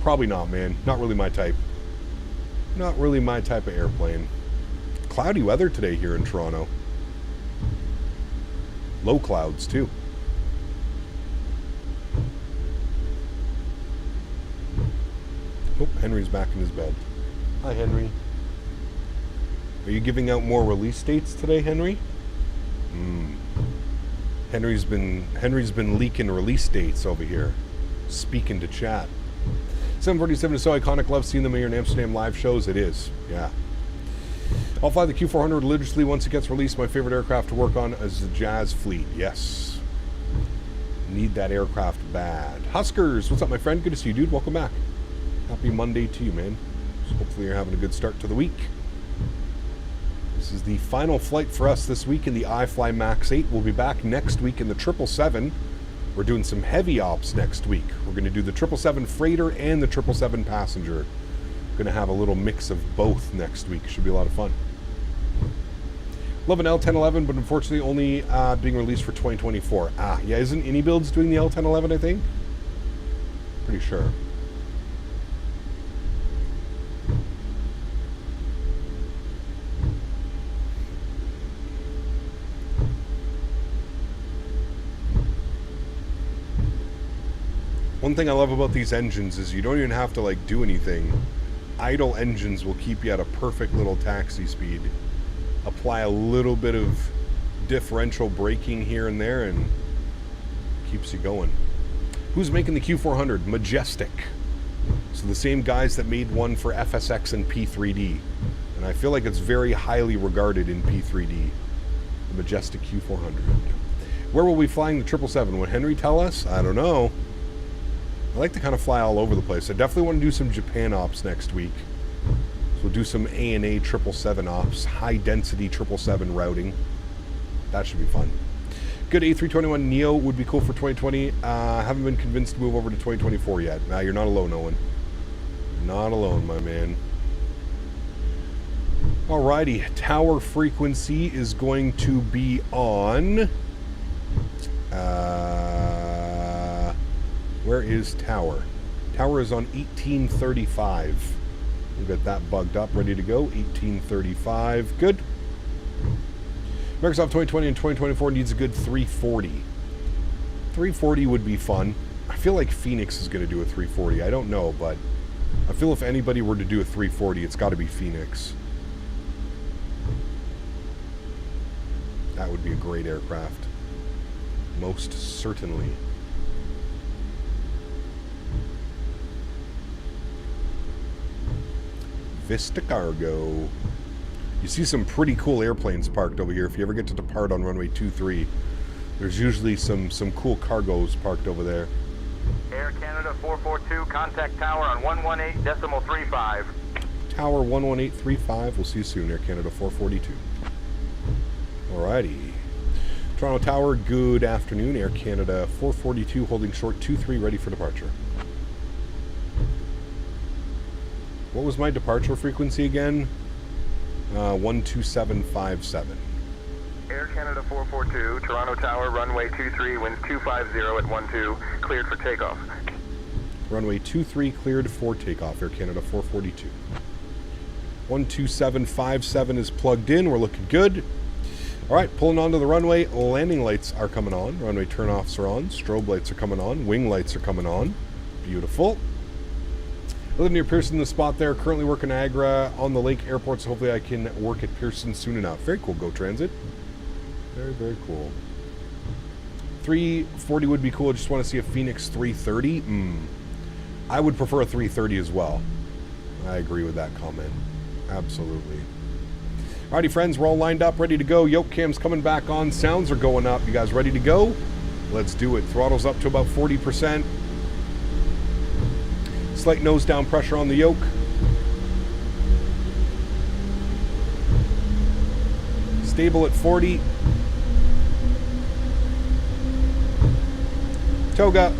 Probably not, man. Not really my type. Not really my type of airplane. Cloudy weather today here in Toronto. Low clouds, too. Oh, Henry's back in his bed. Hi, Henry. Are you giving out more release dates today, Henry? Henry's been leaking release dates over here. Speaking to chat. 747 is so iconic. Love seeing them here in Amsterdam live shows. It is, yeah. I'll fly the Q400 religiously once it gets released. My favorite aircraft to work on is the Jazz Fleet. Yes. Need that aircraft bad. Huskers, what's up, my friend? Good to see you, dude. Welcome back. Happy Monday to you, man. So hopefully you're having a good start to the week. This is the final flight for us this week in the iFly MAX8. We'll be back next week in the 777. We're doing some heavy ops next week. We're going to do the 777 freighter and the 777 passenger. Going to have a little mix of both next week. Should be a lot of fun. Love an L1011, but unfortunately only being released for 2024. Yeah, isn't AnyBuilds doing the L1011, I think? Pretty sure. One thing I love about these engines is you don't even have to like do anything. Idle engines will keep you at a perfect little taxi speed. Apply a little bit of differential braking here and there and keeps you going. Who's making the Q400? Majestic. So the same guys that made one for FSX and P3D. And I feel like it's very highly regarded in P3D. The Majestic Q400. Where will we be flying the 777? Would Henry tell us? I don't know. I like to kind of fly all over the place. I definitely want to do some Japan ops next week. So we'll do some ANA 777 ops, high density 777 routing. That should be fun. Good. A321 Neo would be cool for 2020. Haven't been convinced to move over to 2024 yet. Nah, you're not alone, Owen. Not alone, my man. Alrighty, tower frequency is going to be on... where is tower? Tower is on 1835. We'll get that bugged up, ready to go. 1835. Good. Microsoft 2020 and 2024 needs a good 340. 340 would be fun. I feel like Phoenix is going to do a 340. I don't know, but I feel if anybody were to do a 340, it's got to be Phoenix. That would be a great aircraft. Most certainly. Vista Cargo. You see some pretty cool airplanes parked over here. If you ever get to depart on runway 23, there's usually some cool cargos parked over there. Air Canada 442, contact tower on 118.35. Tower 11835. We'll see you soon, Air Canada 442. Alrighty. Toronto Tower, good afternoon. Air Canada 442 holding short 23 ready for departure. What was my departure frequency again? 12757. Air Canada 442, Toronto Tower, runway 23, winds 250 at 12, cleared for takeoff. Runway 23 cleared for takeoff, Air Canada 442. 12757 is plugged in, we're looking good. Alright, pulling onto the runway, landing lights are coming on, runway turnoffs are on, strobe lights are coming on, wing lights are coming on. Beautiful. I live near Pearson, the spot there, currently working Niagara on the lake airport, so hopefully I can work at Pearson soon enough. Very cool, Go Transit. Very, very cool. 340 would be cool, I just want to see a Phoenix 330. I would prefer a 330 as well. I agree with that comment. Absolutely. Alrighty, friends, we're all lined up, ready to go. Yoke cam's coming back on. Sounds are going up. You guys ready to go? Let's do it. Throttle's up to about 40%. Slight nose down pressure on the yoke. Stable at 40. Toga.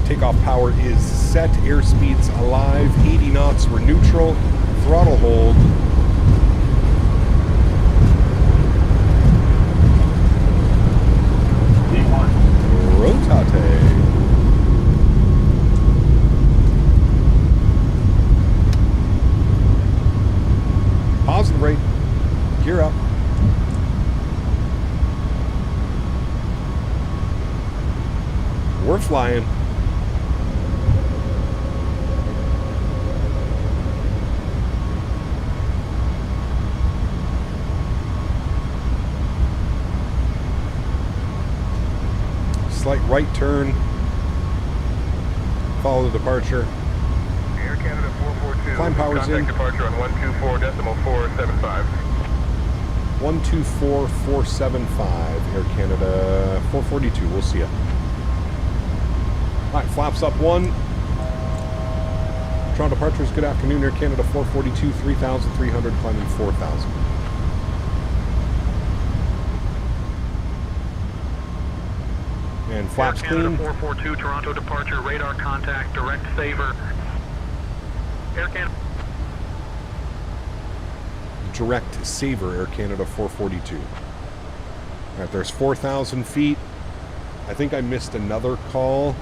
Takeoff power is set. Airspeed's alive. 80 knots. We're neutral. Throttle hold. Rotate. Positive rate. Gear up. We're flying. Slight right turn. Follow the departure. Air Canada 442. Climb power's in. Departure on 124.475. 124.475. Air Canada 442. We'll see ya. Alright, flaps up 1. Toronto departures, good afternoon. Air Canada 442, 3,300, climbing 4,000. And flaps Air Canada clean. 442, Toronto departure, radar contact, direct saver. Air Canada. Direct saver, Air Canada 442. Alright, there's 4,000 feet. I think I missed another call.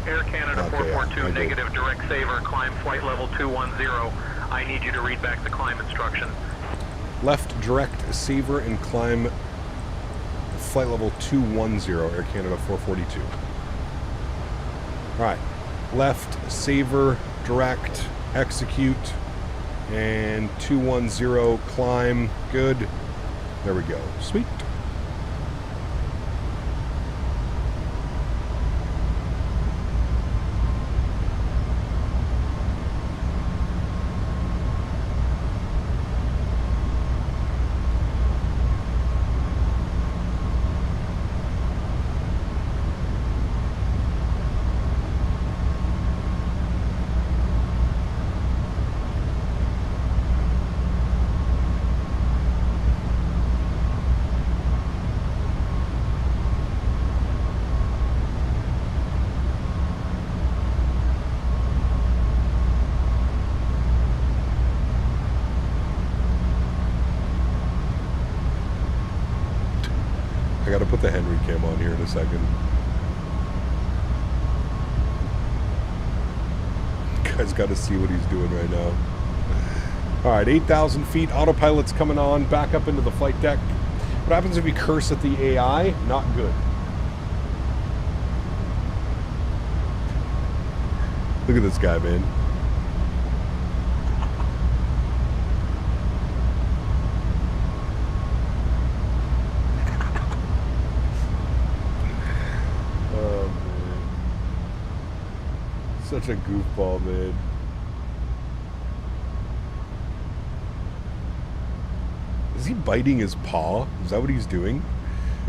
Air Canada 442, negative, direct saver, climb flight level 210. I need you to read back the climb instruction. Left direct saver and climb flight level 210, Air Canada 442. Alright, left saver, direct, execute, and 210, climb, good. There we go, sweet. I gotta put the Henry cam on here in a second. Guys gotta see what he's doing right now. Alright, 8,000 feet, autopilot's coming on, back up into the flight deck. What happens if you curse at the AI? Not good. Look at this guy, man. Such a goofball, man. Is he biting his paw? Is that what he's doing?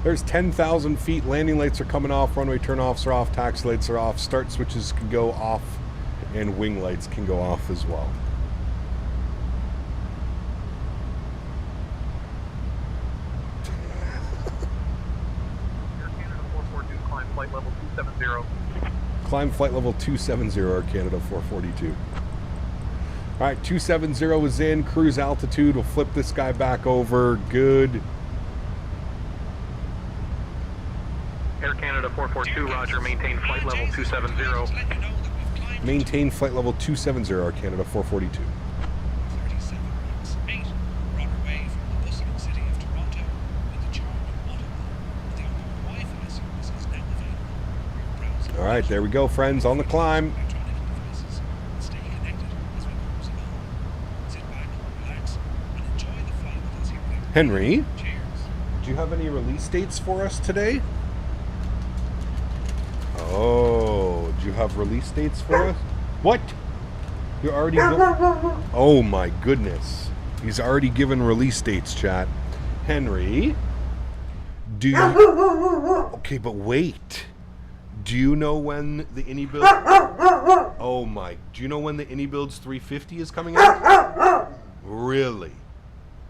There's 10,000 feet. Landing lights are coming off. Runway turn-offs are off. Taxi lights are off. Start switches can go off. And wing lights can go off as well. Air Canada 442, climb flight level 270. Climb flight level 270, Air Canada 442. All right, 270 is in. Cruise altitude. We'll flip this guy back over. Good. Air Canada 442, roger, maintain flight level 270. Maintain flight level 270, Air Canada 442. 37 minutes 8. We're on our way from the bustling city of Toronto in the charming Ottawa. The onboard Wi-Fi service is now available. All right, there we go, friends, on the climb. Stay connected as we cruise along. Sit back, relax, and enjoy the flight with us here. Henry, Cheers. do you have any release dates for us today? Oh, do you have release dates for us? What? You already... Oh my goodness. He's already given release dates, chat. Henry, do you... Okay, but wait. Do you know when the IndyBuild... Oh my... Do you know when the IndyBuilds 350 is coming out? Really?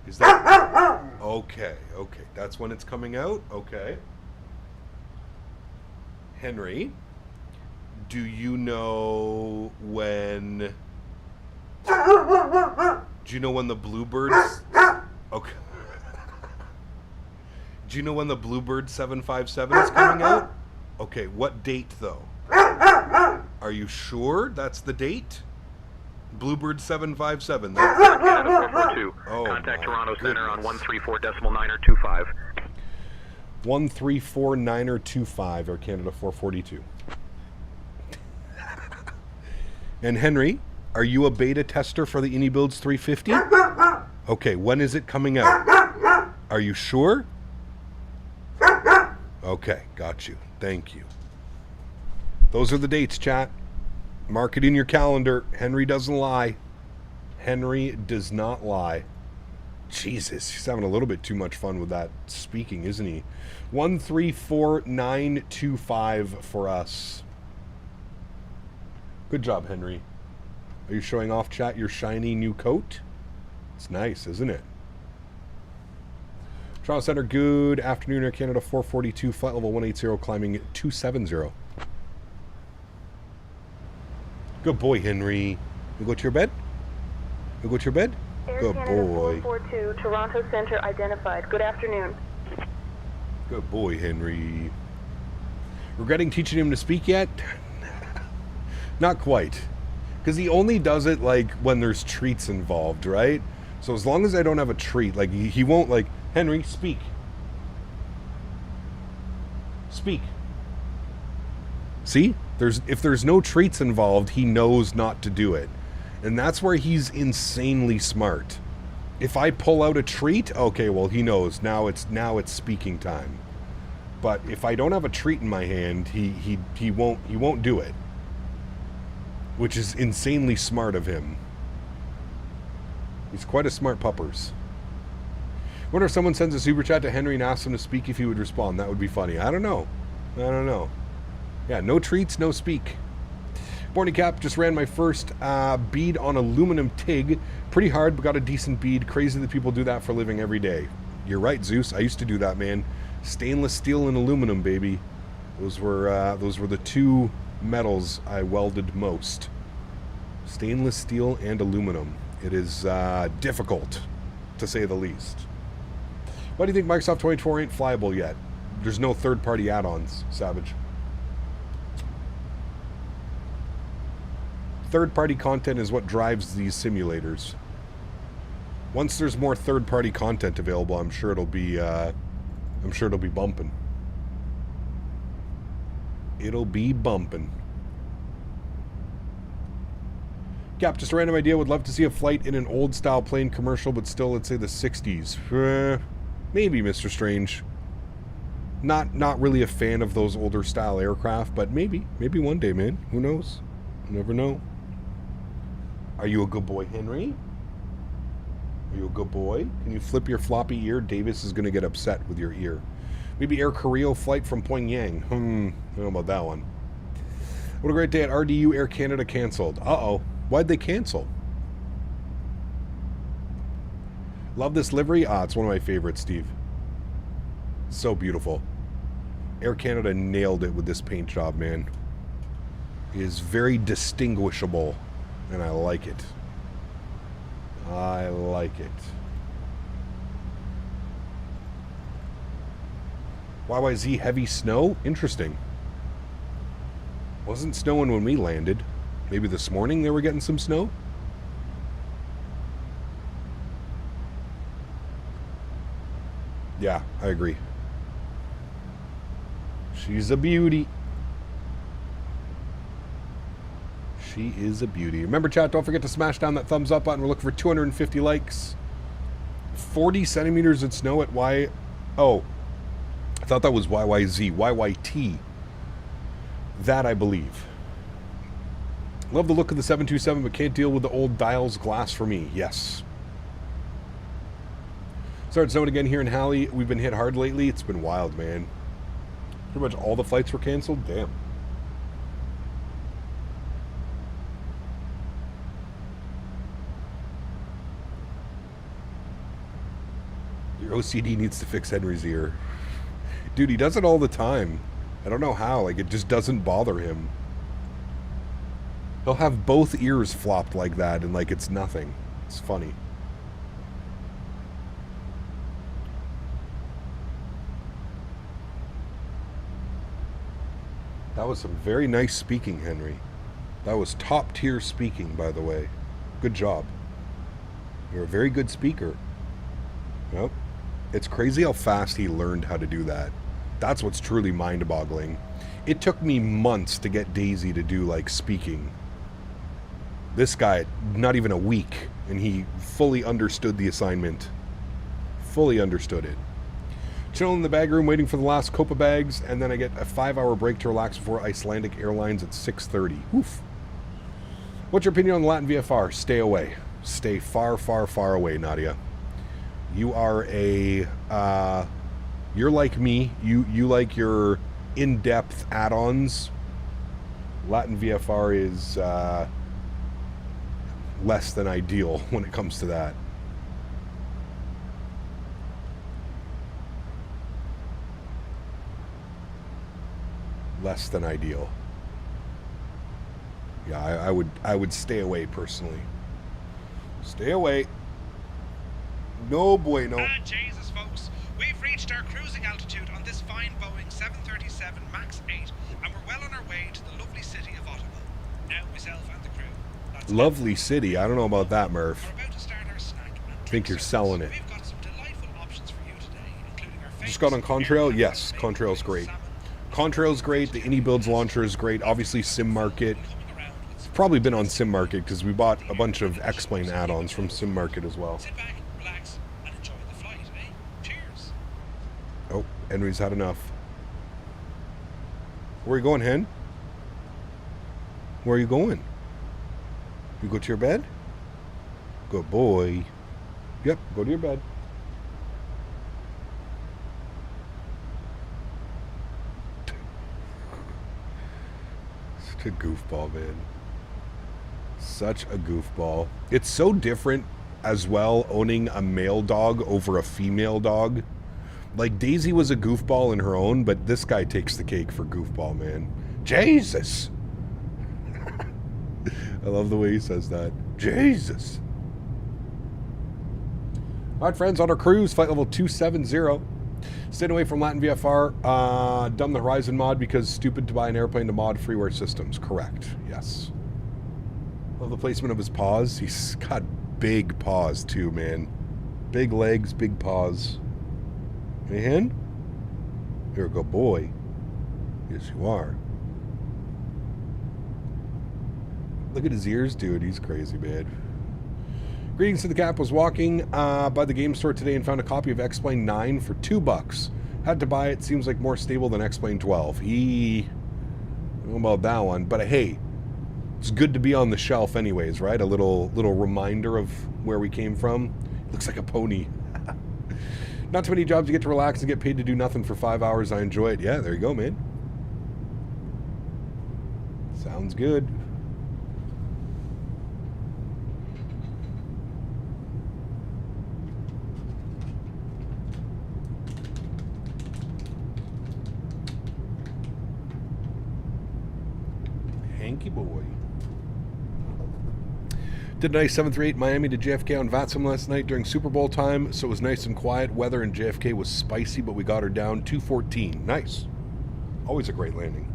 Is that... Okay, okay. That's when it's coming out? Okay. Henry, do you know when... Do you know when the Bluebirds... Okay. Do you know when the Bluebird 757 is coming out? Okay, what date though? Are you sure that's the date? Bluebird 757. That's... Air Canada 442, Oh, contact my Toronto Center on goodness. 134.925. 134.925, Air Canada 442. And Henry, are you a beta tester for the IndyBuilds 350? Okay, when is it coming out? Are you sure? Okay, got you. Thank you. Those are the dates, chat. Mark it in your calendar. Henry doesn't lie. Henry does not lie. Jesus, he's having a little bit too much fun with that speaking, isn't he? 134.925 for us. Good job, Henry. Are you showing off, chat, your shiny new coat? It's nice, isn't it? Toronto Center, good afternoon, Air Canada 442, flight level 180, climbing 270. Good boy, Henry. You go to your bed? You go to your bed? Air Good Canada boy. 442, Toronto Center identified. Good afternoon. Good boy, Henry. Regretting teaching him to speak yet? Not quite. Because he only does it, like, when there's treats involved, right? So as long as I don't have a treat, like, he won't, like, Henry, speak. Speak. See? If there's no treats involved, he knows not to do it. And that's where he's insanely smart. If I pull out a treat, okay, well, he knows. Now it's speaking time. But if I don't have a treat in my hand, he won't do it. Which is insanely smart of him. He's quite a smart puppers. Wonder if someone sends a super chat to Henry and asks him to speak if he would respond. That would be funny. I don't know. Yeah, no treats, no speak. Borny Cap just ran my first bead on aluminum TIG. Pretty hard, but got a decent bead. Crazy that people do that for a living every day. You're right, Zeus. I used to do that, man. Stainless steel and aluminum, baby. Those were the two metals I welded most. Stainless steel and aluminum. It is difficult, to say the least. Why do you think Microsoft 24 ain't flyable yet? There's no third-party add-ons, Savage. Third-party content is what drives these simulators. Once there's more third-party content available, I'm sure it'll be bumping. It'll be bumping. Cap, just a random idea. Would love to see a flight in an old-style plane commercial, but still, let's say the 60s. Maybe, Mr. Strange. Not really a fan of those older-style aircraft, but maybe one day, man. Who knows? You never know. Are you a good boy, Henry? Are you a good boy? Can you flip your floppy ear? Davis is going to get upset with your ear. Maybe Air Korea flight from Pyongyang. I don't know about that one. What a great day at RDU. Air Canada canceled. Uh-oh. Why'd they cancel? Love this livery. Ah, it's one of my favorites, Steve. So beautiful. Air Canada nailed it with this paint job, man. It is very distinguishable, and I like it. I like it. YYZ heavy snow? Interesting. Wasn't snowing when we landed. Maybe this morning they were getting some snow? Yeah, I agree. She's a beauty. She is a beauty. Remember, chat, don't forget to smash down that thumbs up button. We're looking for 250 likes. 40 centimeters of snow at Y... Oh. I thought that was YYZ. YYT. That, I believe. Love the look of the 727, but can't deal with the old dials glass for me. Yes. Started snowing again here in Halley. We've been hit hard lately. It's been wild, man. Pretty much all the flights were canceled. Damn. Your OCD needs to fix Henry's ear. Dude, he does it all the time. I don't know how. Like, it just doesn't bother him. He'll have both ears flopped like that and like it's nothing. It's funny. That was some very nice speaking, Henry. That was top tier speaking, by the way. Good job. You're a very good speaker. Yep. It's crazy how fast he learned how to do that. That's what's truly mind-boggling. It took me months to get Daisy to do, like, speaking. This guy, not even a week, and he fully understood the assignment. Fully understood it. Chilling in the bag room, waiting for the last Copa bags, and then I get a 5-hour break to relax before Icelandic Airlines at 6:30. Oof. What's your opinion on the Latin VFR? Stay away. Stay far, far, far away, Nadya. You are a... you're like me. You like your in-depth add-ons. Latin VFR is less than ideal when it comes to that. Less than ideal. Yeah, I would stay away personally. Stay away. No bueno. Jesus, folks. We've reached our cruising altitude on this fine Boeing 737 MAX8, and we're well on our way to the lovely city of Ottawa. Now, myself and the crew. That's lovely city. I don't know about that, Murph. We're about to start our snack and I think you're selling it. We've got some delightful options for you today, including our Just got on Contrail? Yes, Contrail's great. Contrail's great. The AnyBuilds launcher is great. Obviously, SimMarket. Probably been on SimMarket because we bought a bunch of X-Plane add-ons from SimMarket as well. Sit back, relax, and enjoy the flight, eh? Cheers. Oh, Henry's had enough. Where are you going, Hen? Where are you going? You go to your bed? Good boy. Yep, go to your bed. Such a goofball, man. Such a goofball. It's so different as well owning a male dog over a female dog. Like, Daisy was a goofball in her own, but this guy takes the cake for goofball, man. Jesus! I love the way he says that. Jesus! Alright, friends, on our cruise, flight level 270. Staying away from Latin VFR. Dumb the Horizon mod because stupid to buy an airplane to mod freeware systems. Correct. Yes. Love the placement of his paws. He's got big paws too, man. Big legs, big paws. Hey, Hen? You're a good boy. Yes, you are. Look at his ears, dude. He's crazy, man. Greetings to the Cap. Was walking by the game store today and found a copy of X-Plane 9 for $2. Had to buy it. Seems like more stable than X-Plane 12. I don't know about that one, but hey, it's good to be on the shelf anyways, right? A little reminder of where we came from. Looks like a pony. Not too many jobs you get to relax and get paid to do nothing for 5 hours. I enjoy it. Yeah, there you go, man. Sounds good. Hanky boy. Did a nice 738 Miami to JFK on VATSIM last night during Super Bowl time, so it was nice and quiet. Weather in JFK was spicy, but we got her down 214. Nice. Always a great landing.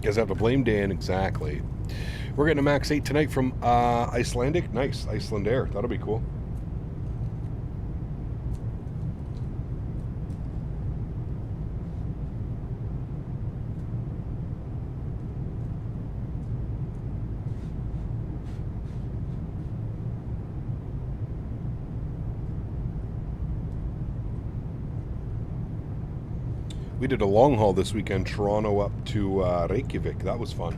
Guys have to blame Dan, exactly. We're getting a MAX8 tonight from Icelandic. Nice, Iceland Air. That'll be cool. We did a long haul this weekend, Toronto up to Reykjavik. That was fun.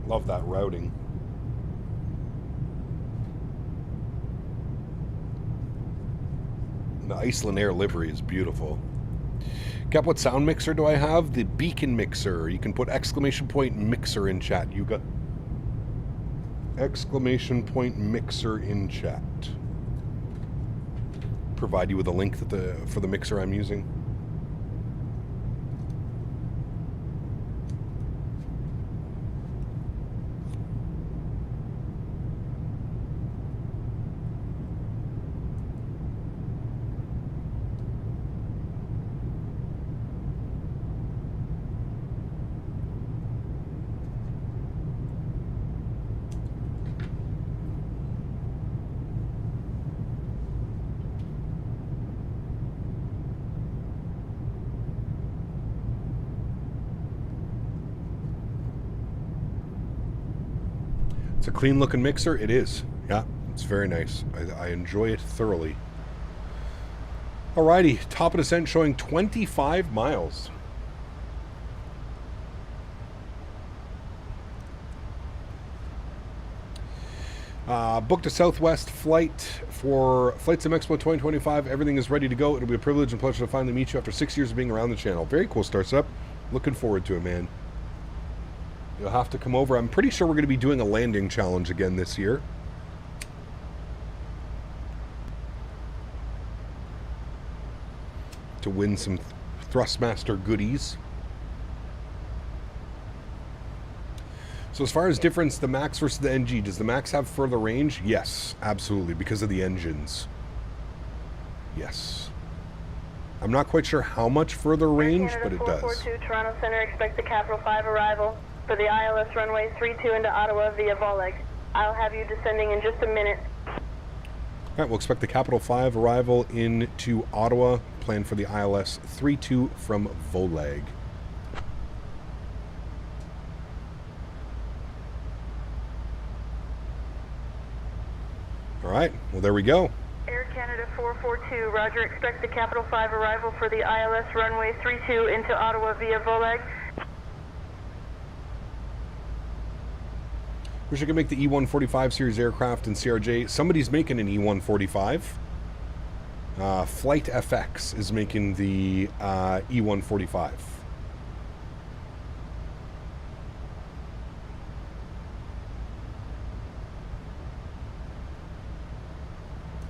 Love that routing. The Iceland Air livery is beautiful. Cap, what sound mixer do I have? The Beacon mixer. You can put exclamation point mixer in chat. You got exclamation point mixer in chat. Provide you with a link for the mixer I'm using. It's a clean looking mixer. It is. Yeah, it's very nice. I enjoy it thoroughly. Alrighty, top of descent showing 25 miles. Booked a Southwest flight for Flight Sim Expo 2025. Everything is ready to go. It'll be a privilege and pleasure to finally meet you after 6 years of being around the channel. Very cool, Startup. Looking forward to it, man. You'll have to come over. I'm pretty sure we're going to be doing a landing challenge again this year. To win some Thrustmaster goodies. So as far as difference, the MAX versus the NG, does the MAX have further range? Yes, absolutely, because of the engines. Yes. I'm not quite sure how much further range, but it does. 442 Toronto Center, expect the Capital 5 arrival for the ILS runway 32 into Ottawa via Voleg. I'll have you descending in just a minute. All right, we'll expect the Capital 5 arrival into Ottawa, planned for the ILS 32 from Voleg. All right, well, there we go. Air Canada 442, roger, expect the Capital 5 arrival for the ILS runway 32 into Ottawa via Voleg. Wish I could make the E145 series aircraft in CRJ. Somebody's making an E145. Flite FX is making the E145.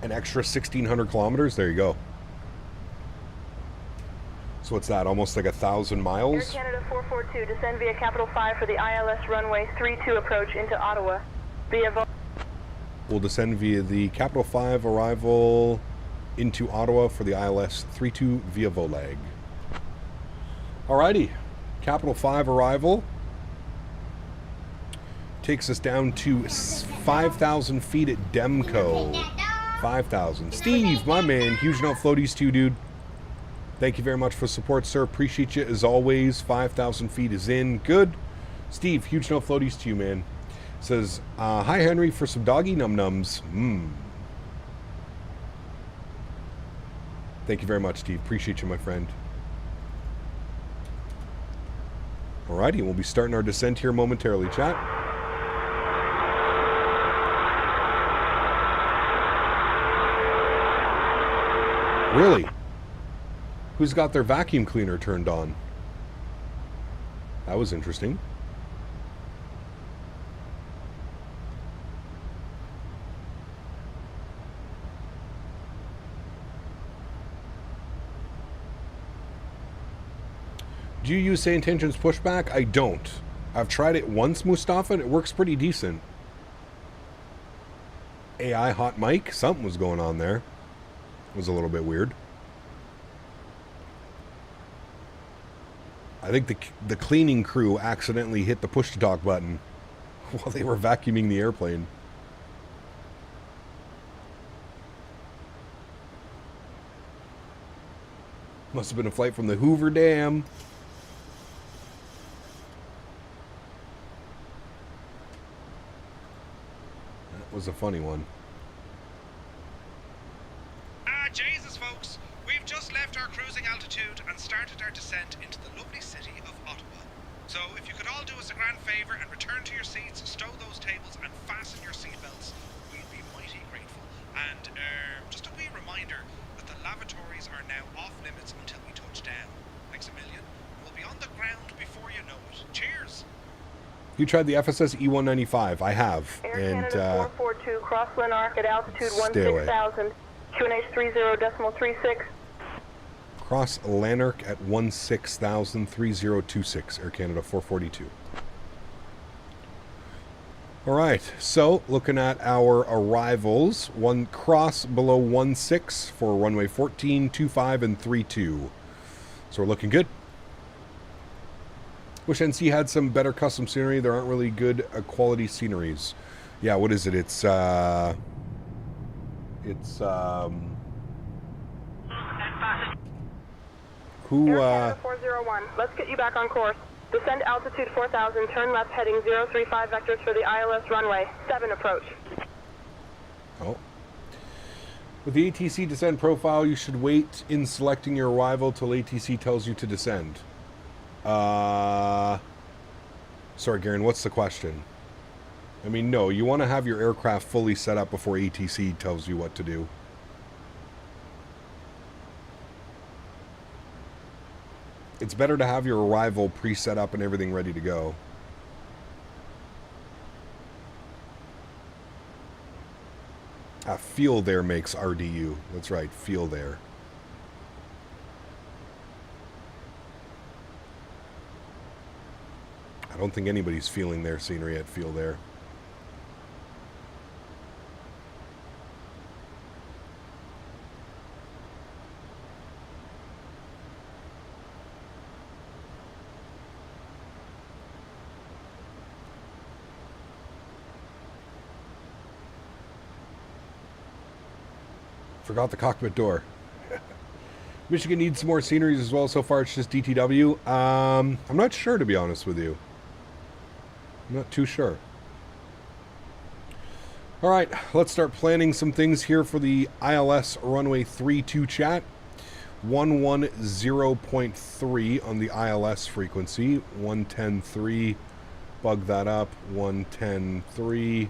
An extra 1,600 kilometers. There you go. So what's that? Almost like 1,000 miles? Air Canada 442, descend via Capital 5 for the ILS runway 32 approach into Ottawa via We'll descend via the Capital 5 arrival into Ottawa for the ILS 32 via Voleg. Alrighty. Capital 5 arrival Takes us down to 5,000 feet at Demco. 5,000. Steve, my man. Huge note floaties to you, dude. Thank you very much for support, sir. Appreciate you as always. 5,000 feet is in. Good. Steve, huge note floaties to you, man. Says, hi, Henry, for some doggy num-nums. Thank you very much, Steve. Appreciate you, my friend. Alrighty, we'll be starting our descent here momentarily, chat. Really? Who's got their vacuum cleaner turned on? That was interesting. Do you use SayIntentions pushback? I don't. I've tried it once, Mustafa, and it works pretty decent. AI hot mic? Something was going on there. It was a little bit weird. I think the cleaning crew accidentally hit the push-to-talk button while they were vacuuming the airplane. Must have been a flight from the Hoover Dam. That was a funny one. Jesus, folks, we've just left our cruising altitude and started our descent into the lovely city of Ottawa. So if you could all do us a grand favour and return to your seats, stow those tables and fasten your seatbelts, we'd be mighty grateful. And just a wee reminder that the lavatories are now off limits until we touch down. Thanks a million. We'll be on the ground before you know it. Cheers! You tried the FSS E195. I have. Air Canada 442, cross Lanark at altitude 16,000. QNH 30.36. Cross Lanark at 16,000, 3026, Air Canada 442. All right, so looking at our arrivals, one cross below 16 for runway 14, 25, and 32. So we're looking good. Wish NC had some better custom scenery. There aren't really good quality sceneries. Yeah, what is it? It's who 401. Let's get you back on course. Descend altitude 4,000, turn left heading 035 vectors for the ILS runway. 7 approach. Oh. With the ATC descent profile, you should wait in selecting your arrival till ATC tells you to descend. Sorry, Garen, what's the question? I mean, no, you want to have your aircraft fully set up before ATC tells you what to do. It's better to have your arrival pre-set up and everything ready to go. Feel there makes RDU. That's right, feel there. I don't think anybody's feeling their scenery at feel there. Forgot the cockpit door. Michigan needs some more sceneries as well. So far, it's just DTW. I'm not sure, to be honest with you. I'm not too sure. All right, let's start planning some things here for the ILS runway 32 chat. 110.3 on the ILS frequency. 110.3. Bug that up. 110.3.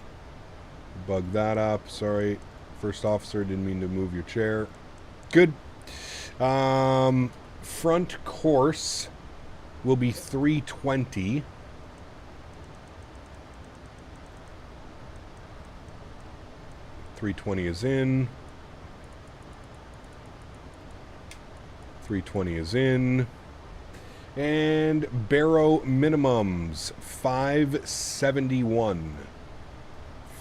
Bug that up. Sorry. First officer, didn't mean to move your chair. Good. Front course will be 320. .320 is in. 320 is in. And Barrow minimums 571.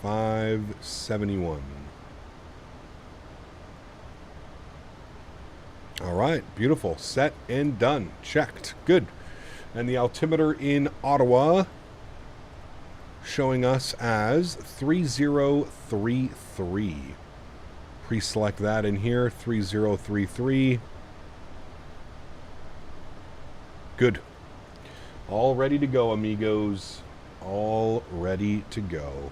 571. All right, beautiful. Set and done. Checked. Good. And the altimeter in Ottawa showing us as 3033. Pre-select that in here, 3033. Good. All ready to go, amigos. All ready to go.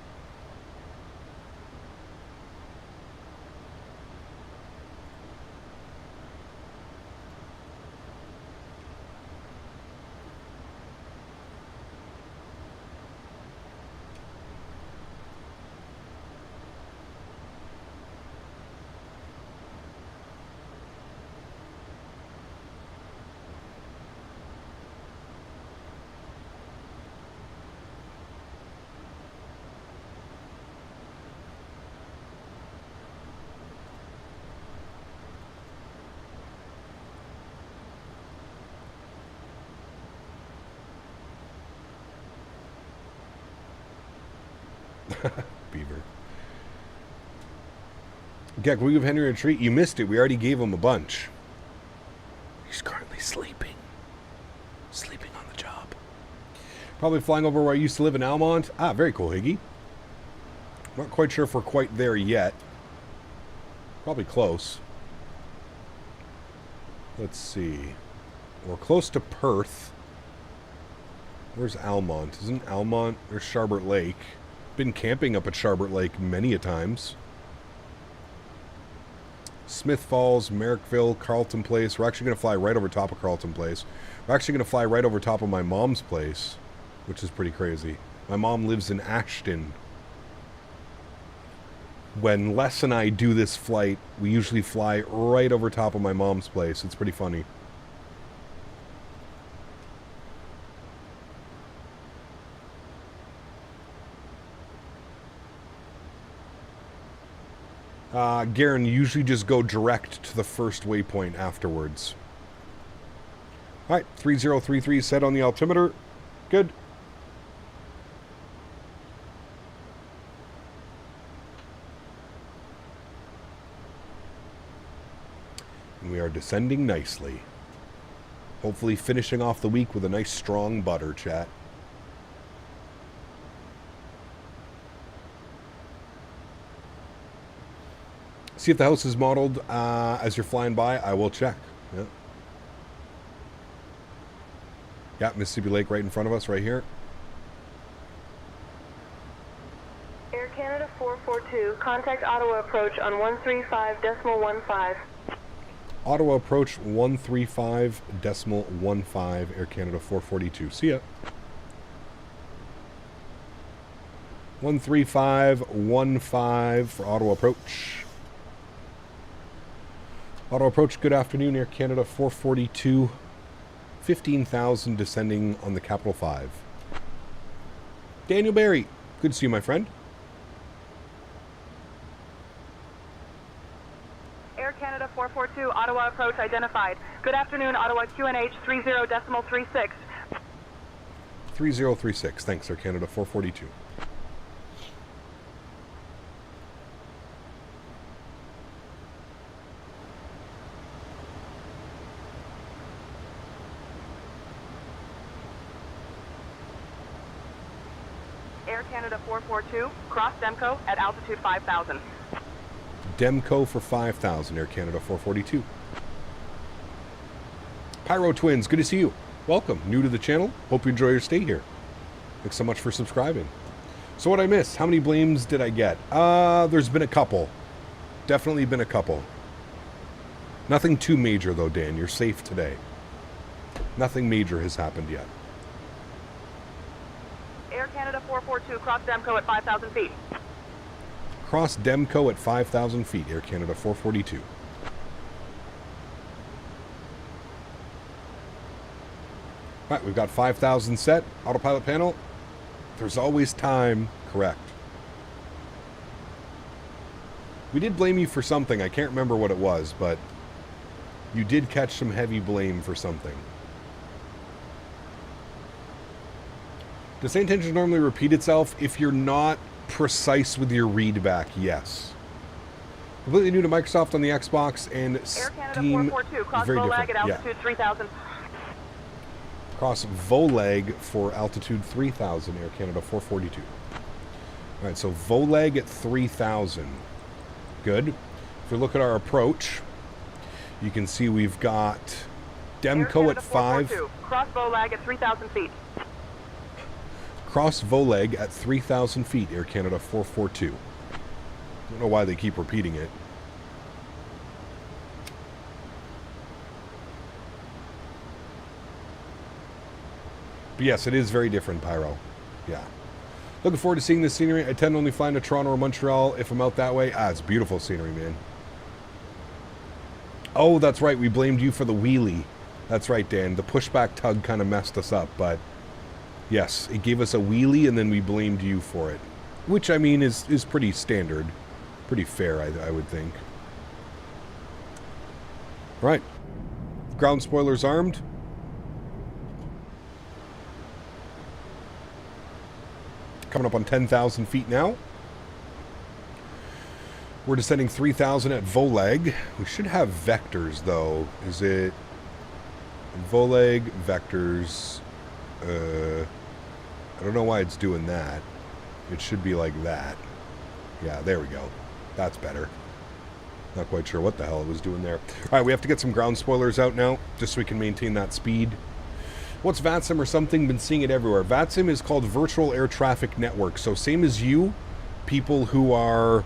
Beaver. Gek, will we give Henry a treat? You missed it. We already gave him a bunch. He's currently sleeping. Sleeping on the job. Probably flying over where I used to live in Almont. Ah, very cool, Higgy. Not quite sure if we're quite there yet. Probably close. Let's see. We're close to Perth. Where's Almont? Isn't Almont? There's Sharbert Lake. Been camping up at Sharbert Lake many a times. Smith Falls, Merrickville, Carlton Place. We're actually going to fly right over top of Carlton Place. We're actually going to fly right over top of my mom's place, which is pretty crazy. My mom lives in Ashton. When Les and I do this flight, we usually fly right over top of my mom's place. It's pretty funny. Garen, you usually just go direct to the first waypoint afterwards. Alright, 3033 set on the altimeter. Good. And we are descending nicely. Hopefully finishing off the week with a nice strong butter, chat. See if the house is modeled as you're flying by. I will check. Yeah. Yeah, Mississippi Lake right in front of us, right here. Air Canada 442, contact Ottawa approach on 135.15. Ottawa approach 135.15, Air Canada 442. See ya. 135.15 for Ottawa approach. Auto approach, good afternoon, Air Canada 442, 15,000 descending on the Capital 5. Daniel Barry, good to see you, my friend. Air Canada 442, Ottawa approach identified. Good afternoon, Ottawa QNH 30.36. 3036, thanks, Air Canada 442. Canada 442, cross Demco at altitude 5,000. Demco for 5,000, Air Canada 442. Pyro Twins, good to see you. Welcome, new to the channel. Hope you enjoy your stay here. Thanks so much for subscribing. So what I missed, how many blames did I get? There's been a couple. Definitely been a couple. Nothing too major though, Dan. You're safe today. Nothing major has happened yet. Air Canada 442, cross Demco at 5,000 feet. Cross Demco at 5,000 feet, Air Canada 442. Right, we've got 5,000 set. Autopilot panel. There's always time. Correct. We did blame you for something. I can't remember what it was, but you did catch some heavy blame for something. Does SayIntentions normally repeat itself? If you're not precise with your readback, yes. Completely new to Microsoft on the Xbox and Air Canada Steam. 442, cross Very low different. lag at altitude 3,000. Cross Volag for altitude 3,000, Air Canada 442. All right, so Volag at 3,000. Good. If we look at our approach, you can see we've got Demco at 5. Cross Volag at 3,000 feet. Cross Volag at 3,000 feet, Air Canada 442. I don't know why they keep repeating it. But yes, it is very different, Pyro. Yeah. Looking forward to seeing this scenery. I tend to only fly into Toronto or Montreal if I'm out that way. Ah, it's beautiful scenery, man. Oh, that's right. We blamed you for the wheelie. That's right, Dan. The pushback tug kind of messed us up, but yes, it gave us a wheelie and then we blamed you for it. Which, I mean, is pretty standard. Pretty fair, I would think. Right. Ground spoilers armed. Coming up on 10,000 feet now. We're descending 3,000 at Volag. We should have vectors, though. Is it Volag, vectors? I don't know why it's doing that. It should be like that. Yeah, there we go. That's better. Not quite sure what the hell it was doing there. All right, we have to get some ground spoilers out now, just so we can maintain that speed. What's VATSIM or something? Been seeing it everywhere. VATSIM is called Virtual Air Traffic Network. So same as you, people who are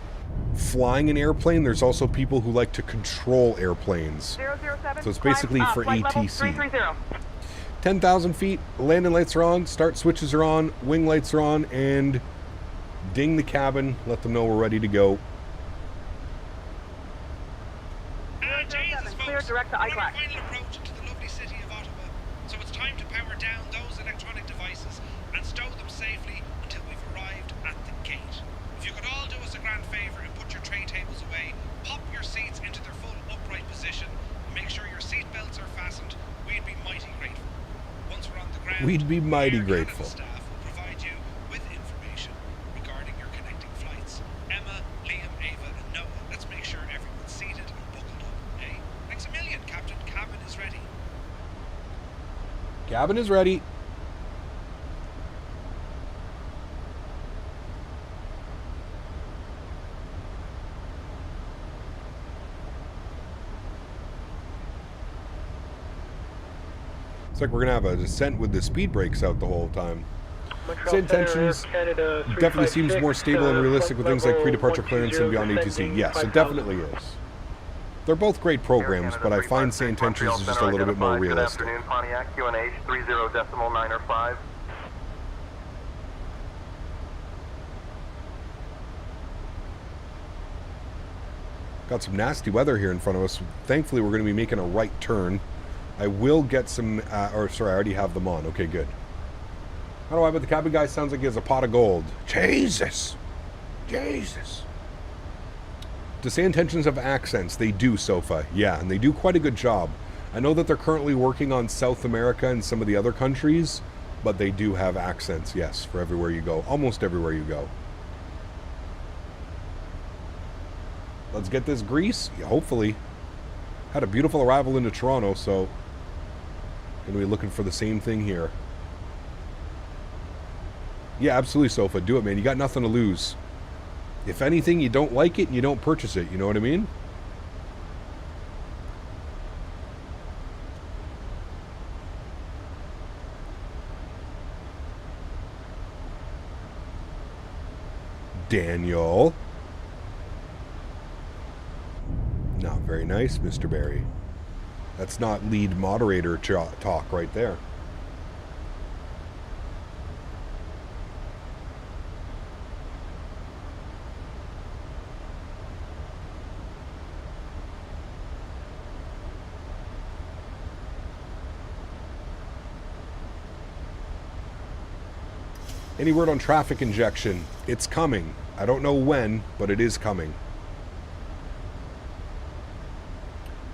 flying an airplane, there's also people who like to control airplanes. 007, so it's basically for ATC. 330. 10,000 feet, landing lights are on, start switches are on, wing lights are on, and ding the cabin, let them know we're ready to go. Clear direct to iFly. Final approach to the lovely city of Ottawa, so it's time to power down those electronic devices and stow them safely until we've arrived at the gate. If you could all do us a grand favour and put your tray tables away, pop your seats into their full upright position, and make sure your seat belts are fastened, we'd be mighty grateful. Once we're on the ground, we'd be mighty Air grateful. Canada staff will provide you with information regarding your connecting flights. Emma, Liam, Ava, and Noah, let's make sure everyone's seated and buckled up. Hey, thanks a million, Captain. Cabin is ready. Cabin is ready. It's like we're going to have a descent with the speed brakes out the whole time. SayIntentions definitely seems more stable and realistic with things like pre-departure clearance and beyond ATC. Yes, it definitely is. They're both great programs, but I find SayIntentions is just a little bit more realistic. Good afternoon, Pontiac QNH 30.905. Got some nasty weather here in front of us. Thankfully, we're going to be making a right turn. I will get some, or sorry, I already have them on. Okay, good. I don't know why, but the cabin guy sounds like he has a pot of gold. Jesus. Jesus. Do SayIntentions have accents? They do, Sofa. Yeah, and they do quite a good job. I know that they're currently working on South America and some of the other countries, but they do have accents, yes, for everywhere you go. Almost everywhere you go. Let's get this grease. Yeah, hopefully. Had a beautiful arrival into Toronto, so going to be looking for the same thing here. Yeah, absolutely, Sofa. Do it, man. You got nothing to lose. If anything, you don't like it and you don't purchase it. You know what I mean? Daniel. Not very nice, Mr. Barry. That's not lead moderator talk right there. Any word on traffic injection? It's coming. I don't know when, but it is coming.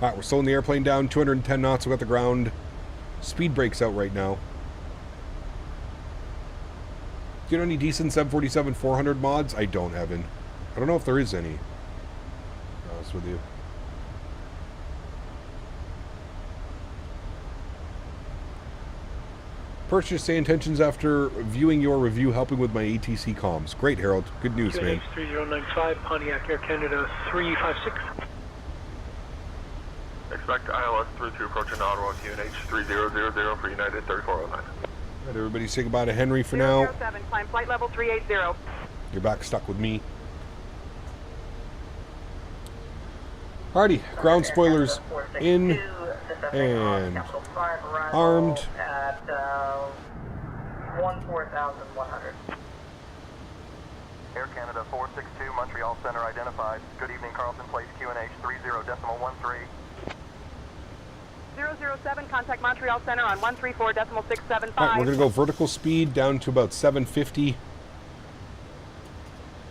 Alright, we're slowing the airplane down, 210 knots, we got the ground. Speed brakes out right now. Do you know any decent 747-400 mods? I don't, Evan. I don't know if there is any. To be honest with you. purchased SayIntentions after viewing your review helping with my ATC comms. Great, Harold. Good news, man. QNH 3095, Pontiac Air Canada 356. Expect ILS through to approach into Ottawa, QNH 3000 for United 3409. All right, everybody say goodbye to Henry for now. 007, climb flight level 380. You're back stuck with me. Alrighty, ground spoilers in and armed. At 14,100. Air Canada 462, Montreal Center identified. Good evening, Carlton Place, QNH 30.13. 007, contact Montreal Center on 134.675. Alright, we're going to go vertical speed down to about 750.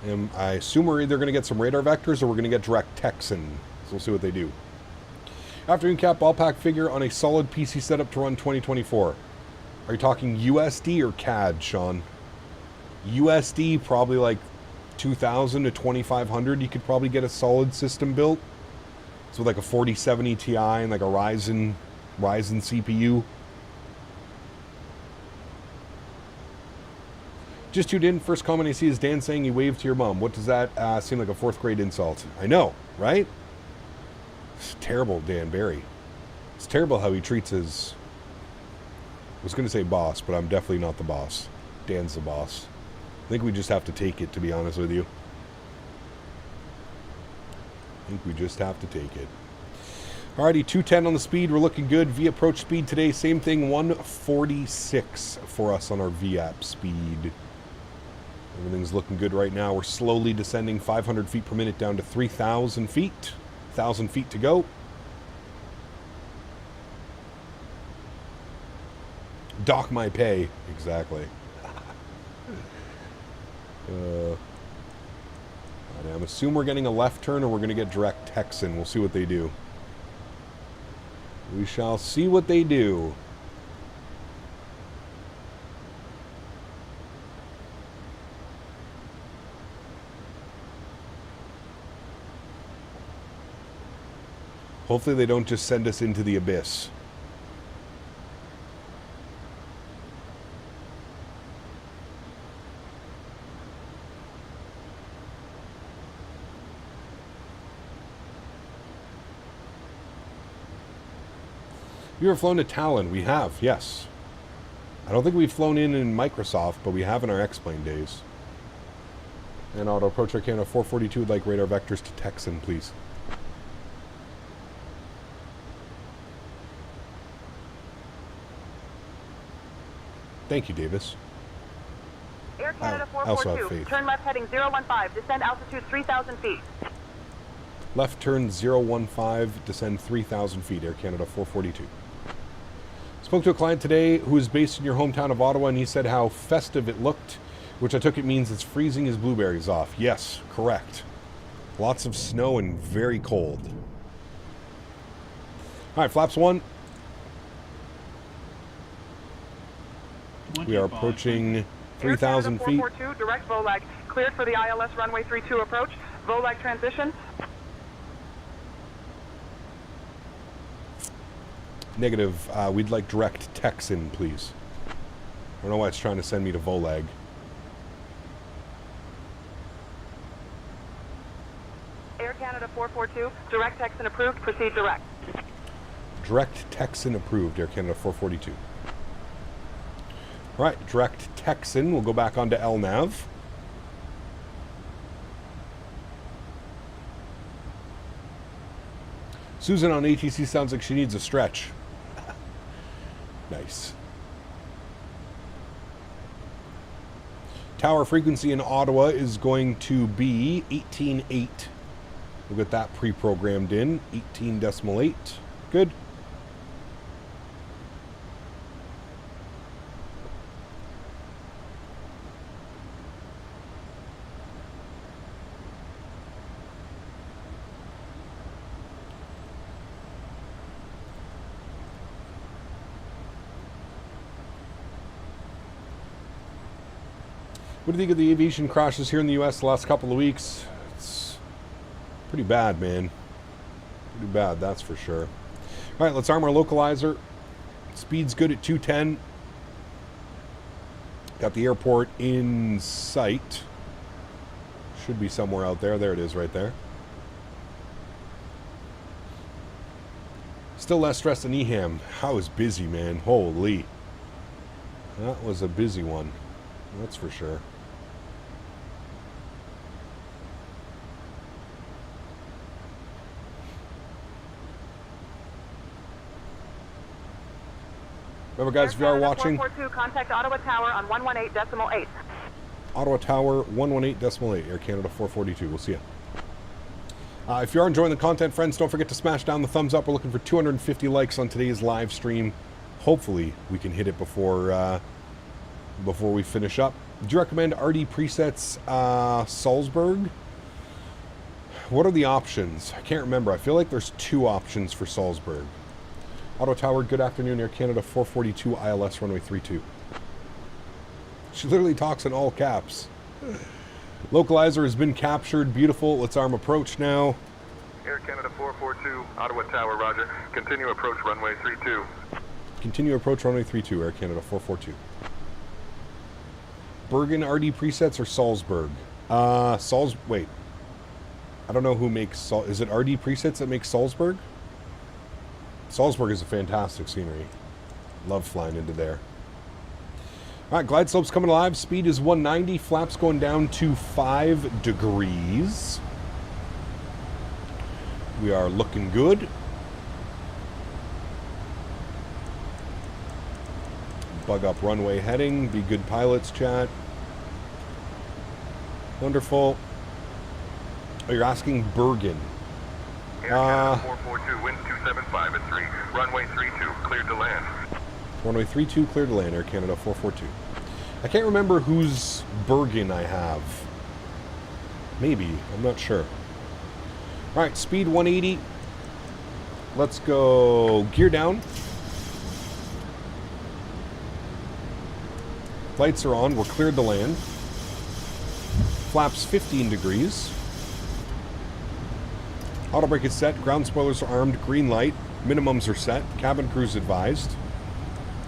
And I assume we're either going to get some radar vectors or we're going to get direct Texan. So we'll see what they do. Afternoon cap ballpark figure on a solid PC setup to run 2024. Are you talking USD or CAD, Sean? USD, probably like 2,000 to 2,500. You could probably get a solid system built. So with like a 4070 Ti and like a Ryzen CPU. Just tuned in. First comment I see is Dan saying he waved to your mom. What does that seem like a 4th grade insult? I know, right? It's terrible, Dan Barry. It's terrible how he treats his... I was going to say boss, but I'm definitely not the boss. Dan's the boss. I think we just have to take it, to be honest with you. I think we just have to take it. Alrighty, 210 on the speed. We're looking good. V approach speed today, same thing, 146 for us on our VAP speed. Everything's looking good right now. We're slowly descending 500 feet per minute down to 3,000 feet. 1,000 feet to go. Dock my pay. Exactly. I'm assuming we're getting a left turn or we're going to get direct Texan. We'll see what they do. We shall see what they do. Hopefully they don't just send us into the abyss. You ever flown to Talon? We have, yes. I don't think we've flown in Microsoft, but we have in our X-Plane days. And auto approach Air Canada 442 would like radar vectors to Texan, please. Thank you, Davis. Air Canada 442, turn left heading 015, descend altitude 3,000 feet. Left turn 015, descend 3,000 feet, Air Canada 442. Spoke to a client today who is based in your hometown of Ottawa, and he said how festive it looked, which I took it means it's freezing his blueberries off. Yes, correct. Lots of snow and very cold. All right, flaps 1. We are approaching 3,000 feet. 442, direct VOLAG, cleared for the ILS runway 32 approach. VOLAG transition. Negative. We'd like direct Texan, please. I don't know why it's trying to send me to VOLAG. Air Canada 442, direct Texan approved, proceed direct. Direct Texan approved, Air Canada 442. All right, direct Texan. We'll go back onto LNAV. Susan on ATC sounds like she needs a stretch. Nice. Tower frequency in Ottawa is going to be 18.8. We'll get that pre-programmed in. 18.8. Good. What do you think of the aviation crashes here in the U.S. the last couple of weeks? It's pretty bad, man. Pretty bad, that's for sure. All right, let's arm our localizer. Speed's good at 210. Got the airport in sight. Should be somewhere out there. There it is right there. Still less stress than Eham. I was busy, man. Holy. That was a busy one. That's for sure. Remember, guys, if you are watching, 442, contact Ottawa Tower on 118.8. Ottawa Tower 118.8, Air Canada 442. We'll see you. If you are enjoying the content, friends, don't forget to smash down the thumbs up. We're looking for 250 likes on today's live stream. Hopefully, we can hit it before we finish up. Do you recommend RD presets Salzburg? What are the options? I can't remember. I feel like there's 2 options for Salzburg. Ottawa Tower, good afternoon, Air Canada 442, ILS runway 32. She literally talks in all caps. Localizer has been captured. Beautiful. Let's arm approach now. Air Canada 442, Ottawa Tower, roger. Continue approach runway 32. Continue approach runway 32, Air Canada 442. Bergen RD presets or Salzburg? Wait. I don't know who makes is it RD presets that makes Salzburg? Salzburg is a fantastic scenery. Love flying into there. All right, glide slope's coming alive. Speed is 190. Flaps going down to 5 degrees. We are looking good. Bug up runway heading. Be good pilots, chat. Wonderful. Oh, you're asking Bergen. Air Canada 442, wind 275 at 3. Runway 32, cleared to land. Runway 32, cleared to land, Air Canada 442. I can't remember whose Bergen I have. Maybe, I'm not sure. Alright, speed 180. Let's go gear down. Lights are on, we're cleared to land. Flaps 15 degrees. Auto brake is set, ground spoilers are armed, green light, minimums are set, cabin crews advised.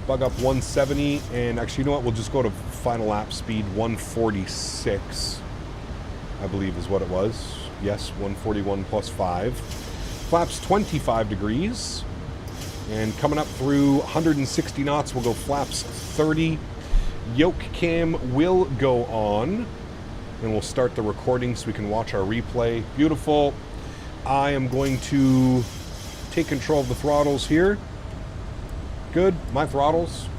Bug up 170, and actually, you know what, we'll just go to final lap speed 146, I believe is what it was. Yes, 141 plus 5. Flaps 25 degrees, and coming up through 160 knots, we'll go flaps 30. Yoke cam will go on, and we'll start the recording so we can watch our replay. Beautiful. I am going to take control of the throttles here. Good, my throttles.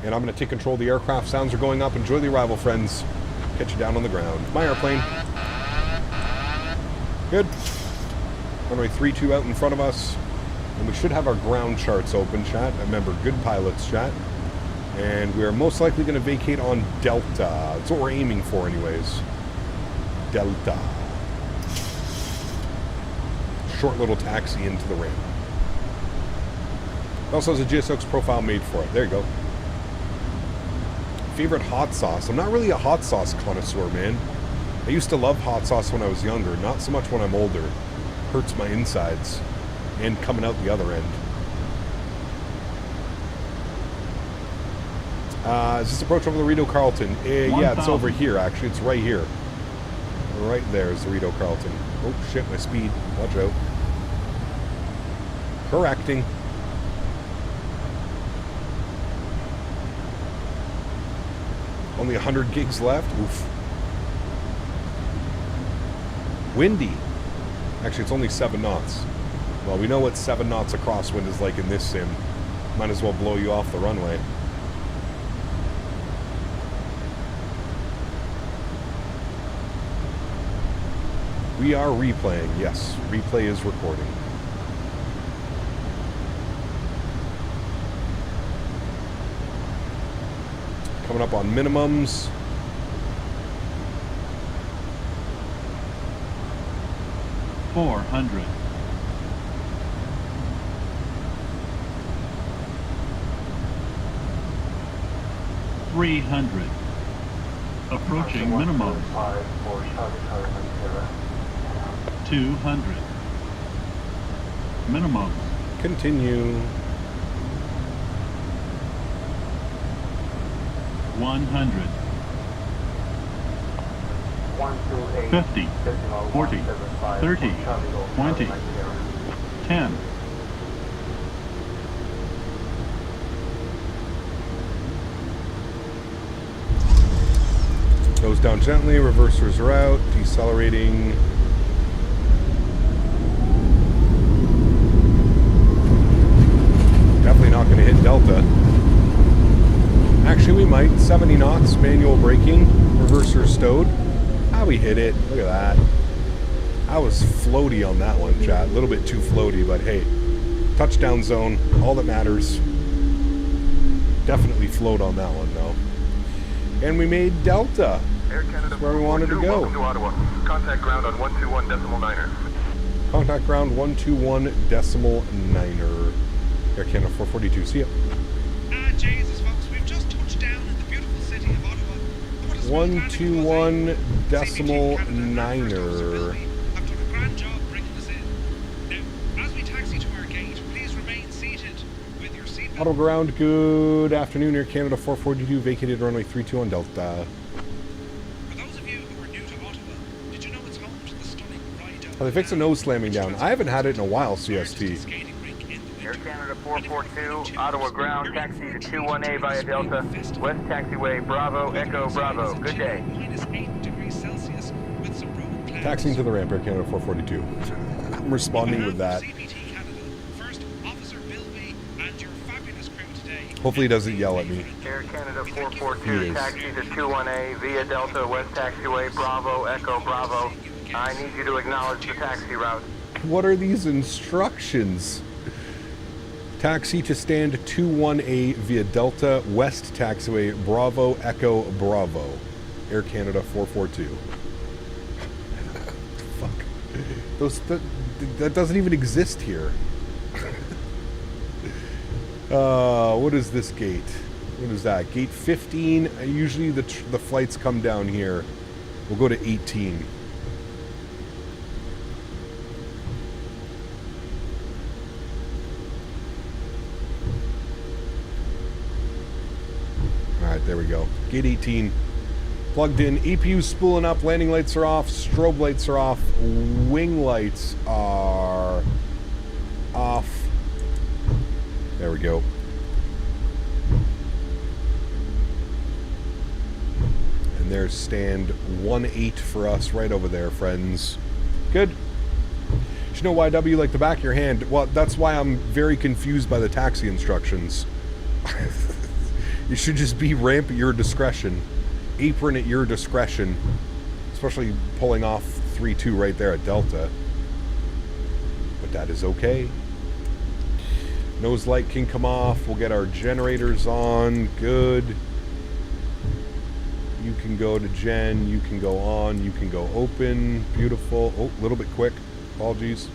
And I'm going to take control of the aircraft. Sounds are going up. Enjoy the arrival, friends. Catch you down on the ground. My airplane. Good. Runway 32 out in front of us. And we should have our ground charts open, chat. Remember, good pilots, chat. And we are most likely going to vacate on Delta. That's what we're aiming for anyways. Delta. Short little taxi into the ramp. It also has a GSX profile made for it. There you go. Favorite hot sauce? I'm not really a hot sauce connoisseur, man. I used to love hot sauce when I was younger. Not so much when I'm older. Hurts my insides. And coming out the other end. Is this approach over the Rito Carlton? Yeah, it's over here, actually. It's right here. Right there is the Rito Carlton. Oh, shit, my speed. Watch out. Correcting. Only 100 gigs left. Oof. Windy. Actually, it's only 7 knots. Well, we know what 7 knots of crosswind is like in this sim. Might as well blow you off the runway. We are replaying. Yes, replay is recording. Coming up on minimums. $400. $300. Approaching minimum. 200. Minimum. Continue. 100. 50, 40, 30, 20, 10. Goes down gently, reversers are out, decelerating. Definitely not going to hit Delta. Actually, we might. 70 knots, manual braking, reverser stowed. Ah, we hit it. Look at that. I was floaty on that one, chat. A little bit too floaty, but hey. Touchdown zone, all that matters. Definitely float on that one, though. And we made Delta. Air Canada That's where we wanted to go. Welcome to Ottawa. Contact ground on 121.9er. Contact ground 121.9er. Air Canada 442. See ya. Jesus, folks, we've just touched down in the beautiful city of Ottawa. 121.9er. I've done a grand job bringing us in. Now, as we taxi to our gate, please remain seated with your seatbelt. Auto ground, good afternoon. Air Canada 442, vacated runway 32 on Delta. For those of you who are new to Ottawa, did you know it's home to the stunning Rydo? Oh, they fixed the nose slamming down. I haven't had it in a while, CST. Air Canada 442, Ottawa ground, taxi to 21A via Delta, west taxiway, Bravo, Echo, Bravo. Good day. -8 degrees Celsius with some road clouds. Taxiing to the ramp, Air Canada 442. I'm responding with that. First, Officer Bilby and your fabulous crew today. Hopefully he doesn't yell at me. Air Canada 442, taxi to 21A via Delta, west taxiway, Bravo, Echo, Bravo. I need you to acknowledge the taxi route. What are these instructions? Taxi to stand 21A via Delta, West Taxiway, Bravo, Echo, Bravo. Air Canada 442. Fuck. That doesn't even exist here. What is this gate? What is that? Gate 15. Usually the flights come down here. We'll go to 18. Alright, there we go. Gate 18. Plugged in. EPU spooling up. Landing lights are off. Strobe lights are off. Wing lights are off. There we go. And there's stand 18 for us right over there, friends. Good. You know YW like the back of your hand. Well, that's why I'm very confused by the taxi instructions. You should just be ramp at your discretion. Apron at your discretion. Especially pulling off 3-2 right there at Delta. But that is okay. Nose light can come off. We'll get our generators on. Good. You can go to gen. You can go on. You can go open. Beautiful. Oh, a little bit quick. Apologies.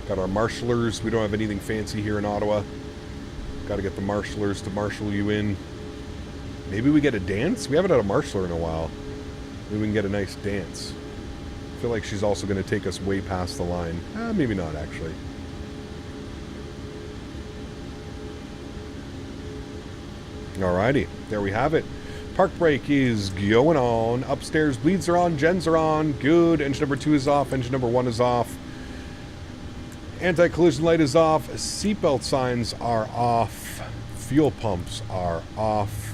Got our marshalers. We don't have anything fancy here in Ottawa. Got to get the marshalers to marshal you in. Maybe we get a dance? We haven't had a marshaler in a while. Maybe we can get a nice dance. I feel like she's also going to take us way past the line. Maybe not, actually. Alrighty, there we have it. Park brake is going on. Upstairs bleeds are on, gens are on. Good. Engine number 2 is off. Engine number 1 is off. Anti-collision light is off. Seatbelt signs are off. Fuel pumps are off.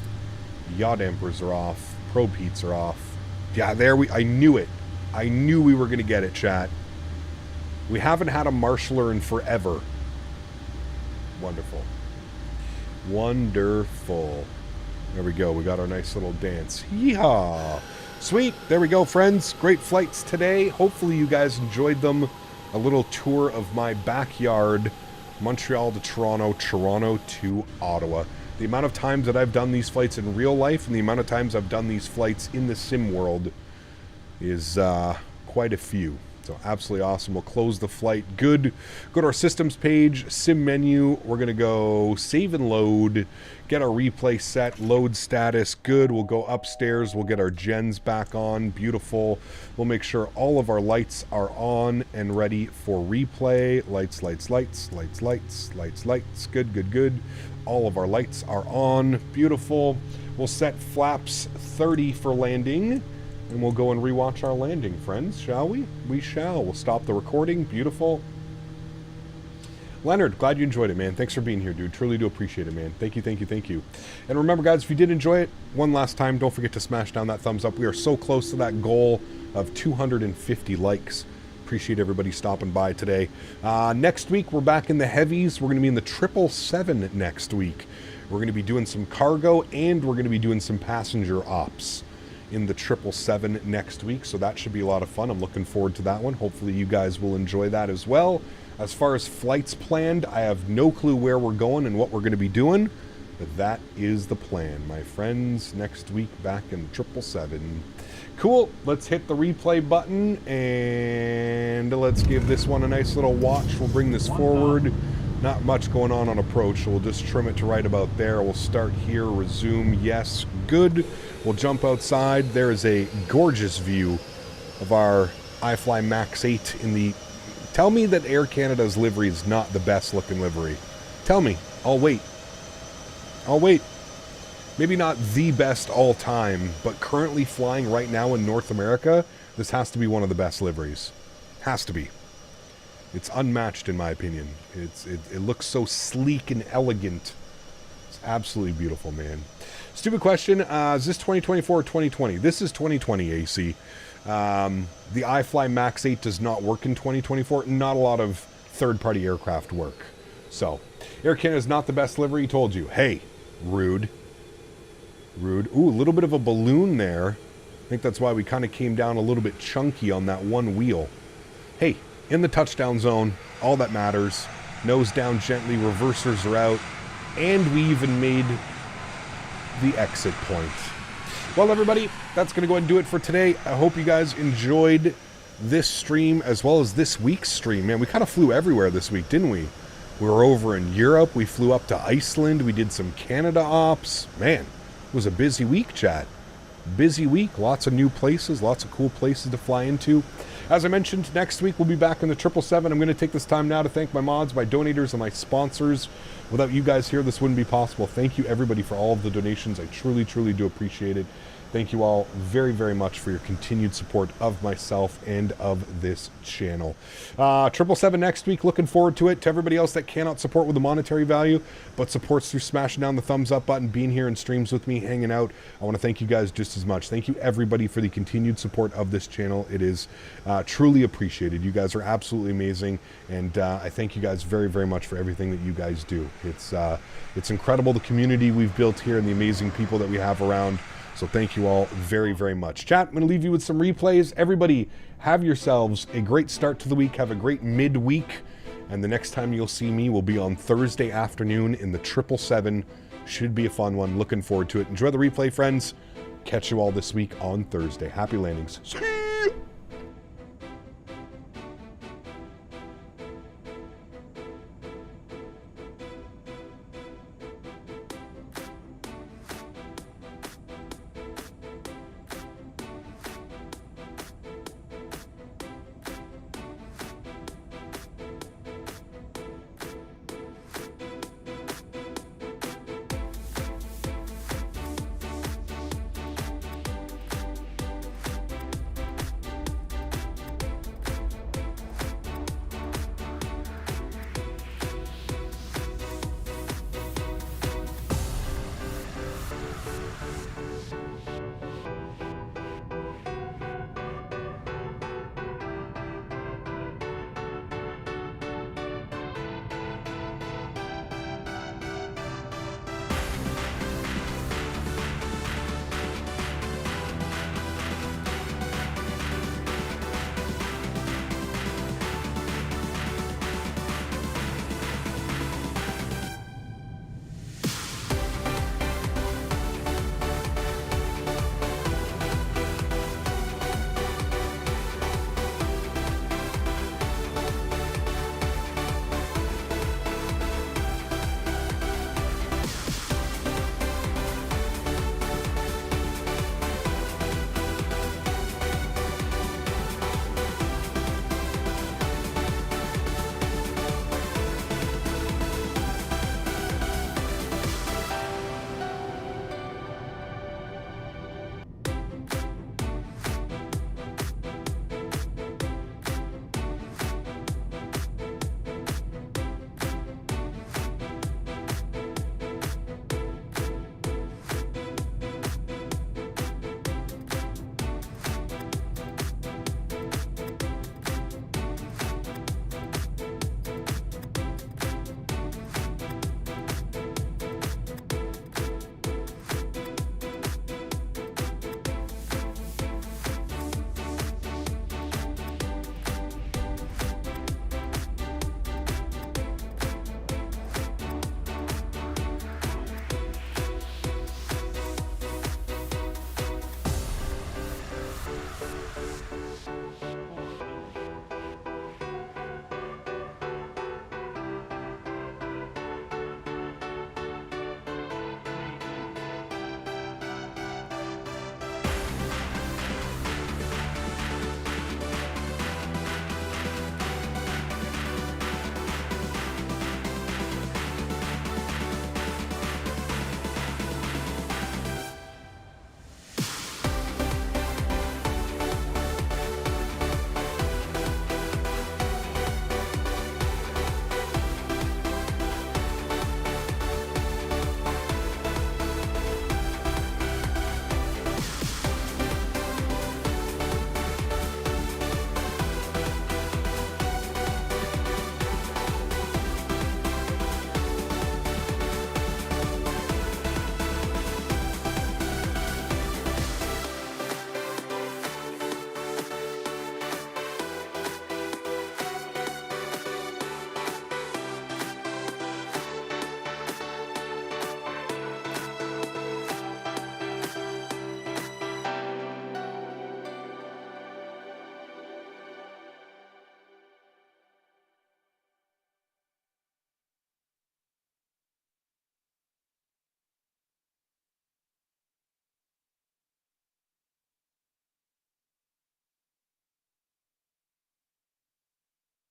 Yaw dampers are off. Probe heats are off. Yeah, I knew it. I knew we were going to get it, chat. We haven't had a marshaler in forever. Wonderful. Wonderful. There we go. We got our nice little dance. Yeehaw. Sweet. There we go, friends. Great flights today. Hopefully you guys enjoyed them. A little tour of my backyard. Montreal to Toronto, Toronto to Ottawa. The amount of times that I've done these flights in real life and the amount of times I've done these flights in the sim world is quite a few. So absolutely awesome. We'll close the flight. Good. Go to our systems page, sim menu. We're going to go save and load, get our replay set, load status. Good. We'll go upstairs. We'll get our gens back on. Beautiful. We'll make sure all of our lights are on and ready for replay. Lights, lights, lights, lights, lights, lights, lights. Good, good, good. All of our lights are on. Beautiful. We'll set flaps 30 for landing. And we'll go and rewatch our landing, friends, shall we? We shall. We'll stop the recording. Beautiful. Leonard, glad you enjoyed it, man. Thanks for being here, dude. Truly do appreciate it, man. Thank you, thank you, thank you. And remember, guys, if you did enjoy it, one last time, don't forget to smash down that thumbs up. We are so close to that goal of 250 likes. Appreciate everybody stopping by today. Next week, we're back in the heavies. We're going to be in the 777 next week. We're going to be doing some cargo, and we're going to be doing some passenger ops in the 777 next week, so that should be a lot of fun. I'm looking forward to that one. Hopefully you guys will enjoy that as well. As far as flights planned, I have no clue where we're going and what we're going to be doing, but that is the plan, my friends. Next week back in 777. Cool. Let's hit the replay button and let's give this one a nice little watch. We'll bring this forward. Not much going on approach, so we'll just trim it to right about there. We'll start here, resume, yes, good. We'll jump outside. There is a gorgeous view of our iFly MAX8 in the... Tell me that Air Canada's livery is not the best looking livery. Tell me. I'll wait. I'll wait. Maybe not the best all time, but currently flying right now in North America, this has to be one of the best liveries. Has to be. It's unmatched in my opinion. It looks so sleek and elegant. It's absolutely beautiful, man. Stupid question. Is this 2024 or 2020? This is 2020 AC. The iFly MAX8 does not work in 2024. Not a lot of third-party aircraft work. So, Air Canada is not the best livery. Told you. Hey, rude. Rude. Ooh, a little bit of a balloon there. I think that's why we kind of came down a little bit chunky on that one wheel. Hey. In the touchdown zone, all that matters. Nose down gently, reversers are out, and we even made the exit point. Well, everybody, that's going to go ahead and do it for today. I hope you guys enjoyed this stream as well as this week's stream. Man, we kind of flew everywhere this week, didn't we? We were over in Europe. We flew up to Iceland. We did some Canada ops. Man, it was a busy week, chat. Busy week. Lots of new places, lots of cool places to fly into. As I mentioned, next week we'll be back in the 777. I'm going to take this time now to thank my mods, my donators, and my sponsors. Without you guys here, this wouldn't be possible. Thank you, everybody, for all of the donations. I truly, truly do appreciate it. Thank you all very, very much for your continued support of myself and of this channel. 777 next week. Looking forward to it. To everybody else that cannot support with a monetary value, but supports through smashing down the thumbs up button, being here in streams with me, hanging out, I want to thank you guys just as much. Thank you, everybody, for the continued support of this channel. It is truly appreciated. You guys are absolutely amazing, and I thank you guys very, very much for everything that you guys do. It's incredible, the community we've built here and the amazing people that we have around. So thank you all very, very much. Chat, I'm going to leave you with some replays. Everybody, have yourselves a great start to the week. Have a great midweek. And the next time you'll see me will be on Thursday afternoon in the 777. Should be a fun one. Looking forward to it. Enjoy the replay, friends. Catch you all this week on Thursday. Happy landings. See you.